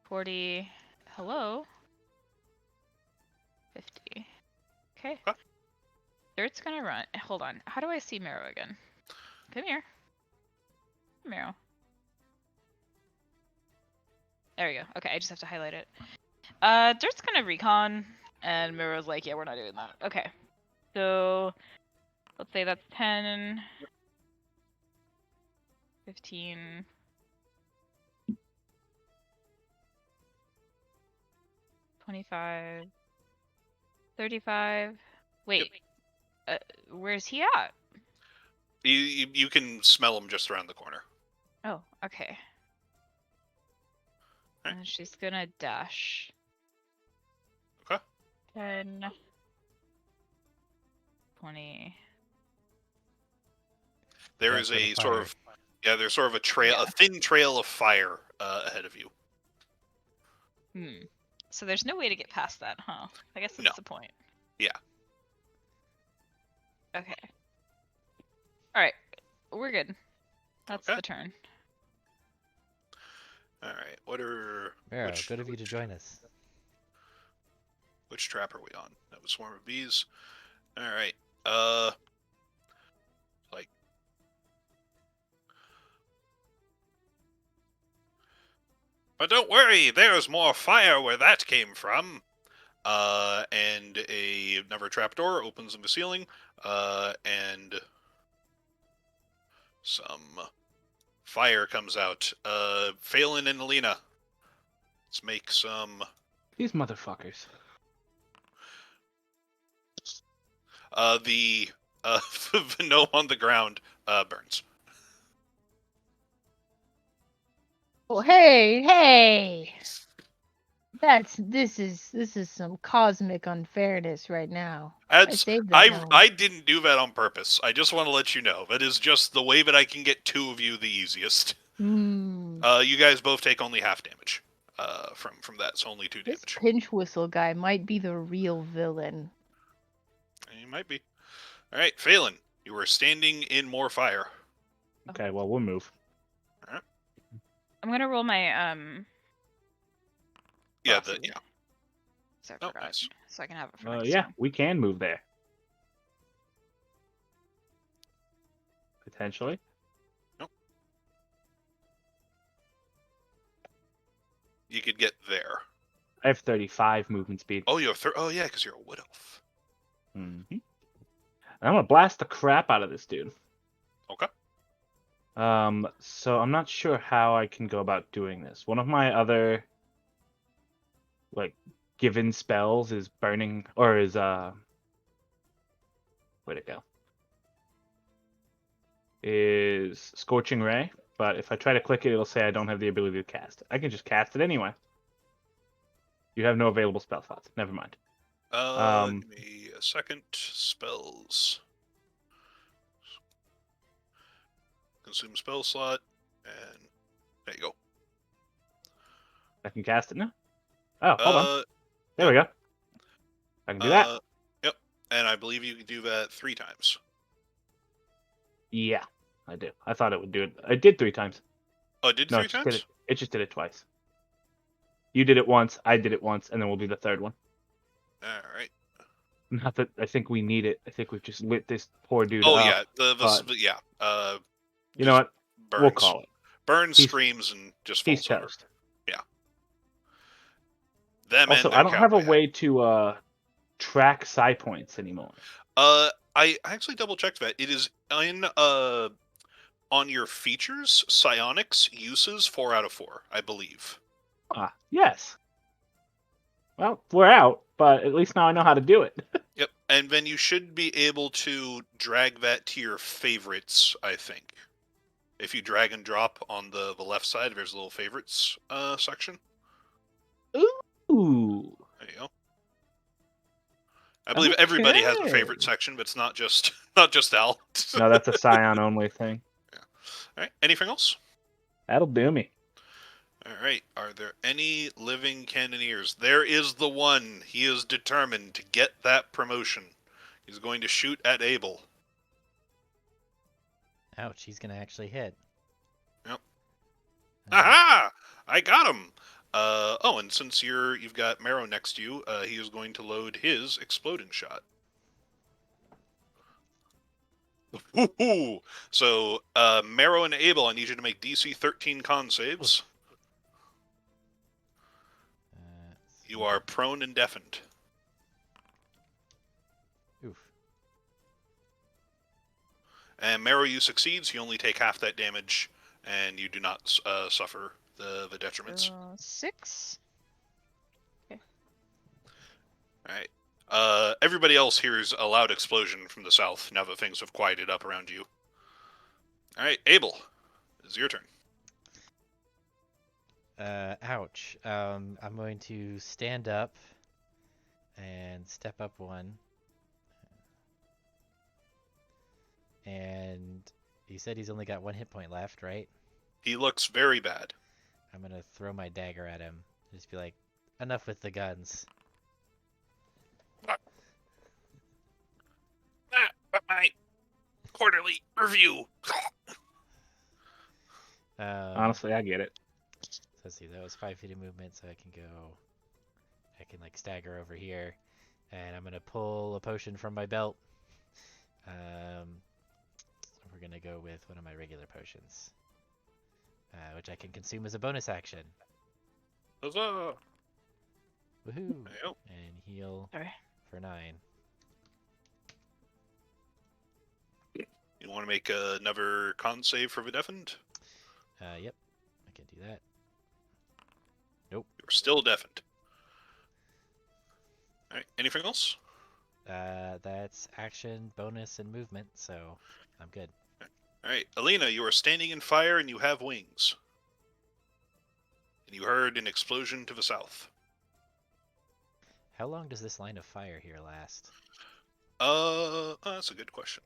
40. Hello. 50. Okay. Dirt's gonna run. Hold on. How do I see Marrow again? Come here. Marrow. There we go. Okay, I just have to highlight it. Dirt's gonna recon, and Marrow's like, yeah, we're not doing that. Okay. So, let's say that's 10, 15, 25, 35. Wait, where's he at? You can smell him just around the corner. Oh, okay. Right. And she's gonna dash. Okay. 10, 20. There is a sort of there's sort of a trail, a thin trail of fire ahead of you. So there's no way to get past that, huh? I guess that's the point. Yeah. Okay. Alright. We're good. That's the turn. Alright, what are... Marrow, good of you to join us. Which trap are we on? That was Swarm of Bees. Alright, like... But don't worry, there's more fire where that came from. And another trapdoor opens in the ceiling, and some fire comes out. Phelan and Alina, let's make some... These motherfuckers. The gnome on the ground burns. Oh, hey! This is some cosmic unfairness right now. I didn't do that on purpose. I just want to let you know that is just the way that I can get two of you the easiest. You guys both take only half damage from that, so only 2 This damage. Pinchwhistle guy might be the real villain. You might be. All right, Phelan, you are standing in more fire. Okay, well, we'll move. All right. I'm gonna roll my Yeah, velocity, so I Oh, forgot. nice. So I can have it for next Yeah, time. we can move there. Potentially. Nope. You could get there. I have 35 movement speed. Oh, you have oh yeah, because you're a wood elf. Mm-hmm. I'm gonna blast the crap out of this dude. Okay. So I'm not sure how I can go about doing this. One of my other, like, given spells is burning, or is, where'd it go? Is Scorching Ray, but if I try to click it, it'll say I don't have the ability to cast it. I can just cast it anyway. You have no available spell slots. Never mind. Give me a second. Spells. Consume spell slot, and there you go. I can cast it now? Oh, hold on. There yep. we go. I can do that. Yep. And I believe you can do that 3 times. Yeah, I do. I thought it would do it. I did 3 times. Oh, it did No, 3 it just times? did it. It just did it twice. You did it once, I did it once, and then we'll do the third one. Alright. Not that I think we need it. I think we've just lit this poor dude Oh, up. yeah. Yeah. You know what? Burns. We'll call it. Burns, screams, and just He's falls over. toast. Yeah. Them Also, and their I don't have a cowboy way to track psi points anymore. I actually double checked that. It is in on your features, psionics uses 4 out of 4, I believe. Ah, yes. Well, we're out, but at least now I know how to do it. Yep, and then you should be able to drag that to your favorites, I think. If you drag and drop on the left side, there's a little favorites section. Ooh. There you go. I believe everybody has a Okay. favorite section, but it's not just Al. No, that's a Scion only thing. Yeah. All right. Anything else? That'll do me. All right. Are there any living cannoneers? There is the one. He is determined to get that promotion. He's going to shoot at Abel. Ouch, he's gonna actually hit. Yep. Aha! I got him. Oh, and since you've got Marrow next to you, he is going to load his exploding shot. Woohoo! So, Marrow and Abel, I need you to make DC 13 con saves. You are prone and deafened. Oof. And Marrow, you succeeds. You only take half that damage, and you do not suffer the detriments. 6. All right. Everybody else hears a loud explosion from the south now that things have quieted up around you. All right, Abel, it's your turn. Ouch. I'm going to stand up and step up 1. And he said he's only got 1 hit point left, right? He looks very bad. I'm gonna throw my dagger at him. Just be like, enough with the guns. But my quarterly review. Honestly, I get it. So let's see, that was 5 feet of movement, so I can like stagger over here, and I'm gonna pull a potion from my belt. We're gonna go with one of my regular potions, which I can consume as a bonus action. Huzzah! Woohoo! Yep. And heal for 9. You want to make another con save for the deafened? Yep, I can do that. You're still deafened. All right. Anything else? That's action, bonus, and movement, so I'm good. All right, Alina, you are standing in fire and you have wings. And you heard an explosion to the south. How long does this line of fire here last? That's a good question.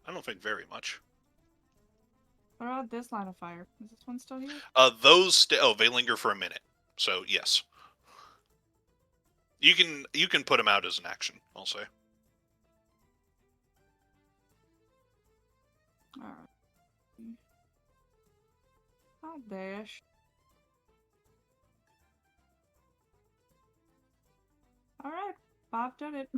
I don't think very much. What about this line of fire? Is this one still here? They linger for a minute. So yes, you can put them out as an action. I'll say. Alright. I'll dash. Alright, Bob done it.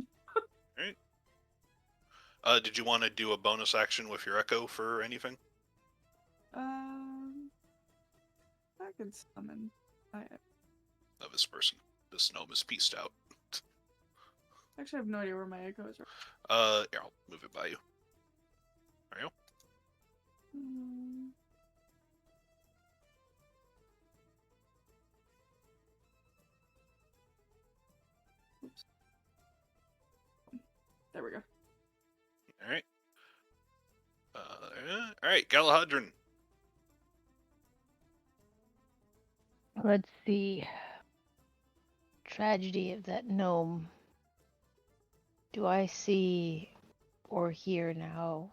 Did you want to do a bonus action with your echo for anything? I could summon. Of this person. This gnome is pieced out. Actually, I have no idea where my echo is. Here, I'll move it by you. There you go. Oops. There we go. All right. All right, Galahadron. Let's see. Tragedy of that gnome. Do I see or hear now?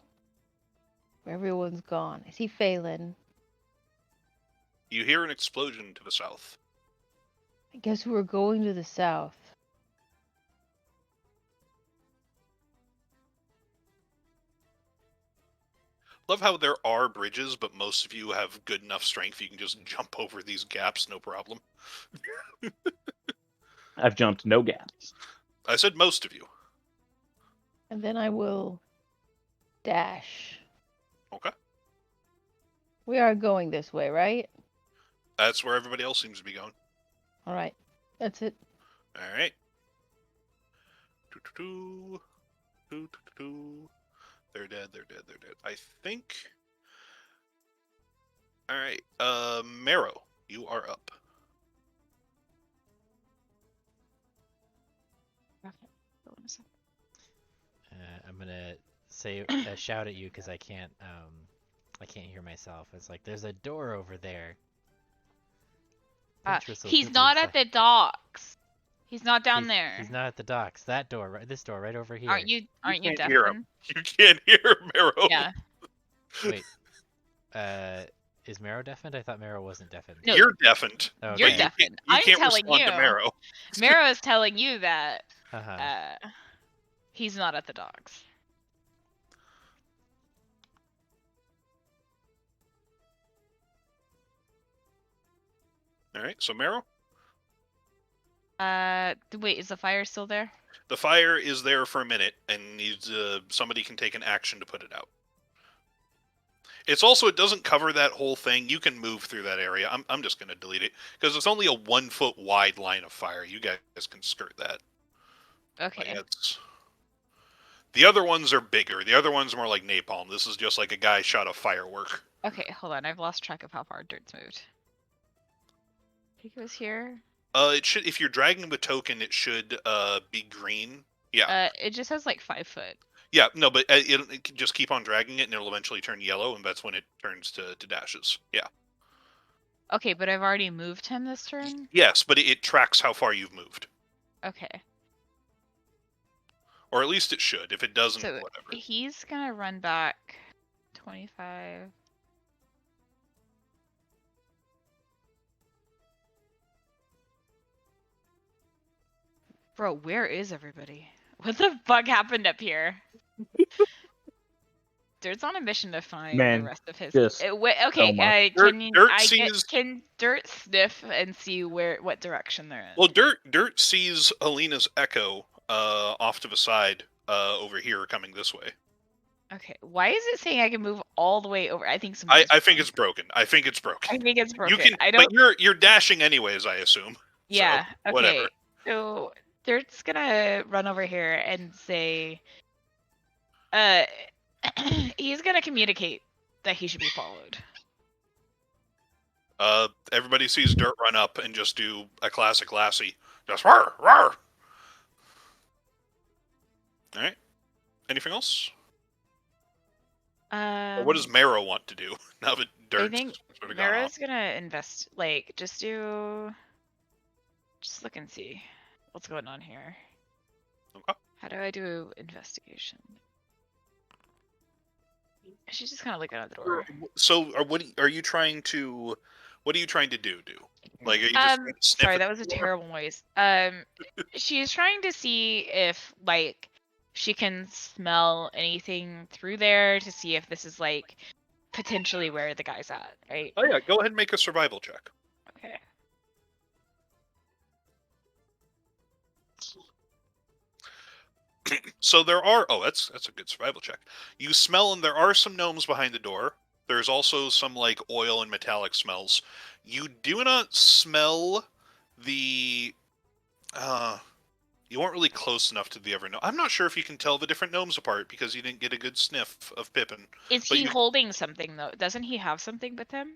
Everyone's gone. I see Phelan. You hear an explosion to the south. I guess we're going to the south. Love how there are bridges, but most of you have good enough strength you can just jump over these gaps, no problem. I've jumped no gaps. I said most of you. And then I will dash. Okay. We are going this way, right? That's where everybody else seems to be going. All right. That's it. All right. Doo-doo-doo. Doo-doo-doo. They're dead, they're dead, they're dead. I think... Alright, Marrow, you are up. I'm gonna say shout at you because I can't hear myself. It's like there's a door over there. He's not at the docks. He's not down there. He's not at the docks. That door, right? This door, right over here. Aren't you can't deaf? hear him. You can't hear Marrow. Yeah. Wait. Is Marrow deafened? I thought Marrow wasn't deafened. No, You're deafened. Okay. You're deafened. You I'm can't telling respond you. to Marrow. Marrow is telling you that Uh-huh. he's not at the docks. Alright, so Marrow? Wait, is the fire still there? The fire is there for a minute, and needs somebody can take an action to put it out. It's also, it doesn't cover that whole thing. You can move through that area. I'm just going to delete it, because it's only a 1 foot wide line of fire. You guys can skirt that. Okay. Like, the other ones are bigger. The other ones are more like napalm. This is just like a guy shot a firework. Okay, hold on. I've lost track of how far Dirt's moved. I think it was here. It should, if you're dragging the token, it should be green. Yeah. It just has like 5 foot. Yeah, no, but it can just keep on dragging it, and it'll eventually turn yellow, and that's when it turns to dashes. Yeah. Okay, but I've already moved him this turn? Yes, but it tracks how far you've moved. Okay. Or at least it should. If it doesn't, So whatever. he's gonna run back 25. Bro, where is everybody? What the fuck happened up here? Dirt's on a mission to find Man, the rest of his. just Okay, so much. can Dirt sniff and see what direction they're in? Well, Dirt sees Alina's echo off to the side over here coming this way. Okay, why is it saying I can move all the way over? I think I think it's broken. I think it's broken. I think it's broken. You can, I don't. but you're dashing anyways, I assume. Yeah. So, Okay. whatever. So Dirt's gonna run over here and say, he's gonna communicate that he should be followed. Everybody sees Dirt run up and just do a classic Lassie. Just roar, roar. All right. Anything else? Or what does Marrow want to do now that Dirt's I think sort of gone off? Mara's gonna just look and see what's going on here. Okay. How do I do investigation? She's just kind of looking at the door. So, what are you trying to? What are you trying to do? Like, are you just trying to sniff Sorry, at that the was a door? terrible noise. She's trying to see if like she can smell anything through there to see if this is like potentially where the guy's at, right? Oh yeah, go ahead and make a survival check. Okay. So there are. Oh, that's a good survival check. You smell, and there are some gnomes behind the door. There's also some like oil and metallic smells. You do not smell the. You weren't really close enough to the other gnome. I'm not sure if you can tell the different gnomes apart because you didn't get a good sniff of Pippin. Is But he holding something though? Doesn't he have something with him?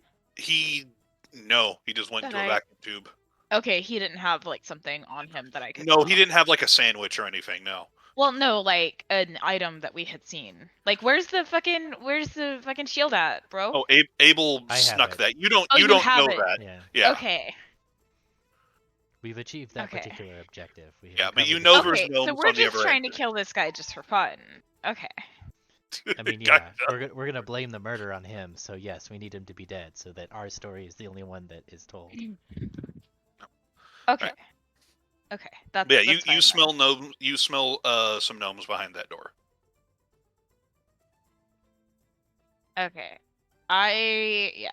No, he just went Then into a vacuum tube. Okay, he didn't have like something on him that I could. No, smell. he didn't have like a sandwich or anything. No. Well, no, like an item that we had seen. Like, where's the fucking shield at, bro? Oh, Abel I have snuck it. that. You don't. Oh, you you don't have know it. that. Yeah. Yeah. Okay. We've achieved that Okay. particular objective. We have Yeah, but you recovered know the there's Okay, gnomes so we're on the just other trying to end. kill this guy just for fun. Okay. I mean, yeah, we're gonna blame the murder on him. So yes, we need him to be dead, so that our story is the only one that is told. Okay. Right. Okay. That's But yeah, that's fine you then. smell gnomes. You smell some gnomes behind that door. Okay. I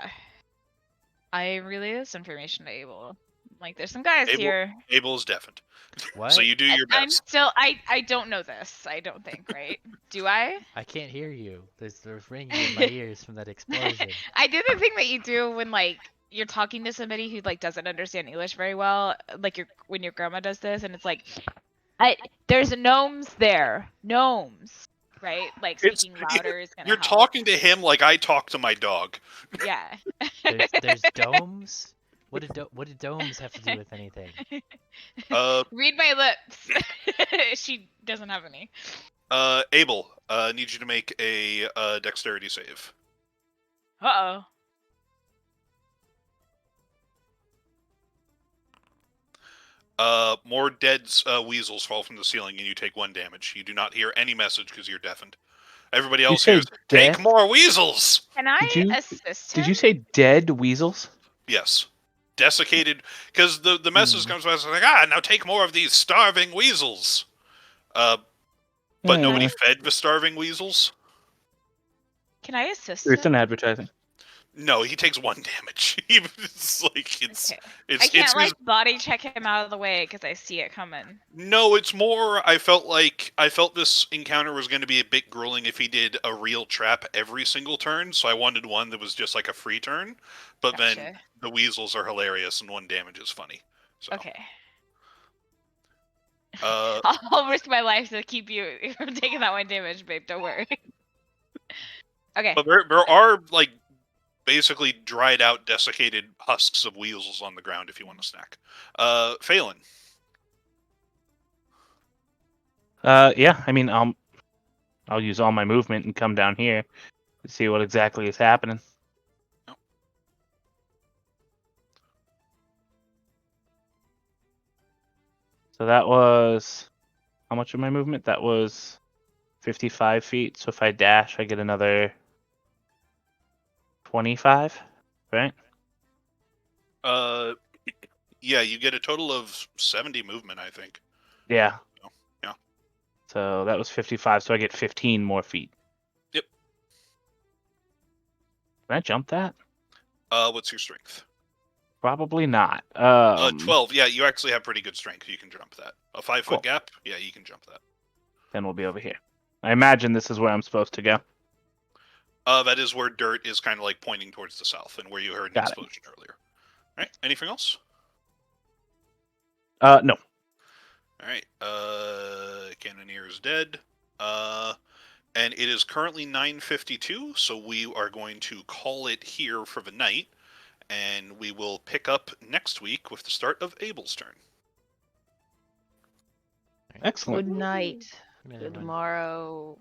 relay this information to Abel. Like, there's some guys here. Abel is deafened. What? So you do your I'm best. still I don't know this. I don't think, right? Do I? I can't hear you. There's ringing in my ears from that explosion. I do the thing that you do when like you're talking to somebody who like doesn't understand English very well, like when your grandma does this, and it's like, there's gnomes there, gnomes, right? Like speaking louder is gonna You're help. talking to him like I talk to my dog. Yeah. There's domes. What did domes have to do with anything? Read my lips. She doesn't have any. Abel, need you to make a dexterity save. Uh More dead weasels fall from the ceiling, and you take 1 damage. You do not hear any message because you're deafened. Everybody You else say hears, "Take death? more weasels!" Can I Did you- assist him? Did you say dead weasels? Yes. Desiccated, because the message comes back like, now take more of these starving weasels. But nobody fed the starving weasels? Can I assist It's him? an advertising. No, he takes 1 damage. It's like, Okay. it's I can't his- like body check him out of the way because I see it coming. No, it's more, I felt this encounter was going to be a bit grueling if he did a real trap every single turn, so I wanted one that was just like a free turn, but then Gotcha. the weasels are hilarious and 1 damage is funny. So. Okay. Uh, I'll risk my life to keep you from taking that 1 damage, babe. Don't worry. Okay. but there are, like, basically dried out, desiccated husks of weasels on the ground if you want a snack. Phelan. Yeah, I mean, I'll use all my movement and come down here to see what exactly is happening. Yep. So that was how much of my movement? That was 55 feet. So if I dash, I get another 25, right? Yeah, you get a total of 70 movement, I think. Yeah. Yeah. So that was 55, so I get 15 more feet. Yep. Can I jump that? What's your strength? Probably not. 12. Yeah, you actually have pretty good strength. You can jump that. A 5-foot Cool. gap? Yeah, you can jump that. Then we'll be over here. I imagine this is where I'm supposed to go. That is where dirt is kind of like pointing towards the south and where you heard an Got it. explosion earlier. All right, anything else? No. All right, Cannoneer is dead. And it is currently 9:52, so we are going to call it here for the night, and we will pick up next week with the start of Abel's turn. Excellent. Good night. Good night, Good everyone. tomorrow.